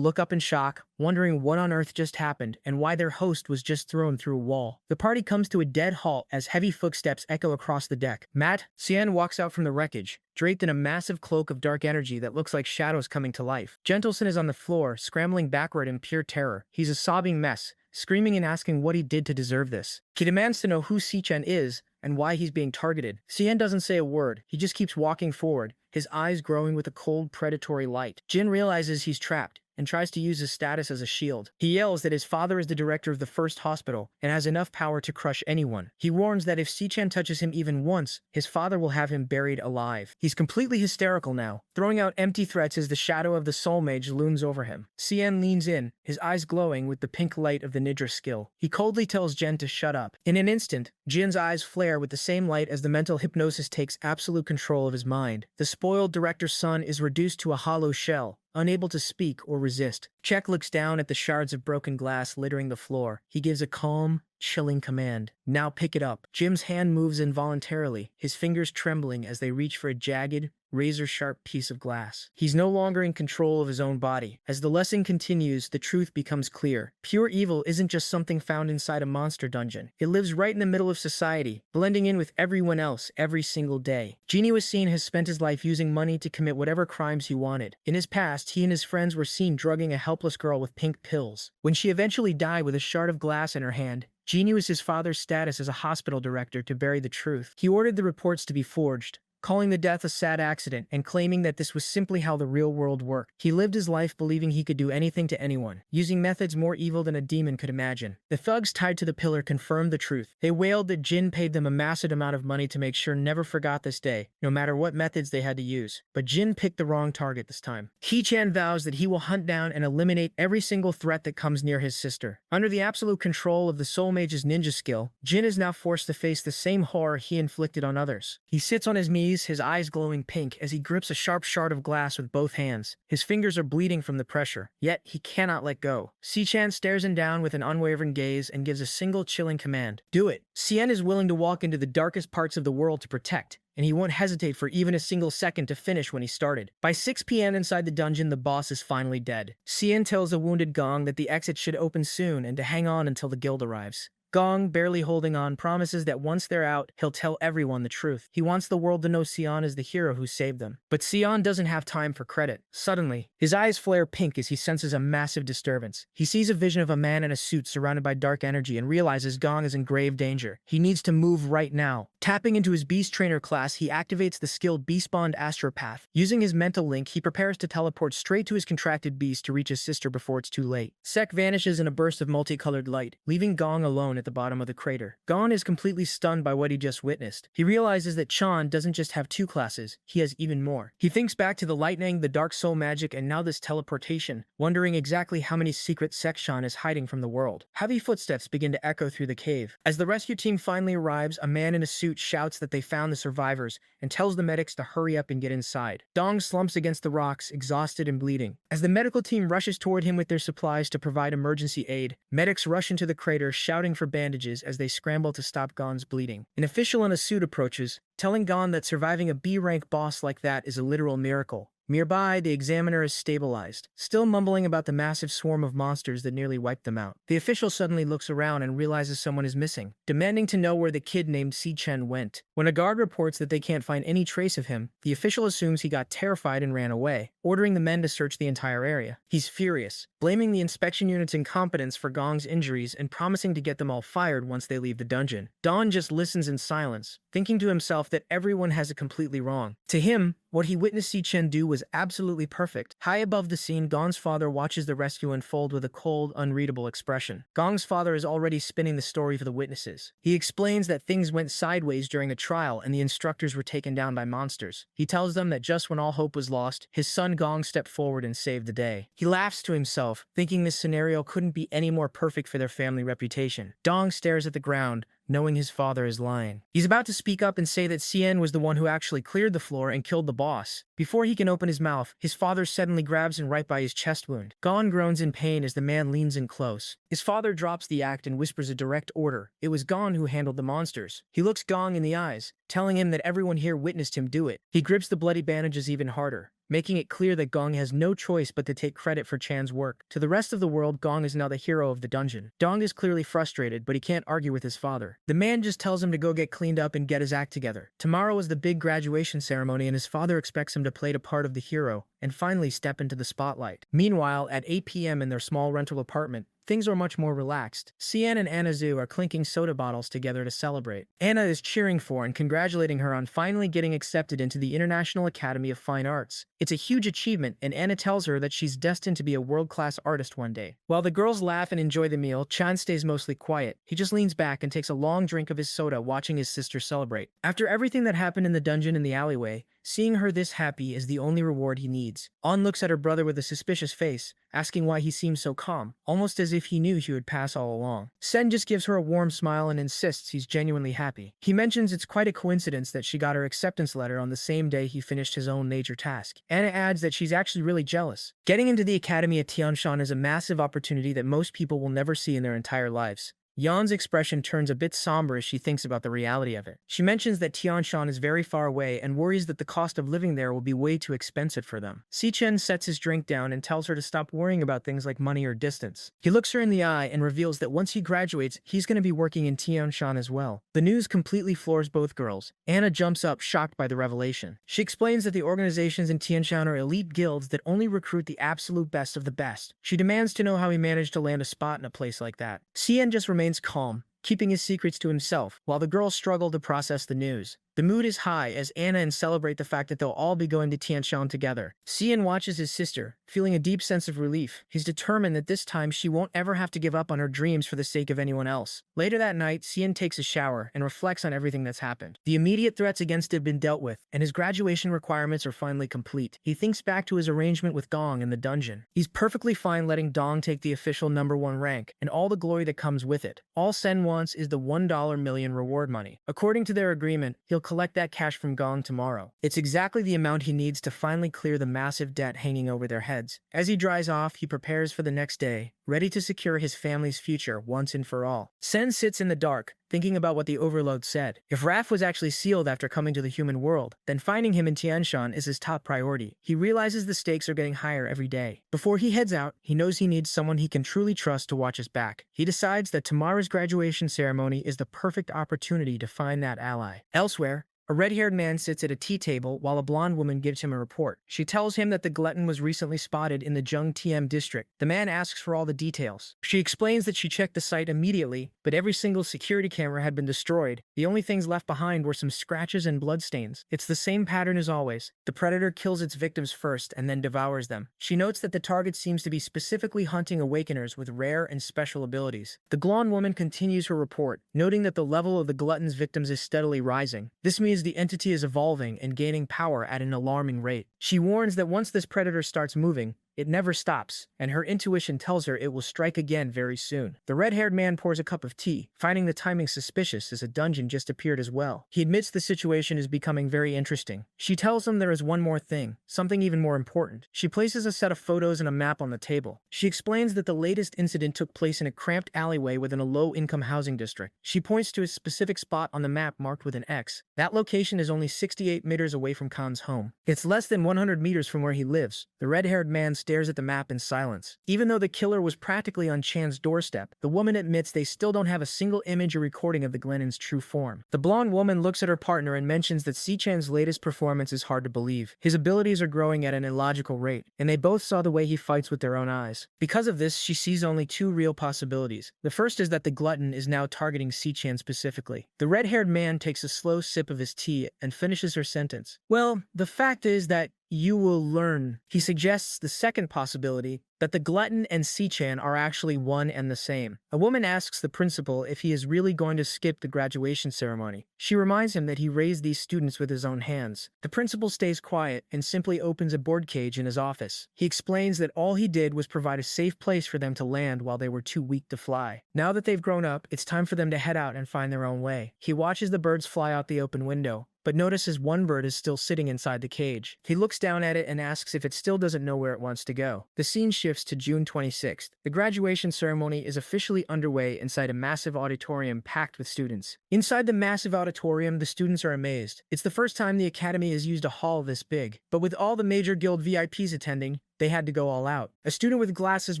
look up in shock, wondering what on earth just happened and why their host was just thrown through a wall. The party comes to a dead halt as heavy footsteps echo across the deck. Matt, Xian walks out from the wreckage, draped in a massive cloak of dark energy that looks like shadows coming to life. Gentleson is on the floor, scrambling backward in pure terror. He's a sobbing mess, screaming and asking what he did to deserve this. He demands to know who Si Chen is, and why he's being targeted. Cien doesn't say a word. He just keeps walking forward, his eyes growing with a cold, predatory light. Jin realizes he's trapped and tries to use his status as a shield. He yells that his father is the director of the first hospital and has enough power to crush anyone. He warns that if Cien touches him even once, his father will have him buried alive. He's completely hysterical now, throwing out empty threats as the shadow of the soul mage looms over him. Cien leans in, his eyes glowing with the pink light of the Nidra skill. He coldly tells Jin to shut up. In an instant, Jin's eyes flare with the same light as the mental hypnosis takes absolute control of his mind. The spoiled director's son is reduced to a hollow shell, unable to speak or resist. Czech looks down at the shards of broken glass littering the floor. He gives a calm, chilling command. Now pick it up. Jim's hand moves involuntarily, his fingers trembling as they reach for a jagged, razor-sharp piece of glass. He's no longer in control of his own body. As the lesson continues, the truth becomes clear. Pure evil isn't just something found inside a monster dungeon. It lives right in the middle of society, blending in with everyone else every single day. Genie was seen has spent his life using money to commit whatever crimes he wanted. In his past, he and his friends were seen drugging a helpless girl with pink pills. When she eventually died with a shard of glass in her hand, Genie used his father's status as a hospital director to bury the truth. He ordered the reports to be forged, calling the death a sad accident and claiming that this was simply how the real world worked. He lived his life believing he could do anything to anyone, using methods more evil than a demon could imagine. The thugs tied to the pillar confirmed the truth. They wailed that Jin paid them a massive amount of money to make sure never forgot this day, no matter what methods they had to use. But Jin picked the wrong target this time. He-chan vows that he will hunt down and eliminate every single threat that comes near his sister. Under the absolute control of the Soul Mage's ninja skill, Jin is now forced to face the same horror he inflicted on others. He sits on his knees, his eyes glowing pink as he grips a sharp shard of glass with both hands. His fingers are bleeding from the pressure, yet he cannot let go. Cien stares him down with an unwavering gaze and gives a single chilling command. Do it. Cien is willing to walk into the darkest parts of the world to protect, and he won't hesitate for even a single second to finish when he started. By 6 p.m. inside the dungeon, the boss is finally dead. Cien tells the wounded Gong that the exit should open soon and to hang on until the guild arrives. Gong, barely holding on, promises that once they're out, he'll tell everyone the truth. He wants the world to know Cien is the hero who saved them. But Cien doesn't have time for credit. Suddenly, his eyes flare pink as he senses a massive disturbance. He sees a vision of a man in a suit surrounded by dark energy and realizes Gong is in grave danger. He needs to move right now. Tapping into his Beast Trainer class, he activates the skill Beast Bond Astropath. Using his mental link, he prepares to teleport straight to his contracted beast to reach his sister before it's too late. Sek vanishes in a burst of multicolored light, leaving Gong alone at the bottom of the crater. Gong is completely stunned by what he just witnessed. He realizes that Chan doesn't just have 2 classes, he has even more. He thinks back to the lightning, the dark soul magic, and now this teleportation, wondering exactly how many secrets Sek-chan is hiding from the world. Heavy footsteps begin to echo through the cave. As the rescue team finally arrives, a man in a suit shouts that they found the survivors and tells the medics to hurry up and get inside. Dong slumps against the rocks, exhausted and bleeding. As the medical team rushes toward him with their supplies to provide emergency aid, medics rush into the crater shouting for bandages as they scramble to stop Gon's bleeding. An official in a suit approaches, telling Gon that surviving a B-rank boss like that is a literal miracle. Nearby, the examiner is stabilized, still mumbling about the massive swarm of monsters that nearly wiped them out. The official suddenly looks around and realizes someone is missing, demanding to know where the kid named Si-chen went. When a guard reports that they can't find any trace of him, the official assumes he got terrified and ran away, ordering the men to search the entire area. He's furious, blaming the inspection unit's incompetence for Gong's injuries and promising to get them all fired once they leave the dungeon. Don just listens in silence, thinking to himself that everyone has it completely wrong. To him, what he witnessed Si-chen do was absolutely perfect. High above the scene, Gong's father watches the rescue unfold with a cold, unreadable expression. Gong's father is already spinning the story for the witnesses. He explains that things went sideways during the trial and the instructors were taken down by monsters. He tells them that just when all hope was lost, his son Gong stepped forward and saved the day. He laughs to himself, thinking this scenario couldn't be any more perfect for their family reputation. Dong stares at the ground, knowing his father is lying. He's about to speak up and say that Cien was the one who actually cleared the floor and killed the boss. Before he can open his mouth, his father suddenly grabs him right by his chest wound. Gon groans in pain as the man leans in close. His father drops the act and whispers a direct order. It was Gon who handled the monsters. He looks Gong in the eyes, telling him that everyone here witnessed him do it. He grips the bloody bandages even harder, making it clear that Gong has no choice but to take credit for Chan's work. To the rest of the world, Gong is now the hero of the dungeon. Dong is clearly frustrated, but he can't argue with his father. The man just tells him to go get cleaned up and get his act together. Tomorrow is the big graduation ceremony and his father expects him to play the part of the hero and finally step into the spotlight. Meanwhile, at 8 p.m. in their small rental apartment, things are much more relaxed. Cien and Anazu are clinking soda bottles together to celebrate. Anna is cheering for and congratulating her on finally getting accepted into the International Academy of Fine Arts. It's a huge achievement, and Anna tells her that she's destined to be a world-class artist one day. While the girls laugh and enjoy the meal, Chan stays mostly quiet. He just leans back and takes a long drink of his soda, watching his sister celebrate. After everything that happened in the dungeon in the alleyway, seeing her this happy is the only reward he needs. An looks at her brother with a suspicious face, asking why he seems so calm, almost as if he knew he would pass all along. Sen just gives her a warm smile and insists he's genuinely happy. He mentions it's quite a coincidence that she got her acceptance letter on the same day he finished his own major task. Anna adds that she's actually really jealous. Getting into the academy at Tianshan is a massive opportunity that most people will never see in their entire lives. Yan's expression turns a bit somber as she thinks about the reality of it. She mentions that Tianshan is very far away and worries that the cost of living there will be way too expensive for them. Sichen sets his drink down and tells her to stop worrying about things like money or distance. He looks her in the eye and reveals that once he graduates, he's going to be working in Tianshan as well. The news completely floors both girls. Anna jumps up, shocked by the revelation. She explains that the organizations in Tianshan are elite guilds that only recruit the absolute best of the best. She demands to know how he managed to land a spot in a place like that. Cien just remains calm, keeping his secrets to himself, while the girls struggle to process the news. The mood is high as Anna and celebrate the fact that they'll all be going to Tianshan together. Cien watches his sister, feeling a deep sense of relief. He's determined that this time she won't ever have to give up on her dreams for the sake of anyone else. Later that night, Cien takes a shower and reflects on everything that's happened. The immediate threats against him have been dealt with, and his graduation requirements are finally complete. He thinks back to his arrangement with Dong in the dungeon. He's perfectly fine letting Dong take the official #1 rank, and all the glory that comes with it. All Sen wants is the $1 million reward money. According to their agreement, he'll collect that cash from Gong tomorrow. It's exactly the amount he needs to finally clear the massive debt hanging over their heads. As he dries off, he prepares for the next day, ready to secure his family's future once and for all. Sen sits in the dark, thinking about what the overload said. If Raph was actually sealed after coming to the human world, then finding him in Tianshan is his top priority. He realizes the stakes are getting higher every day. Before he heads out, he knows he needs someone he can truly trust to watch his back. He decides that tomorrow's graduation ceremony is the perfect opportunity to find that ally. Elsewhere, a red-haired man sits at a tea table while a blonde woman gives him a report. She tells him that the glutton was recently spotted in the Jung TM district. The man asks for all the details. She explains that she checked the site immediately, but every single security camera had been destroyed. The only things left behind were some scratches and bloodstains. It's the same pattern as always. The predator kills its victims first and then devours them. She notes that the target seems to be specifically hunting awakeners with rare and special abilities. The blonde woman continues her report, noting that the level of the glutton's victims is steadily rising. This means the entity is evolving and gaining power at an alarming rate. She warns that once this predator starts moving, it never stops, and her intuition tells her it will strike again very soon. The red-haired man pours a cup of tea, finding the timing suspicious as a dungeon just appeared as well. He admits the situation is becoming very interesting. She tells him there is one more thing, something even more important. She places a set of photos and a map on the table. She explains that the latest incident took place in a cramped alleyway within a low-income housing district. She points to a specific spot on the map marked with an X. That location is only 68 meters away from Khan's home. It's less than 100 meters from where he lives. The red-haired man stares at the map in silence. Even though the killer was practically on Chan's doorstep, the woman admits they still don't have a single image or recording of the Glennon's true form. The blonde woman looks at her partner and mentions that Si-Chan's latest performance is hard to believe. His abilities are growing at an illogical rate, and they both saw the way he fights with their own eyes. Because of this, she sees only two real possibilities. The first is that the glutton is now targeting Si-Chan specifically. The red-haired man takes a slow sip of his tea and finishes her sentence. Well, the fact is that you will learn. He suggests the second possibility, that the glutton and Si-Chan are actually one and the same. A woman asks the principal if he is really going to skip the graduation ceremony. She reminds him that he raised these students with his own hands. The principal stays quiet and simply opens a bird cage in his office. He explains that all he did was provide a safe place for them to land while they were too weak to fly. Now that they've grown up, it's time for them to head out and find their own way. He watches the birds fly out the open window, but notices one bird is still sitting inside the cage. He looks down at it and asks if it still doesn't know where it wants to go. The scene shifts to June 26th. The graduation ceremony is officially underway inside a massive auditorium packed with students. Inside the massive auditorium, the students are amazed. It's the first time the academy has used a hall this big. But with all the major guild VIPs attending, they had to go all out. A student with glasses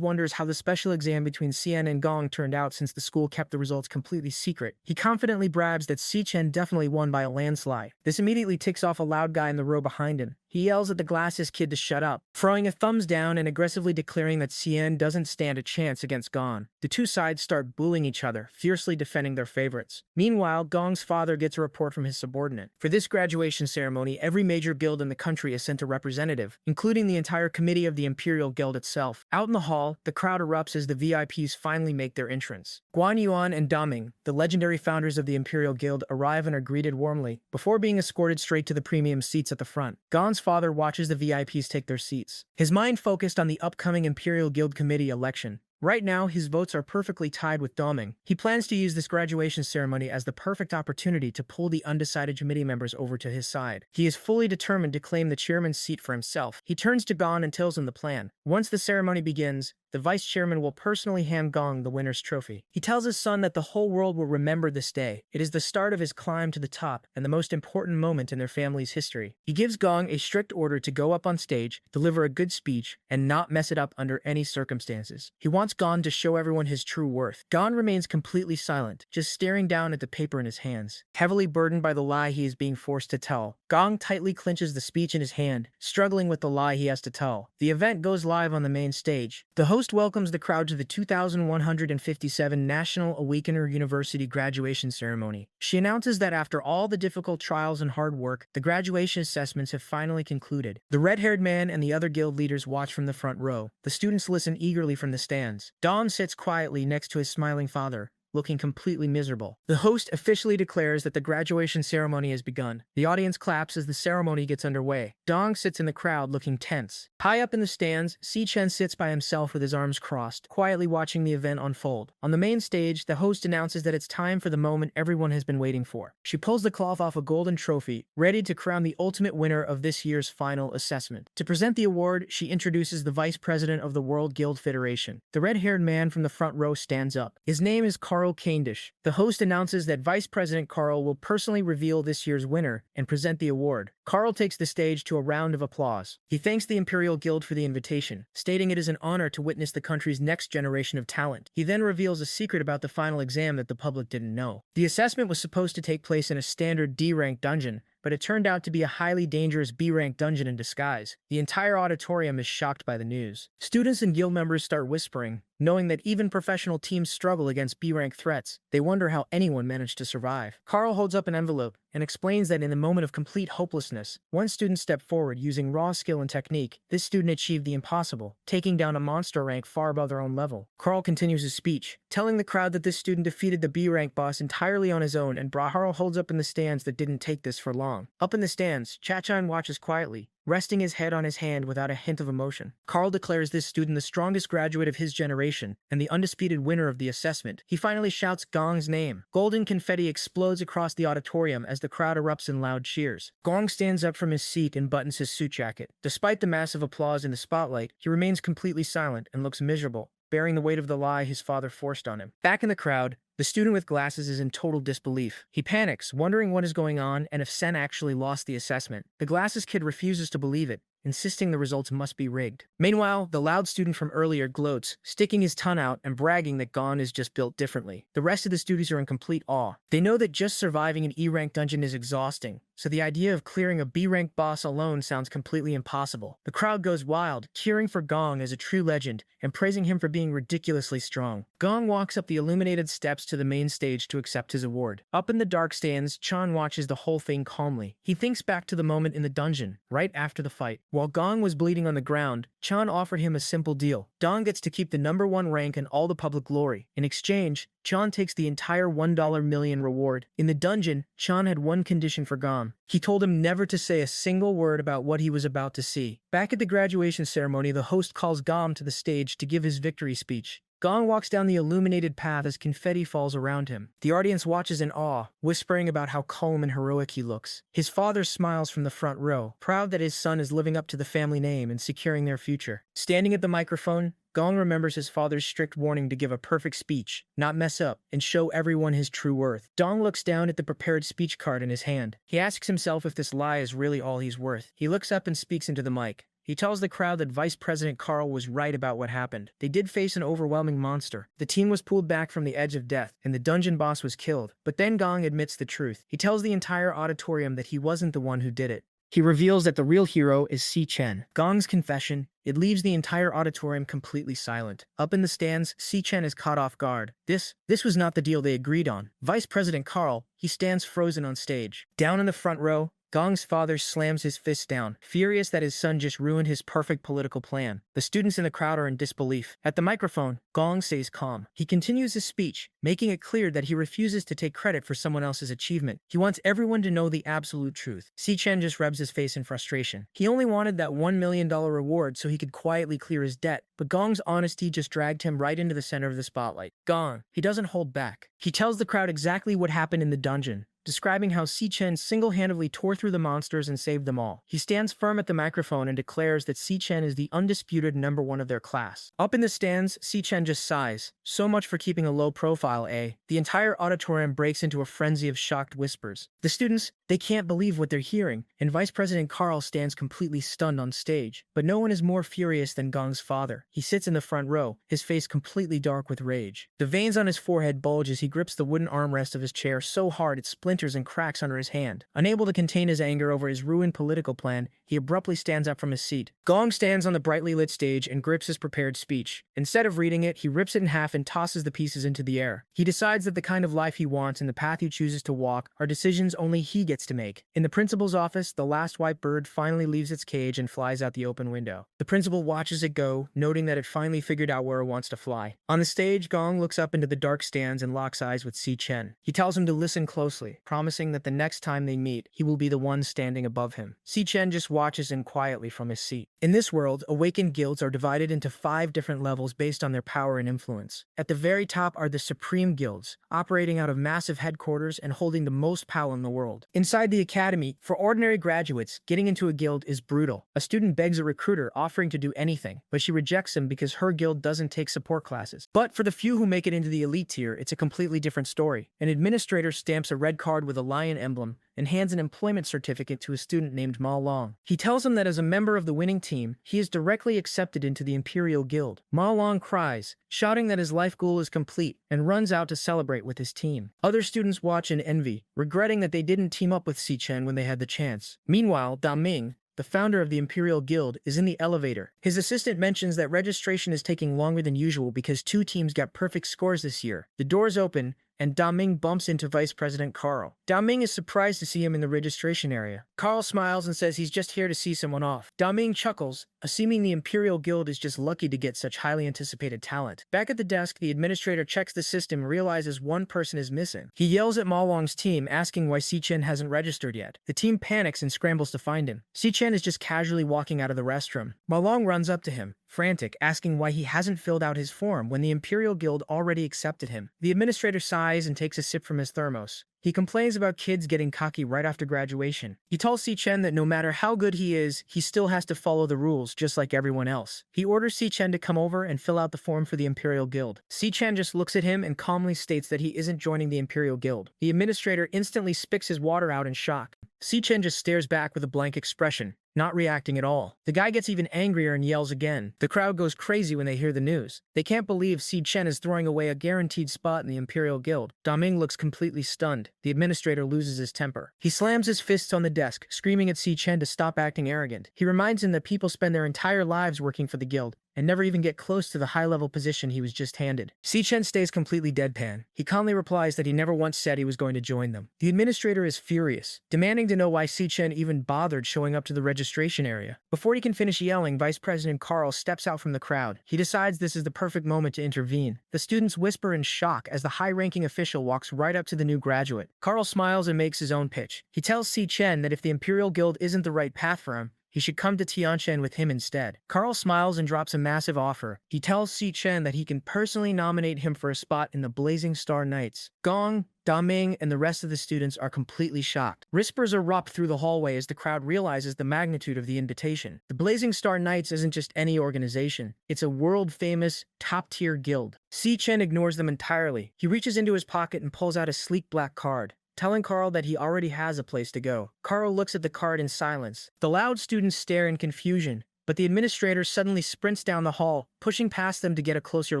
wonders how the special exam between Xian and Gong turned out since the school kept the results completely secret. He confidently brabs that Xichen definitely won by a landslide. This immediately ticks off a loud guy in the row behind him. He yells at the glasses kid to shut up, throwing a thumbs down and aggressively declaring that Xian doesn't stand a chance against Gong. The two sides start bullying each other, fiercely defending their favorites. Meanwhile, Gong's father gets a report from his subordinate. For this graduation ceremony, every major guild in the country is sent a representative, including the entire committee of the Imperial Guild itself. Out in the hall, the crowd erupts as the VIPs finally make their entrance. Guan Yuan and Daming, the legendary founders of the Imperial Guild, arrive and are greeted warmly, before being escorted straight to the premium seats at the front. Gong's father watches the VIPs take their seats, his mind focused on the upcoming Imperial Guild Committee election. Right now, his votes are perfectly tied with Daming. He plans to use this graduation ceremony as the perfect opportunity to pull the undecided committee members over to his side. He is fully determined to claim the chairman's seat for himself. He turns to Gong and tells him the plan. Once the ceremony begins, the vice chairman will personally hand Gong the winner's trophy. He tells his son that the whole world will remember this day. It is the start of his climb to the top and the most important moment in their family's history. He gives Gong a strict order to go up on stage, deliver a good speech, and not mess it up under any circumstances. He wants Gong to show everyone his true worth. Gong remains completely silent, just staring down at the paper in his hands. Heavily burdened by the lie he is being forced to tell, Gong tightly clenches the speech in his hand, struggling with the lie he has to tell. The event goes live on the main stage. The host welcomes the crowd to the 2157 National Awakener University graduation ceremony. She announces that after all the difficult trials and hard work, the graduation assessments have finally concluded. The red-haired man and the other guild leaders watch from the front row. The students listen eagerly from the stands. Dong sits quietly next to his smiling father, looking completely miserable. The host officially declares that the graduation ceremony has begun. The audience claps as the ceremony gets underway. Dong sits in the crowd looking tense. High up in the stands, Xichen sits by himself with his arms crossed, quietly watching the event unfold. On the main stage, the host announces that it's time for the moment everyone has been waiting for. She pulls the cloth off a golden trophy, ready to crown the ultimate winner of this year's final assessment. To present the award, she introduces the vice president of the World Guild Federation. The red-haired man from the front row stands up. His name is Carl Cavendish. The host announces that Vice President Carl will personally reveal this year's winner and present the award. Carl takes the stage to a round of applause. He thanks the Imperial Guild for the invitation, stating it is an honor to witness the country's next generation of talent. He then reveals a secret about the final exam that the public didn't know. The assessment was supposed to take place in a standard D-rank dungeon, but it turned out to be a highly dangerous B-rank dungeon in disguise. The entire auditorium is shocked by the news. Students and guild members start whispering, knowing that even professional teams struggle against B-rank threats. They wonder how anyone managed to survive. Carl holds up an envelope and explains that in the moment of complete hopelessness, one student stepped forward using raw skill and technique. This student achieved the impossible, taking down a monster rank far above their own level. Carl continues his speech, telling the crowd that this student defeated the B-rank boss entirely on his own, and Carl holds up in the stands that didn't take this for long. Up in the stands, Chachan watches quietly, resting his head on his hand without a hint of emotion. Carl declares this student the strongest graduate of his generation and the undisputed winner of the assessment. He finally shouts Gong's name. Golden confetti explodes across the auditorium as the crowd erupts in loud cheers. Gong stands up from his seat and buttons his suit jacket. Despite the massive applause in the spotlight, he remains completely silent and looks miserable, bearing the weight of the lie his father forced on him. Back in the crowd, the student with glasses is in total disbelief. He panics, wondering what is going on and if Sen actually lost the assessment. The glasses kid refuses to believe it, insisting the results must be rigged. Meanwhile, the loud student from earlier gloats, sticking his tongue out and bragging that Gon is just built differently. The rest of the students are in complete awe. They know that just surviving an E-rank dungeon is exhausting, so the idea of clearing a B-rank boss alone sounds completely impossible. The crowd goes wild, cheering for Gong as a true legend and praising him for being ridiculously strong. Gong walks up the illuminated steps to the main stage to accept his award. Up in the dark stands, Chan watches the whole thing calmly. He thinks back to the moment in the dungeon, right after the fight. While Gong was bleeding on the ground, Chan offered him a simple deal. Dong gets to keep the #1 rank and all the public glory. In exchange, Chan takes the entire $1 million reward. In the dungeon, Chan had one condition for Gong. He told him never to say a single word about what he was about to see. Back at the graduation ceremony, the host calls Gong to the stage to give his victory speech. Gong walks down the illuminated path as confetti falls around him. The audience watches in awe, whispering about how calm and heroic he looks. His father smiles from the front row, proud that his son is living up to the family name and securing their future. Standing at the microphone, Gong remembers his father's strict warning to give a perfect speech, not mess up, and show everyone his true worth. Dong looks down at the prepared speech card in his hand. He asks himself if this lie is really all he's worth. He looks up and speaks into the mic. He tells the crowd that Vice President Carl was right about what happened. They did face an overwhelming monster. The team was pulled back from the edge of death, and the dungeon boss was killed. But then Gong admits the truth. He tells the entire auditorium that he wasn't the one who did it. He reveals that the real hero is Si Chen. Gong's confession, it leaves the entire auditorium completely silent. Up in the stands, Si Chen is caught off guard. This was not the deal they agreed on. Vice President Carl, he stands frozen on stage. Down in the front row, Gong's father slams his fist down, furious that his son just ruined his perfect political plan. The students in the crowd are in disbelief. At the microphone, Gong stays calm. He continues his speech, making it clear that he refuses to take credit for someone else's achievement. He wants everyone to know the absolute truth. Si Chen just rubs his face in frustration. He only wanted that $1 million reward so he could quietly clear his debt, but Gong's honesty just dragged him right into the center of the spotlight. Gong, he doesn't hold back. He tells the crowd exactly what happened in the dungeon, describing how Si Chen single-handedly tore through the monsters and saved them all. He stands firm at the microphone and declares that Si Chen is the undisputed #1 of their class. Up in the stands, Si Chen just sighs. So much for keeping a low profile, eh? The entire auditorium breaks into a frenzy of shocked whispers. The students, they can't believe what they're hearing, and Vice President Carl stands completely stunned on stage. But no one is more furious than Gong's father. He sits in the front row, his face completely dark with rage. The veins on his forehead bulge as he grips the wooden armrest of his chair so hard it splinters and cracks under his hand. Unable to contain his anger over his ruined political plan, he abruptly stands up from his seat. Gong stands on the brightly lit stage and grips his prepared speech. Instead of reading it, he rips it in half and tosses the pieces into the air. He decides that the kind of life he wants and the path he chooses to walk are decisions only he gets to make. In the principal's office, the last white bird finally leaves its cage and flies out the open window. The principal watches it go, noting that it finally figured out where it wants to fly. On the stage, Gong looks up into the dark stands and locks eyes with Si Chen. He tells him to listen closely, promising that the next time they meet, he will be the one standing above him. Si Chen just watches him quietly from his seat. In this world, awakened guilds are divided into 5 different levels based on their power and influence. At the very top are the Supreme Guilds, operating out of massive headquarters and holding the most power in the world. Inside the academy, for ordinary graduates, getting into a guild is brutal. A student begs a recruiter offering to do anything, but she rejects him because her guild doesn't take support classes. But for the few who make it into the elite tier, it's a completely different story. An administrator stamps a red card with a lion emblem and hands an employment certificate to a student named Ma Long. He tells him that as a member of the winning team, he is directly accepted into the Imperial Guild. Ma Long cries, shouting that his life goal is complete, and runs out to celebrate with his team. Other students watch in envy, regretting that they didn't team up with Si Chen when they had the chance. Meanwhile, Da Ming, the founder of the Imperial Guild, is in the elevator. His assistant mentions that registration is taking longer than usual because 2 teams got perfect scores this year. The doors open, and Da Ming bumps into Vice President Carl. Da Ming is surprised to see him in the registration area. Carl smiles and says he's just here to see someone off. Da Ming chuckles, assuming the Imperial Guild is just lucky to get such highly anticipated talent. Back at the desk, the administrator checks the system and realizes one person is missing. He yells at Ma Long's team, asking why Si Chen hasn't registered yet. The team panics and scrambles to find him. Si Chen is just casually walking out of the restroom. Ma Long runs up to him, frantic, asking why he hasn't filled out his form when the Imperial Guild already accepted him. The administrator sighs and takes a sip from his thermos. He complains about kids getting cocky right after graduation. He tells Si Chen that no matter how good he is, he still has to follow the rules just like everyone else. He orders Si Chen to come over and fill out the form for the Imperial Guild. Si Chen just looks at him and calmly states that he isn't joining the Imperial Guild. The administrator instantly spits his water out in shock. Si Chen just stares back with a blank expression, not reacting at all. The guy gets even angrier and yells again. The crowd goes crazy when they hear the news. They can't believe Si Chen is throwing away a guaranteed spot in the Imperial Guild. Da Ming looks completely stunned. The administrator loses his temper. He slams his fists on the desk, screaming at Si Chen to stop acting arrogant. He reminds him that people spend their entire lives working for the guild and never even get close to the high-level position he was just handed. Si Chen stays completely deadpan. He calmly replies that he never once said he was going to join them. The administrator is furious, demanding to know why Si Chen even bothered showing up to the registration area. Before he can finish yelling, Vice President Carl steps out from the crowd. He decides this is the perfect moment to intervene. The students whisper in shock as the high-ranking official walks right up to the new graduate. Carl smiles and makes his own pitch. He tells Si Chen that if the Imperial Guild isn't the right path for him, he should come to Tianshan with him instead. Carl smiles and drops a massive offer. He tells Si Chen that he can personally nominate him for a spot in the Blazing Star Knights. Gong, Da Ming, and the rest of the students are completely shocked. Whispers erupt through the hallway as the crowd realizes the magnitude of the invitation. The Blazing Star Knights isn't just any organization. It's a world-famous, top-tier guild. Si Chen ignores them entirely. He reaches into his pocket and pulls out a sleek black card, telling Carl that he already has a place to go. Carl looks at the card in silence. The loud students stare in confusion, but the administrator suddenly sprints down the hall, pushing past them to get a closer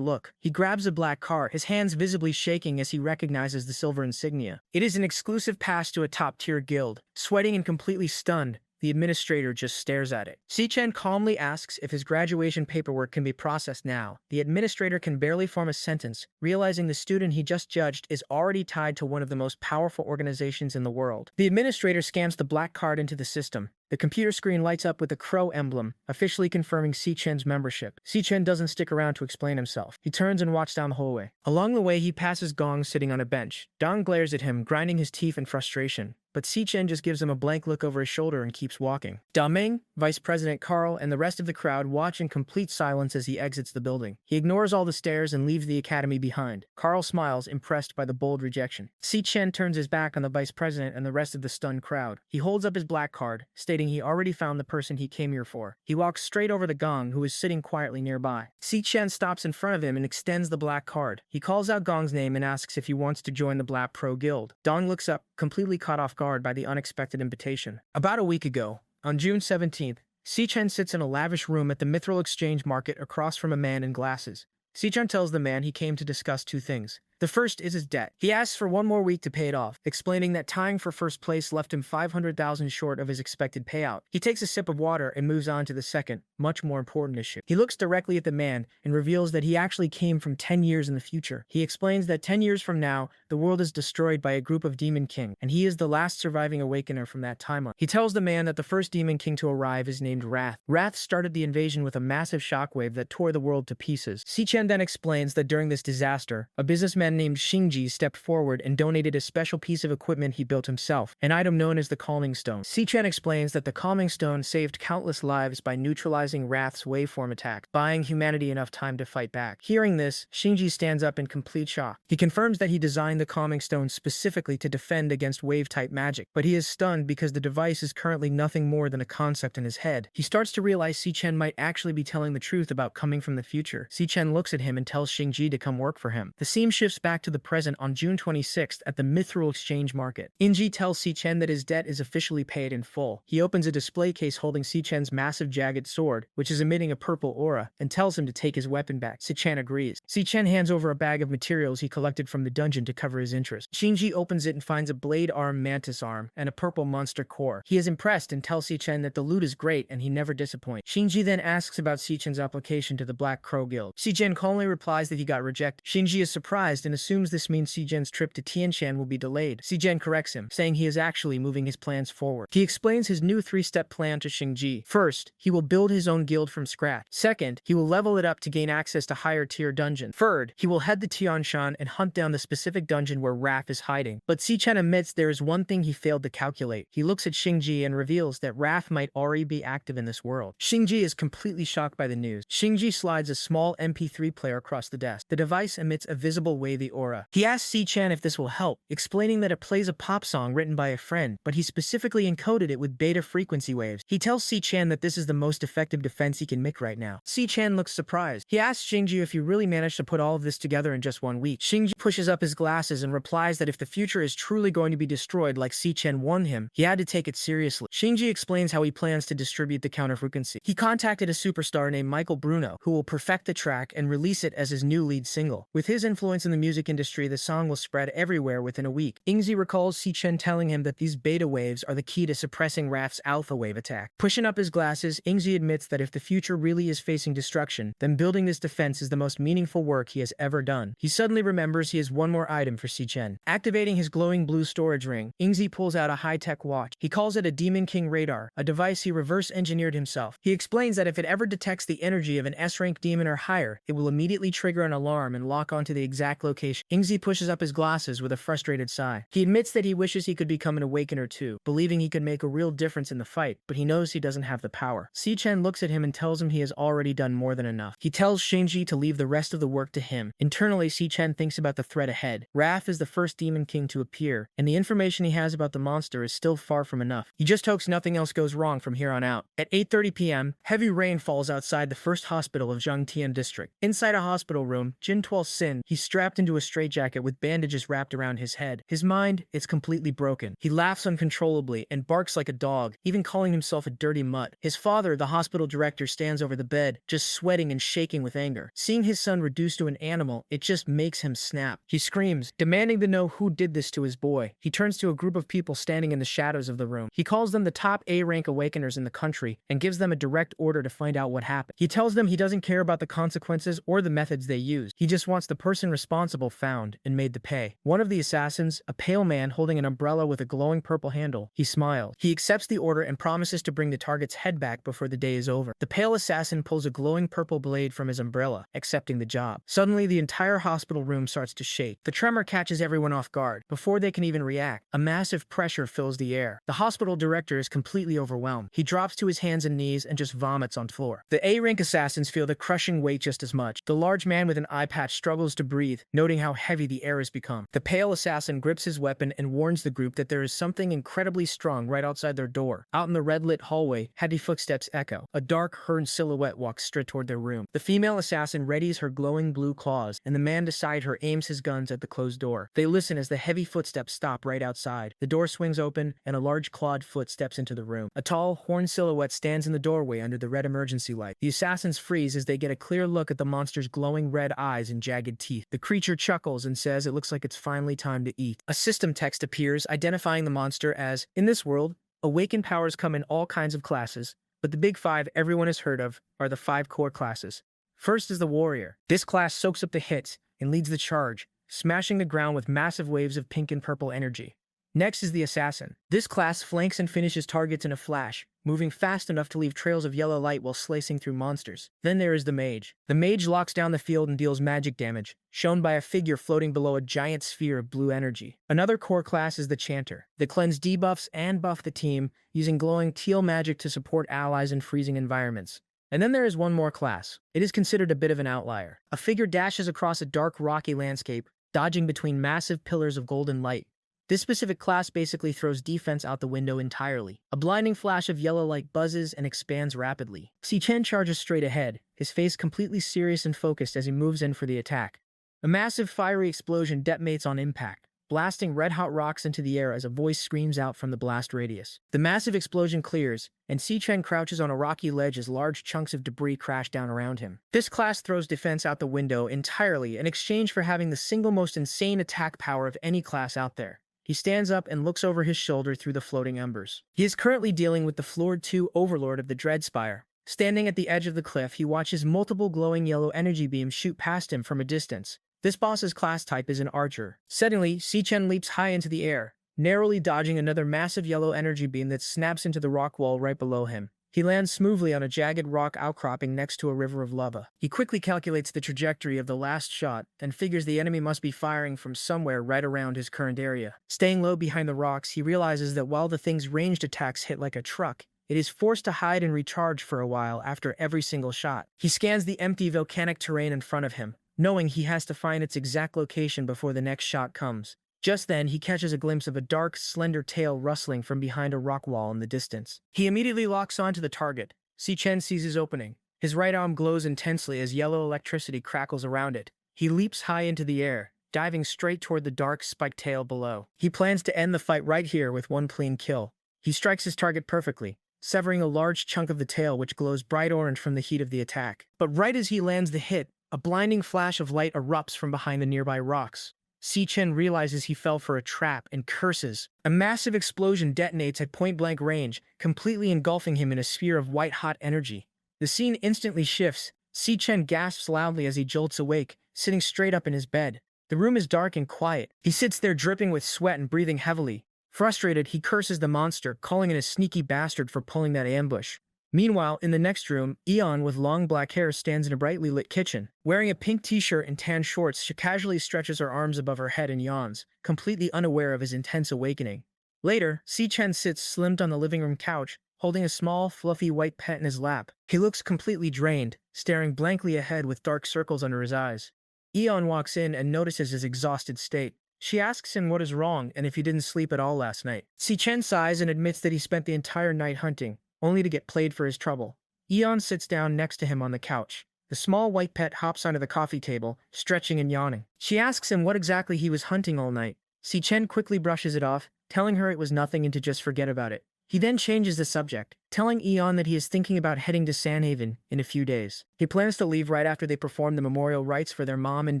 look. He grabs a black card, his hands visibly shaking as he recognizes the silver insignia. It is an exclusive pass to a top-tier guild. Sweating and completely stunned, the administrator just stares at it. Si-Chen calmly asks if his graduation paperwork can be processed now. The administrator can barely form a sentence, realizing the student he just judged is already tied to one of the most powerful organizations in the world. The administrator scans the black card into the system. The computer screen lights up with a crow emblem, officially confirming Si-Chen's membership. Si-Chen doesn't stick around to explain himself. He turns and walks down the hallway. Along the way, he passes Gong sitting on a bench. Dong glares at him, grinding his teeth in frustration. But Si-Chen just gives him a blank look over his shoulder and keeps walking. Da Ming, Vice President Carl, and the rest of the crowd watch in complete silence as he exits the building. He ignores all the stares and leaves the academy behind. Carl smiles, impressed by the bold rejection. Si-Chen turns his back on the Vice President and the rest of the stunned crowd. He holds up his black card, stating he already found the person he came here for. He walks straight over to Gong, who is sitting quietly nearby. Si-Chen stops in front of him and extends the black card. He calls out Gong's name and asks if he wants to join the Black Pro Guild. Dong looks up, completely caught off guard by the unexpected invitation. About a week ago, on June 17th, Si-Chen sits in a lavish room at the Mithril Exchange Market across from a man in glasses. Si-Chen tells the man he came to discuss two things. The first is his debt. He asks for one more week to pay it off, explaining that tying for first place left him 500,000 short of his expected payout. He takes a sip of water and moves on to the second, much more important issue. He looks directly at the man and reveals that he actually came from 10 years in the future. He explains that 10 years from now, the world is destroyed by a group of Demon King, and he is the last surviving Awakener from that timeline. He tells the man that the first Demon King to arrive is named Wrath. Wrath started the invasion with a massive shockwave that tore the world to pieces. Si-Chen then explains that during this disaster, a businessman named Xingji stepped forward and donated a special piece of equipment he built himself, an item known as the Calming Stone. Si-Chen explains that the Calming Stone saved countless lives by neutralizing Wrath's waveform attack, buying humanity enough time to fight back. Hearing this, Xingji stands up in complete shock. He confirms that he designed the Calming Stone specifically to defend against wave-type magic, but he is stunned because the device is currently nothing more than a concept in his head. He starts to realize Si-Chen might actually be telling the truth about coming from the future. Si-Chen looks at him and tells Xingji to come work for him. The scene shifts back to the present on June 26th at the Mithril Exchange Market. Xingji tells Si-Chen that his debt is officially paid in full. He opens a display case holding Si-Chen's massive jagged sword, which is emitting a purple aura, and tells him to take his weapon back. Si-Chen agrees. Si-Chen hands over a bag of materials he collected from the dungeon to cover his interest. Xingji opens it and finds a blade arm mantis arm and a purple monster core. He is impressed and tells Si-Chen that the loot is great and he never disappoints. Xingji then asks about Si-Chen's application to the Black Crow Guild. Si-Chen calmly replies that he got rejected. Xingji is surprised and assumes this means Si-Chen's trip to Tianshan will be delayed. Si-Chen corrects him, saying he is actually moving his plans forward. He explains his new 3-step plan to Xingji. First, he will build his own guild from scratch. Second, he will level it up to gain access to higher tier dungeons. Third, he will head to Tianshan and hunt down the specific dungeon where Wrath is hiding. But Si-Chen admits there is one thing he failed to calculate. He looks at Xingji and reveals that Wrath might already be active in this world. Xingji is completely shocked by the news. Xingji slides a small MP3 player across the desk. The device emits a visible wavy aura. He asks Si-Chen if this will help, explaining that it plays a pop song written by a friend, but he specifically encoded it with beta frequency waves. He tells Si-Chen that this is the most effective defense he can make right now. Si-Chen looks surprised. He asks Xingji if he really managed to put all of this together in just 1 week. Xingji pushes up his glasses and replies that if the future is truly going to be destroyed like Si-Chen warned him, he had to take it seriously. Xingji explains how he plans to distribute the counter-frequency. He contacted a superstar named Michael Bruno, who will perfect the track and release it as his new lead single. With his influence in the music industry, the song will spread everywhere within a week. Xingji recalls Si-Chen telling him that these beta waves are the key to suppressing Wrath's alpha wave attack. Pushing up his glasses, Xingji admits that if the future really is facing destruction, then building this defense is the most meaningful work he has ever done. He suddenly remembers he has one more item for Si-Chen. Activating his glowing blue storage ring, Xingji pulls out a high-tech watch. He calls it a Demon King radar, a device he reverse-engineered himself. He explains that if it ever detects the energy of an S-rank demon or higher, it will immediately trigger an alarm and lock onto the exact location. Xingji pushes up his glasses with a frustrated sigh. He admits that he wishes he could become an Awakener too, believing he could make a real difference in the fight, but he knows he doesn't have the power. Si-Chen looks at him and tells him he has already done more than enough. He tells Xingji to leave the rest of the work to him. Internally, Si-Chen thinks about the threat ahead. Wrath is the first Demon King to appear, and the information he has about the monster is still far from enough. He just hopes nothing else goes wrong from here on out. At 8:30 p.m., heavy rain falls outside the first hospital of Zhangtian district. Inside a hospital room, Jin Tuol Sin, he's strapped into a straitjacket with bandages wrapped around his head. His mind, it's completely broken. He laughs uncontrollably and barks like a dog, even calling himself a dirty mutt. His father, the hospital director, stands over the bed, just sweating and shaking with anger. Seeing his son reduced to an animal, it just makes him snap. He screams, demanding to know who did this to his boy. He turns to a group of people standing in the shadows of the room. He calls them the top A-rank awakeners in the country and gives them a direct order to find out what happened. He tells them he doesn't care about the consequences or the methods they use. He just wants the person responsible found and made to pay. One of the assassins, a pale man holding an umbrella with a glowing purple handle, he smiles. He accepts the order and promises to bring the target's head back before the day is over. The pale assassin pulls a glowing purple blade from his umbrella, accepting the job. Suddenly, the entire hospital room starts to shake. The tremor catches everyone off guard. Before they can even react, a massive pressure fills the air. The hospital director is completely overwhelmed. He drops to his hands and knees and just vomits on the floor. The A-rank assassins feel the crushing weight just as much. The large man with an eye patch struggles to breathe, noting how heavy the air has become. The pale assassin grips his weapon and warns the group that there is something incredibly strong right outside their door. Out in the red-lit hallway, heavy footsteps echo. A dark, herd silhouette walks straight toward their room. The female assassin readies her glowing blue claws, and the man beside her aims his guns at the closed door. They listen as the heavy footsteps stop right outside. The door swings open, and a large clawed foot steps into the room. A tall, horned silhouette stands in the doorway under the red emergency light. The assassins freeze as they get a clear look at the monster's glowing red eyes and jagged teeth. The creature chuckles and says it looks like it's finally time to eat. A system text appears, identifying the monster as, in this world, awakened powers come in all kinds of classes, but the big five everyone has heard of are the 5 core classes. First is the warrior. This class soaks up the hits and leads the charge, smashing the ground with massive waves of pink and purple energy. Next is the assassin. This class flanks and finishes targets in a flash, moving fast enough to leave trails of yellow light while slicing through monsters. Then there is the mage. The mage locks down the field and deals magic damage, shown by a figure floating below a giant sphere of blue energy. Another core class is the chanter. They cleanse debuffs and buff the team, using glowing teal magic to support allies in freezing environments. And then there is one more class. It is considered a bit of an outlier. A figure dashes across a dark, rocky landscape, dodging between massive pillars of golden light. This specific class basically throws defense out the window entirely. A blinding flash of yellow light buzzes and expands rapidly. Si-Chen charges straight ahead, his face completely serious and focused as he moves in for the attack. A massive fiery explosion detonates on impact, blasting red-hot rocks into the air as a voice screams out from the blast radius. The massive explosion clears, and Si-Chen crouches on a rocky ledge as large chunks of debris crash down around him. This class throws defense out the window entirely in exchange for having the single most insane attack power of any class out there. He stands up and looks over his shoulder through the floating embers. He is currently dealing with the Floor 2 Overlord of the Dreadspire. Standing at the edge of the cliff, he watches multiple glowing yellow energy beams shoot past him from a distance. This boss's class type is an archer. Suddenly, Si-Chen leaps high into the air, narrowly dodging another massive yellow energy beam that snaps into the rock wall right below him. He lands smoothly on a jagged rock outcropping next to a river of lava. He quickly calculates the trajectory of the last shot and figures the enemy must be firing from somewhere right around his current area. Staying low behind the rocks, he realizes that while the thing's ranged attacks hit like a truck, it is forced to hide and recharge for a while after every single shot. He scans the empty volcanic terrain in front of him, knowing he has to find its exact location before the next shot comes. Just then, he catches a glimpse of a dark, slender tail rustling from behind a rock wall in the distance. He immediately locks onto the target. Si-Chen sees his opening. His right arm glows intensely as yellow electricity crackles around it. He leaps high into the air, diving straight toward the dark, spiked tail below. He plans to end the fight right here with one clean kill. He strikes his target perfectly, severing a large chunk of the tail which glows bright orange from the heat of the attack. But right as he lands the hit, a blinding flash of light erupts from behind the nearby rocks. Si-Chen realizes he fell for a trap and curses. A massive explosion detonates at point-blank range, completely engulfing him in a sphere of white-hot energy. The scene instantly shifts. Si-Chen gasps loudly as he jolts awake, sitting straight up in his bed. The room is dark and quiet. He sits there dripping with sweat and breathing heavily. Frustrated, he curses the monster, calling it a sneaky bastard for pulling that ambush. Meanwhile, in the next room, Eon with long black hair stands in a brightly lit kitchen. Wearing a pink t-shirt and tan shorts, she casually stretches her arms above her head and yawns, completely unaware of his intense awakening. Later, Si-Chen sits slimmed on the living room couch, holding a small, fluffy white pet in his lap. He looks completely drained, staring blankly ahead with dark circles under his eyes. Eon walks in and notices his exhausted state. She asks him what is wrong and if he didn't sleep at all last night. Si-Chen sighs and admits that he spent the entire night hunting, only to get played for his trouble. Eon sits down next to him on the couch, The small white pet hops onto the coffee table, stretching and yawning. She asks him what exactly he was hunting all night. Si Chen quickly brushes it off, telling her it was nothing and to just forget about it. He then changes the subject, telling Eon that he is thinking about heading to Sanhaven in a few days. He plans to leave right after they perform the memorial rites for their mom and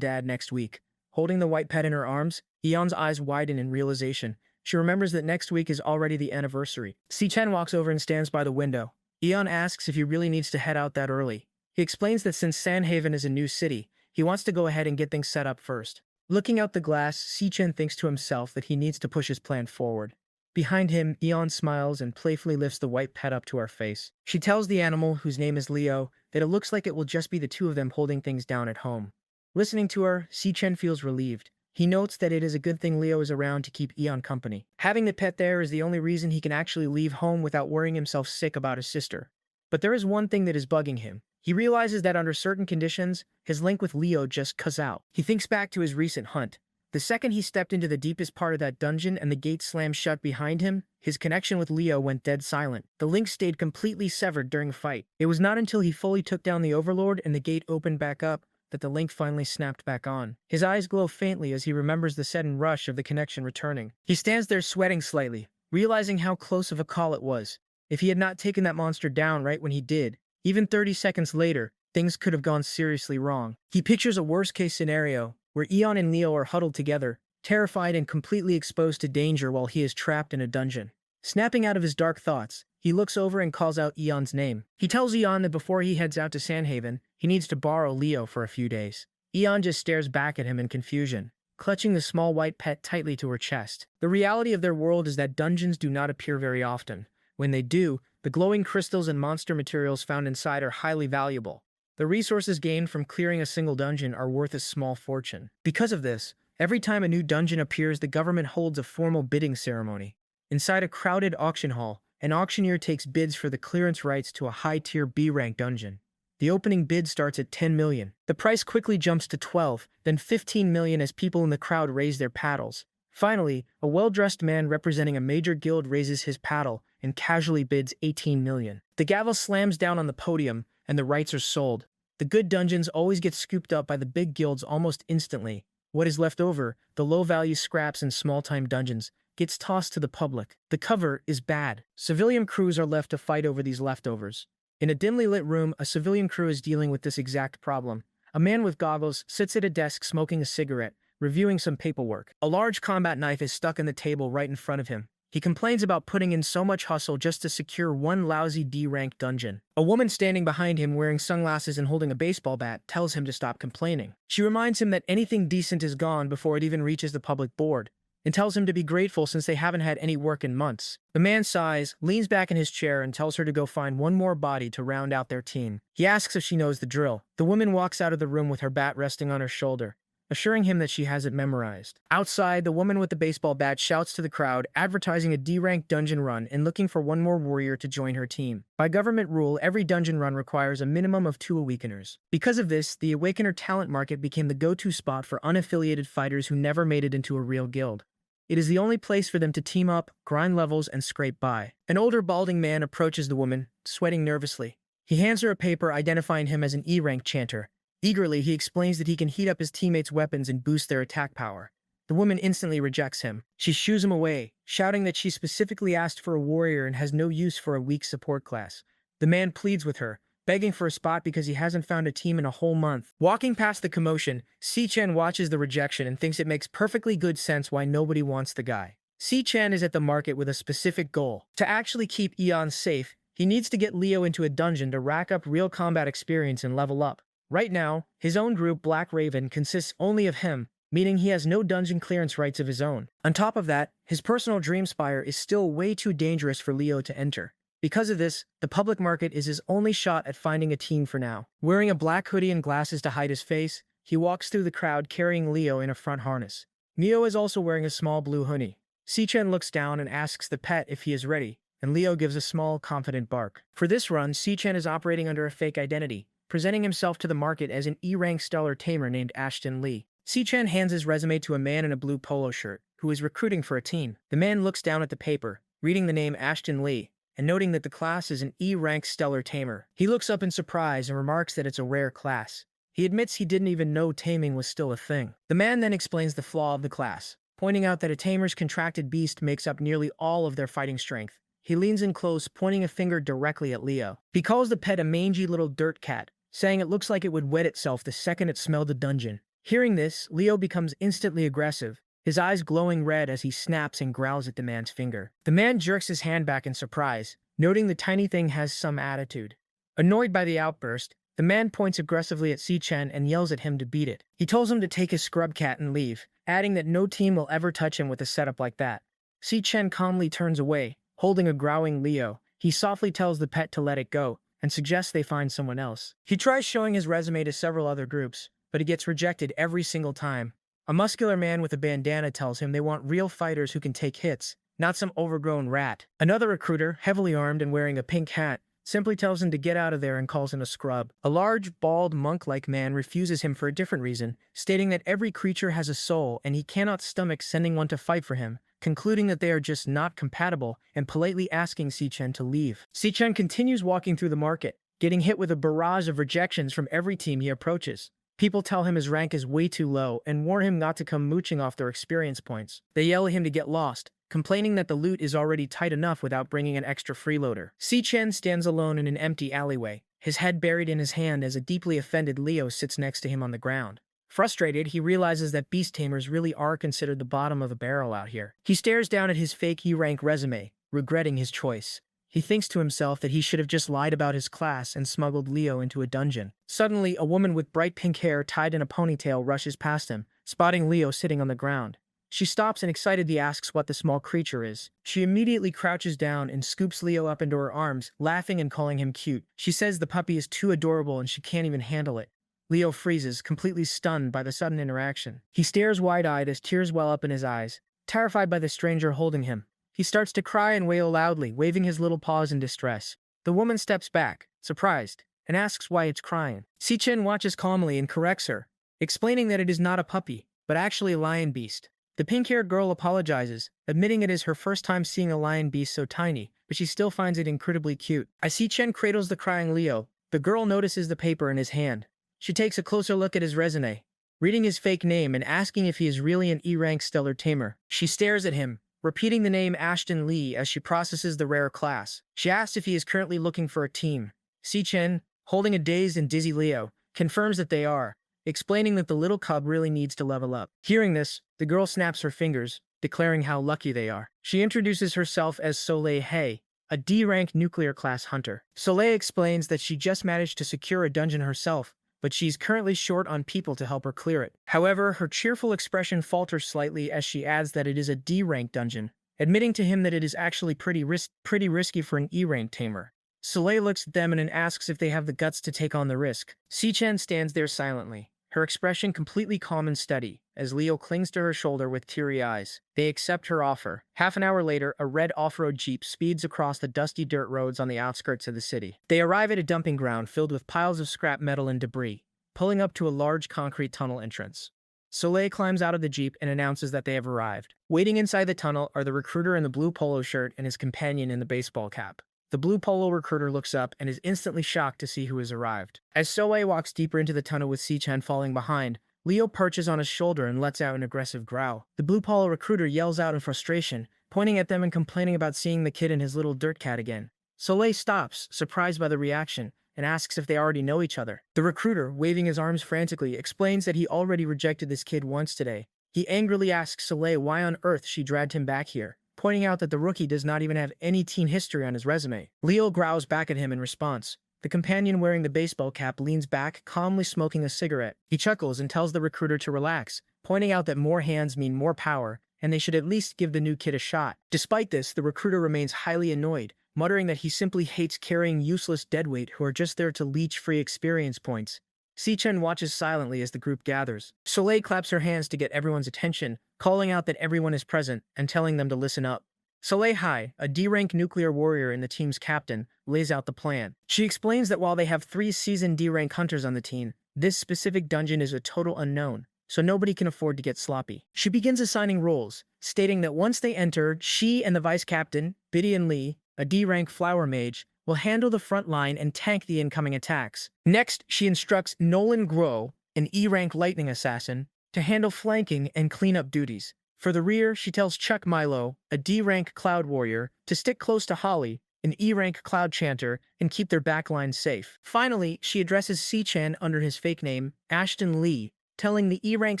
dad next week. Holding the white pet in her arms, Eon's eyes widen in realization. She remembers that next week is already the anniversary. Si Chen walks over and stands by the window. Eon asks if he really needs to head out that early. He explains that since Sanhaven is a new city, he wants to go ahead and get things set up first. Looking out the glass, Si Chen thinks to himself that he needs to push his plan forward. Behind him, Eon smiles and playfully lifts the white pet up to her face. She tells the animal, whose name is Leo, that it looks like it will just be the two of them holding things down at home. Listening to her, Si Chen feels relieved. He notes that it is a good thing Leo is around to keep Eon company. Having the pet there is the only reason he can actually leave home without worrying himself sick about his sister. But there is one thing that is bugging him. He realizes that under certain conditions, his link with Leo just cuts out. He thinks back to his recent hunt. The second he stepped into the deepest part of that dungeon and the gate slammed shut behind him, his connection with Leo went dead silent. The link stayed completely severed during the fight. It was not until he fully took down the Overlord and the gate opened back up that the link finally snapped back on. His eyes glow faintly as he remembers the sudden rush of the connection returning. He stands there sweating slightly, realizing how close of a call it was. If he had not taken that monster down right when he did, even 30 seconds later, things could have gone seriously wrong. He pictures a worst-case scenario, where Eon and Leo are huddled together, terrified and completely exposed to danger while he is trapped in a dungeon. Snapping out of his dark thoughts, he looks over and calls out Eon's name. He tells Eon that before he heads out to Sanhaven, he needs to borrow Leo for a few days. Eon just stares back at him in confusion, clutching the small white pet tightly to her chest. The reality of their world is that dungeons do not appear very often. When they do, the glowing crystals and monster materials found inside are highly valuable. The resources gained from clearing a single dungeon are worth a small fortune. Because of this, every time a new dungeon appears, the government holds a formal bidding ceremony. Inside a crowded auction hall, an auctioneer takes bids for the clearance rights to a high-tier B-rank dungeon. The opening bid starts at 10 million. The price quickly jumps to 12, then 15 million as people in the crowd raise their paddles. Finally, a well-dressed man representing a major guild raises his paddle and casually bids 18 million. The gavel slams down on the podium, and the rights are sold. The good dungeons always get scooped up by the big guilds almost instantly. What is left over, the low-value scraps and small-time dungeons, gets tossed to the public. The cover is bad. Civilian crews are left to fight over these leftovers. In a dimly lit room, a civilian crew is dealing with this exact problem. A man with goggles sits at a desk smoking a cigarette, reviewing some paperwork. A large combat knife is stuck in the table right in front of him. He complains about putting in so much hustle just to secure one lousy D-rank dungeon. A woman standing behind him wearing sunglasses and holding a baseball bat tells him to stop complaining. She reminds him that anything decent is gone before it even reaches the public board, and tells him to be grateful since they haven't had any work in months. The man sighs, leans back in his chair, and tells her to go find one more body to round out their team. He asks if she knows the drill. The woman walks out of the room with her bat resting on her shoulder, assuring him that she has it memorized. Outside, the woman with the baseball bat shouts to the crowd, advertising a D-rank dungeon run and looking for one more warrior to join her team. By government rule, every dungeon run requires a minimum of 2 awakeners. Because of this, the awakener talent market became the go-to spot for unaffiliated fighters who never made it into a real guild. It is the only place for them to team up, grind levels, and scrape by. An older balding man approaches the woman, sweating nervously. He hands her a paper identifying him as an E-rank chanter. Eagerly, he explains that he can heat up his teammates' weapons and boost their attack power. The woman instantly rejects him. She shoos him away, shouting that she specifically asked for a warrior and has no use for a weak support class. The man pleads with her, begging for a spot because he hasn't found a team in a whole month. Walking past the commotion, Si Chen watches the rejection and thinks it makes perfectly good sense why nobody wants the guy. Si Chen is at the market with a specific goal. To actually keep Eon safe, he needs to get Leo into a dungeon to rack up real combat experience and level up. Right now, his own group, Black Raven, consists only of him, meaning he has no dungeon clearance rights of his own. On top of that, his personal Dreamspire is still way too dangerous for Leo to enter. Because of this, the public market is his only shot at finding a team for now. Wearing a black hoodie and glasses to hide his face, he walks through the crowd carrying Leo in a front harness. Leo is also wearing a small blue hoodie. Si Chen looks down and asks the pet if he is ready, and Leo gives a small, confident bark. For this run, Si Chen is operating under a fake identity, presenting himself to the market as an E-rank stellar tamer named Ashton Lee. Si Chen hands his resume to a man in a blue polo shirt, who is recruiting for a team. The man looks down at the paper, reading the name Ashton Lee, and noting that the class is an E-rank stellar tamer. He looks up in surprise and remarks that it's a rare class. He admits he didn't even know taming was still a thing. The man then explains the flaw of the class, pointing out that a tamer's contracted beast makes up nearly all of their fighting strength. He leans in close, pointing a finger directly at Leo. He calls the pet a mangy little dirt cat, saying it looks like it would wet itself the second it smelled the dungeon. Hearing this, Leo becomes instantly aggressive, his eyes glowing red as he snaps and growls at the man's finger. The man jerks his hand back in surprise, noting the tiny thing has some attitude. Annoyed by the outburst, the man points aggressively at Si-Chen and yells at him to beat it. He tells him to take his scrub cat and leave, adding that no team will ever touch him with a setup like that. Si-Chen calmly turns away, holding a growling Leo. He softly tells the pet to let it go, and suggests they find someone else. He tries showing his resume to several other groups, but he gets rejected every single time. A muscular man with a bandana tells him they want real fighters who can take hits, not some overgrown rat. Another recruiter, heavily armed and wearing a pink hat, simply tells him to get out of there and calls him a scrub. A large, bald, monk-like man refuses him for a different reason, stating that every creature has a soul and he cannot stomach sending one to fight for him, concluding that they are just not compatible and politely asking Si-Chen to leave. Si-Chen continues walking through the market, getting hit with a barrage of rejections from every team he approaches. People tell him his rank is way too low and warn him not to come mooching off their experience points. They yell at him to get lost, complaining that the loot is already tight enough without bringing an extra freeloader. Si-Chen stands alone in an empty alleyway, his head buried in his hand as a deeply offended Leo sits next to him on the ground. Frustrated, he realizes that beast tamers really are considered the bottom of the barrel out here. He stares down at his fake E-rank resume, regretting his choice. He thinks to himself that he should have just lied about his class and smuggled Leo into a dungeon. Suddenly, a woman with bright pink hair tied in a ponytail rushes past him, spotting Leo sitting on the ground. She stops and excitedly asks what the small creature is. She immediately crouches down and scoops Leo up into her arms, laughing and calling him cute. She says the puppy is too adorable and she can't even handle it. Leo freezes, completely stunned by the sudden interaction. He stares wide-eyed as tears well up in his eyes, terrified by the stranger holding him. He starts to cry and wail loudly, waving his little paws in distress. The woman steps back, surprised, and asks why it's crying. Si-Chen watches calmly and corrects her, explaining that it is not a puppy, but actually a lion beast. The pink-haired girl apologizes, admitting it is her first time seeing a lion beast so tiny, but she still finds it incredibly cute. As Si-Chen cradles the crying Leo, the girl notices the paper in his hand. She takes a closer look at his resume, reading his fake name and asking if he is really an E-rank stellar tamer. She stares at him, repeating the name Ashton Lee as she processes the rare class. She asks if he is currently looking for a team. Si-Chen, holding a dazed and dizzy Leo, confirms that they are, explaining that the little cub really needs to level up. Hearing this, the girl snaps her fingers, declaring how lucky they are. She introduces herself as Soleil Hay, a D-rank nuclear class hunter. Soleil explains that she just managed to secure a dungeon herself, but she's currently short on people to help her clear it. However, her cheerful expression falters slightly as she adds that it is a D-rank dungeon, admitting to him that it is actually pretty risky for an E-rank tamer. Soleil looks at them and asks if they have the guts to take on the risk. Si-Chen stands there silently, her expression completely calm and steady, as Leo clings to her shoulder with teary eyes. They accept her offer. Half an hour later, a red off-road jeep speeds across the dusty dirt roads on the outskirts of the city. They arrive at a dumping ground filled with piles of scrap metal and debris, pulling up to a large concrete tunnel entrance. Soleil climbs out of the jeep and announces that they have arrived. Waiting inside the tunnel are the recruiter in the blue polo shirt and his companion in the baseball cap. The blue polo recruiter looks up and is instantly shocked to see who has arrived. As Soleil walks deeper into the tunnel with Si-Chen falling behind, Leo perches on his shoulder and lets out an aggressive growl. The blue polo recruiter yells out in frustration, pointing at them and complaining about seeing the kid and his little dirt cat again. Soleil stops, surprised by the reaction, and asks if they already know each other. The recruiter, waving his arms frantically, explains that he already rejected this kid once today. He angrily asks Soleil why on earth she dragged him back here, pointing out that the rookie does not even have any teen history on his resume. Leo growls back at him in response. The companion wearing the baseball cap leans back, calmly smoking a cigarette. He chuckles and tells the recruiter to relax, pointing out that more hands mean more power, and they should at least give the new kid a shot. Despite this, the recruiter remains highly annoyed, muttering that he simply hates carrying useless deadweight who are just there to leech free experience points. Si-Chen watches silently as the group gathers. Soleil claps her hands to get everyone's attention, calling out that everyone is present and telling them to listen up. Soleil Hai, a D-rank nuclear warrior and the team's captain, lays out the plan. She explains that while they have 3 seasoned D-rank hunters on the team, this specific dungeon is a total unknown, so nobody can afford to get sloppy. She begins assigning roles, stating that once they enter, she and the vice captain, Bidian Lee, a D-rank flower mage, will handle the front line and tank the incoming attacks. Next, she instructs Nolan Grow, an E-rank lightning assassin, to handle flanking and cleanup duties. For the rear, she tells Chuck Milo, a D-rank cloud warrior, to stick close to Holly, an E-rank cloud chanter, and keep their backlines safe. Finally, she addresses C-Chan under his fake name, Ashton Lee, telling the E-rank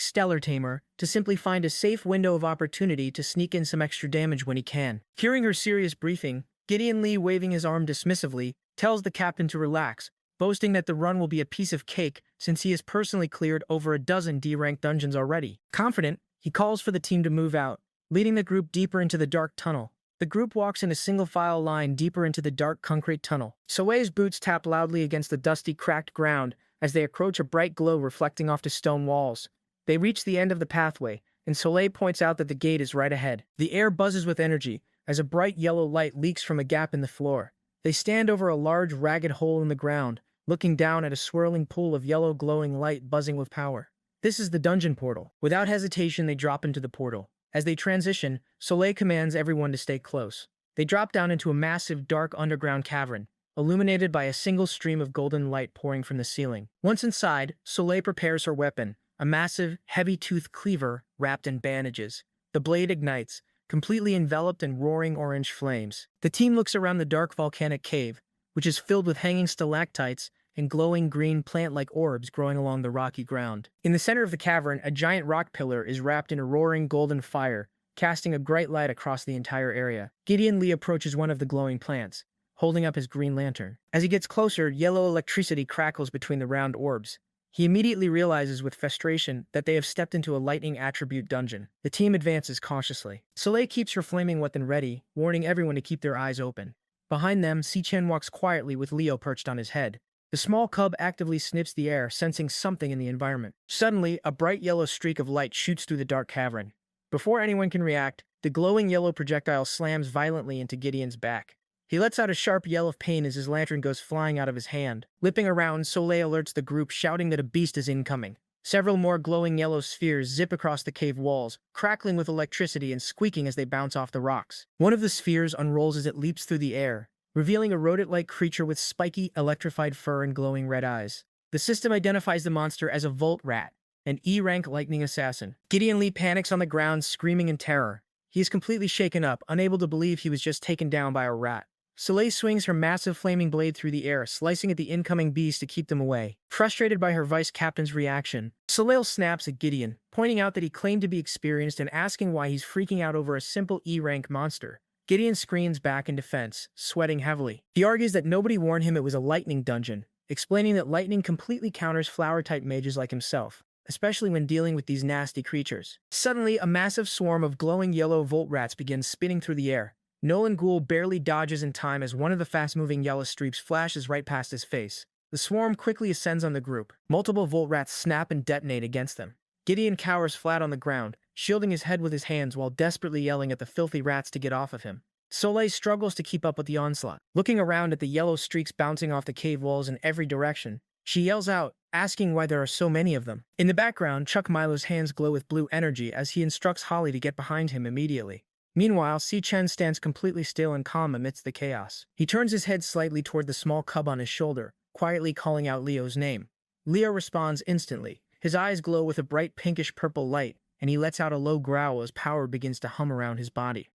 stellar tamer to simply find a safe window of opportunity to sneak in some extra damage when he can. Hearing her serious briefing, Gideon Lee, waving his arm dismissively, tells the captain to relax, boasting that the run will be a piece of cake since he has personally cleared over a dozen D-rank dungeons already. Confident, he calls for the team to move out, leading the group deeper into the dark tunnel. The group walks in a single-file line deeper into the dark concrete tunnel. Soleil's boots tap loudly against the dusty, cracked ground as they approach a bright glow reflecting off the stone walls. They reach the end of the pathway, and Soleil points out that the gate is right ahead. The air buzzes with energy as a bright yellow light leaks from a gap in the floor. They stand over a large, ragged hole in the ground, looking down at a swirling pool of yellow glowing light buzzing with power. This is the dungeon portal. Without hesitation, they drop into the portal. As they transition, Soleil commands everyone to stay close. They drop down into a massive, dark underground cavern, illuminated by a single stream of golden light pouring from the ceiling. Once inside, Soleil prepares her weapon, a massive, heavy-toothed cleaver wrapped in bandages. The blade ignites, completely enveloped in roaring orange flames. The team looks around the dark volcanic cave, which is filled with hanging stalactites and glowing green plant-like orbs growing along the rocky ground. In the center of the cavern, a giant rock pillar is wrapped in a roaring golden fire, casting a bright light across the entire area. Gideon Lee approaches one of the glowing plants, holding up his green lantern. As he gets closer, yellow electricity crackles between the round orbs. He immediately realizes with frustration that they have stepped into a lightning attribute dungeon. The team advances cautiously. Soleil keeps her flaming weapon ready, warning everyone to keep their eyes open. Behind them, Si-Chen walks quietly with Leo perched on his head. The small cub actively sniffs the air, sensing something in the environment. Suddenly, a bright yellow streak of light shoots through the dark cavern. Before anyone can react, the glowing yellow projectile slams violently into Gideon's back. He lets out a sharp yell of pain as his lantern goes flying out of his hand. Lipping around, Soleil alerts the group, shouting that a beast is incoming. Several more glowing yellow spheres zip across the cave walls, crackling with electricity and squeaking as they bounce off the rocks. One of the spheres unrolls as it leaps through the air, revealing a rodent-like creature with spiky, electrified fur and glowing red eyes. The system identifies the monster as a Volt Rat, an E-rank lightning assassin. Gideon Lee panics on the ground, screaming in terror. He is completely shaken up, unable to believe he was just taken down by a rat. Soleil swings her massive flaming blade through the air, slicing at the incoming beast to keep them away. Frustrated by her vice captain's reaction, Soleil snaps at Gideon, pointing out that he claimed to be experienced and asking why he's freaking out over a simple E-rank monster. Gideon screams back in defense, sweating heavily. He argues that nobody warned him it was a lightning dungeon, explaining that lightning completely counters flower-type mages like himself, especially when dealing with these nasty creatures. Suddenly, a massive swarm of glowing yellow Volt Rats begins spinning through the air. Nolan Ghoul barely dodges in time as one of the fast-moving yellow streaks flashes right past his face. The swarm quickly ascends on the group. Multiple Volt Rats snap and detonate against them. Gideon cowers flat on the ground, shielding his head with his hands while desperately yelling at the filthy rats to get off of him. Soleil struggles to keep up with the onslaught. Looking around at the yellow streaks bouncing off the cave walls in every direction, she yells out, asking why there are so many of them. In the background, Chuck Milo's hands glow with blue energy as he instructs Holly to get behind him immediately. Meanwhile, Si-Chen stands completely still and calm amidst the chaos. He turns his head slightly toward the small cub on his shoulder, quietly calling out Leo's name. Leo responds instantly. His eyes glow with a bright pinkish-purple light, and he lets out a low growl as power begins to hum around his body.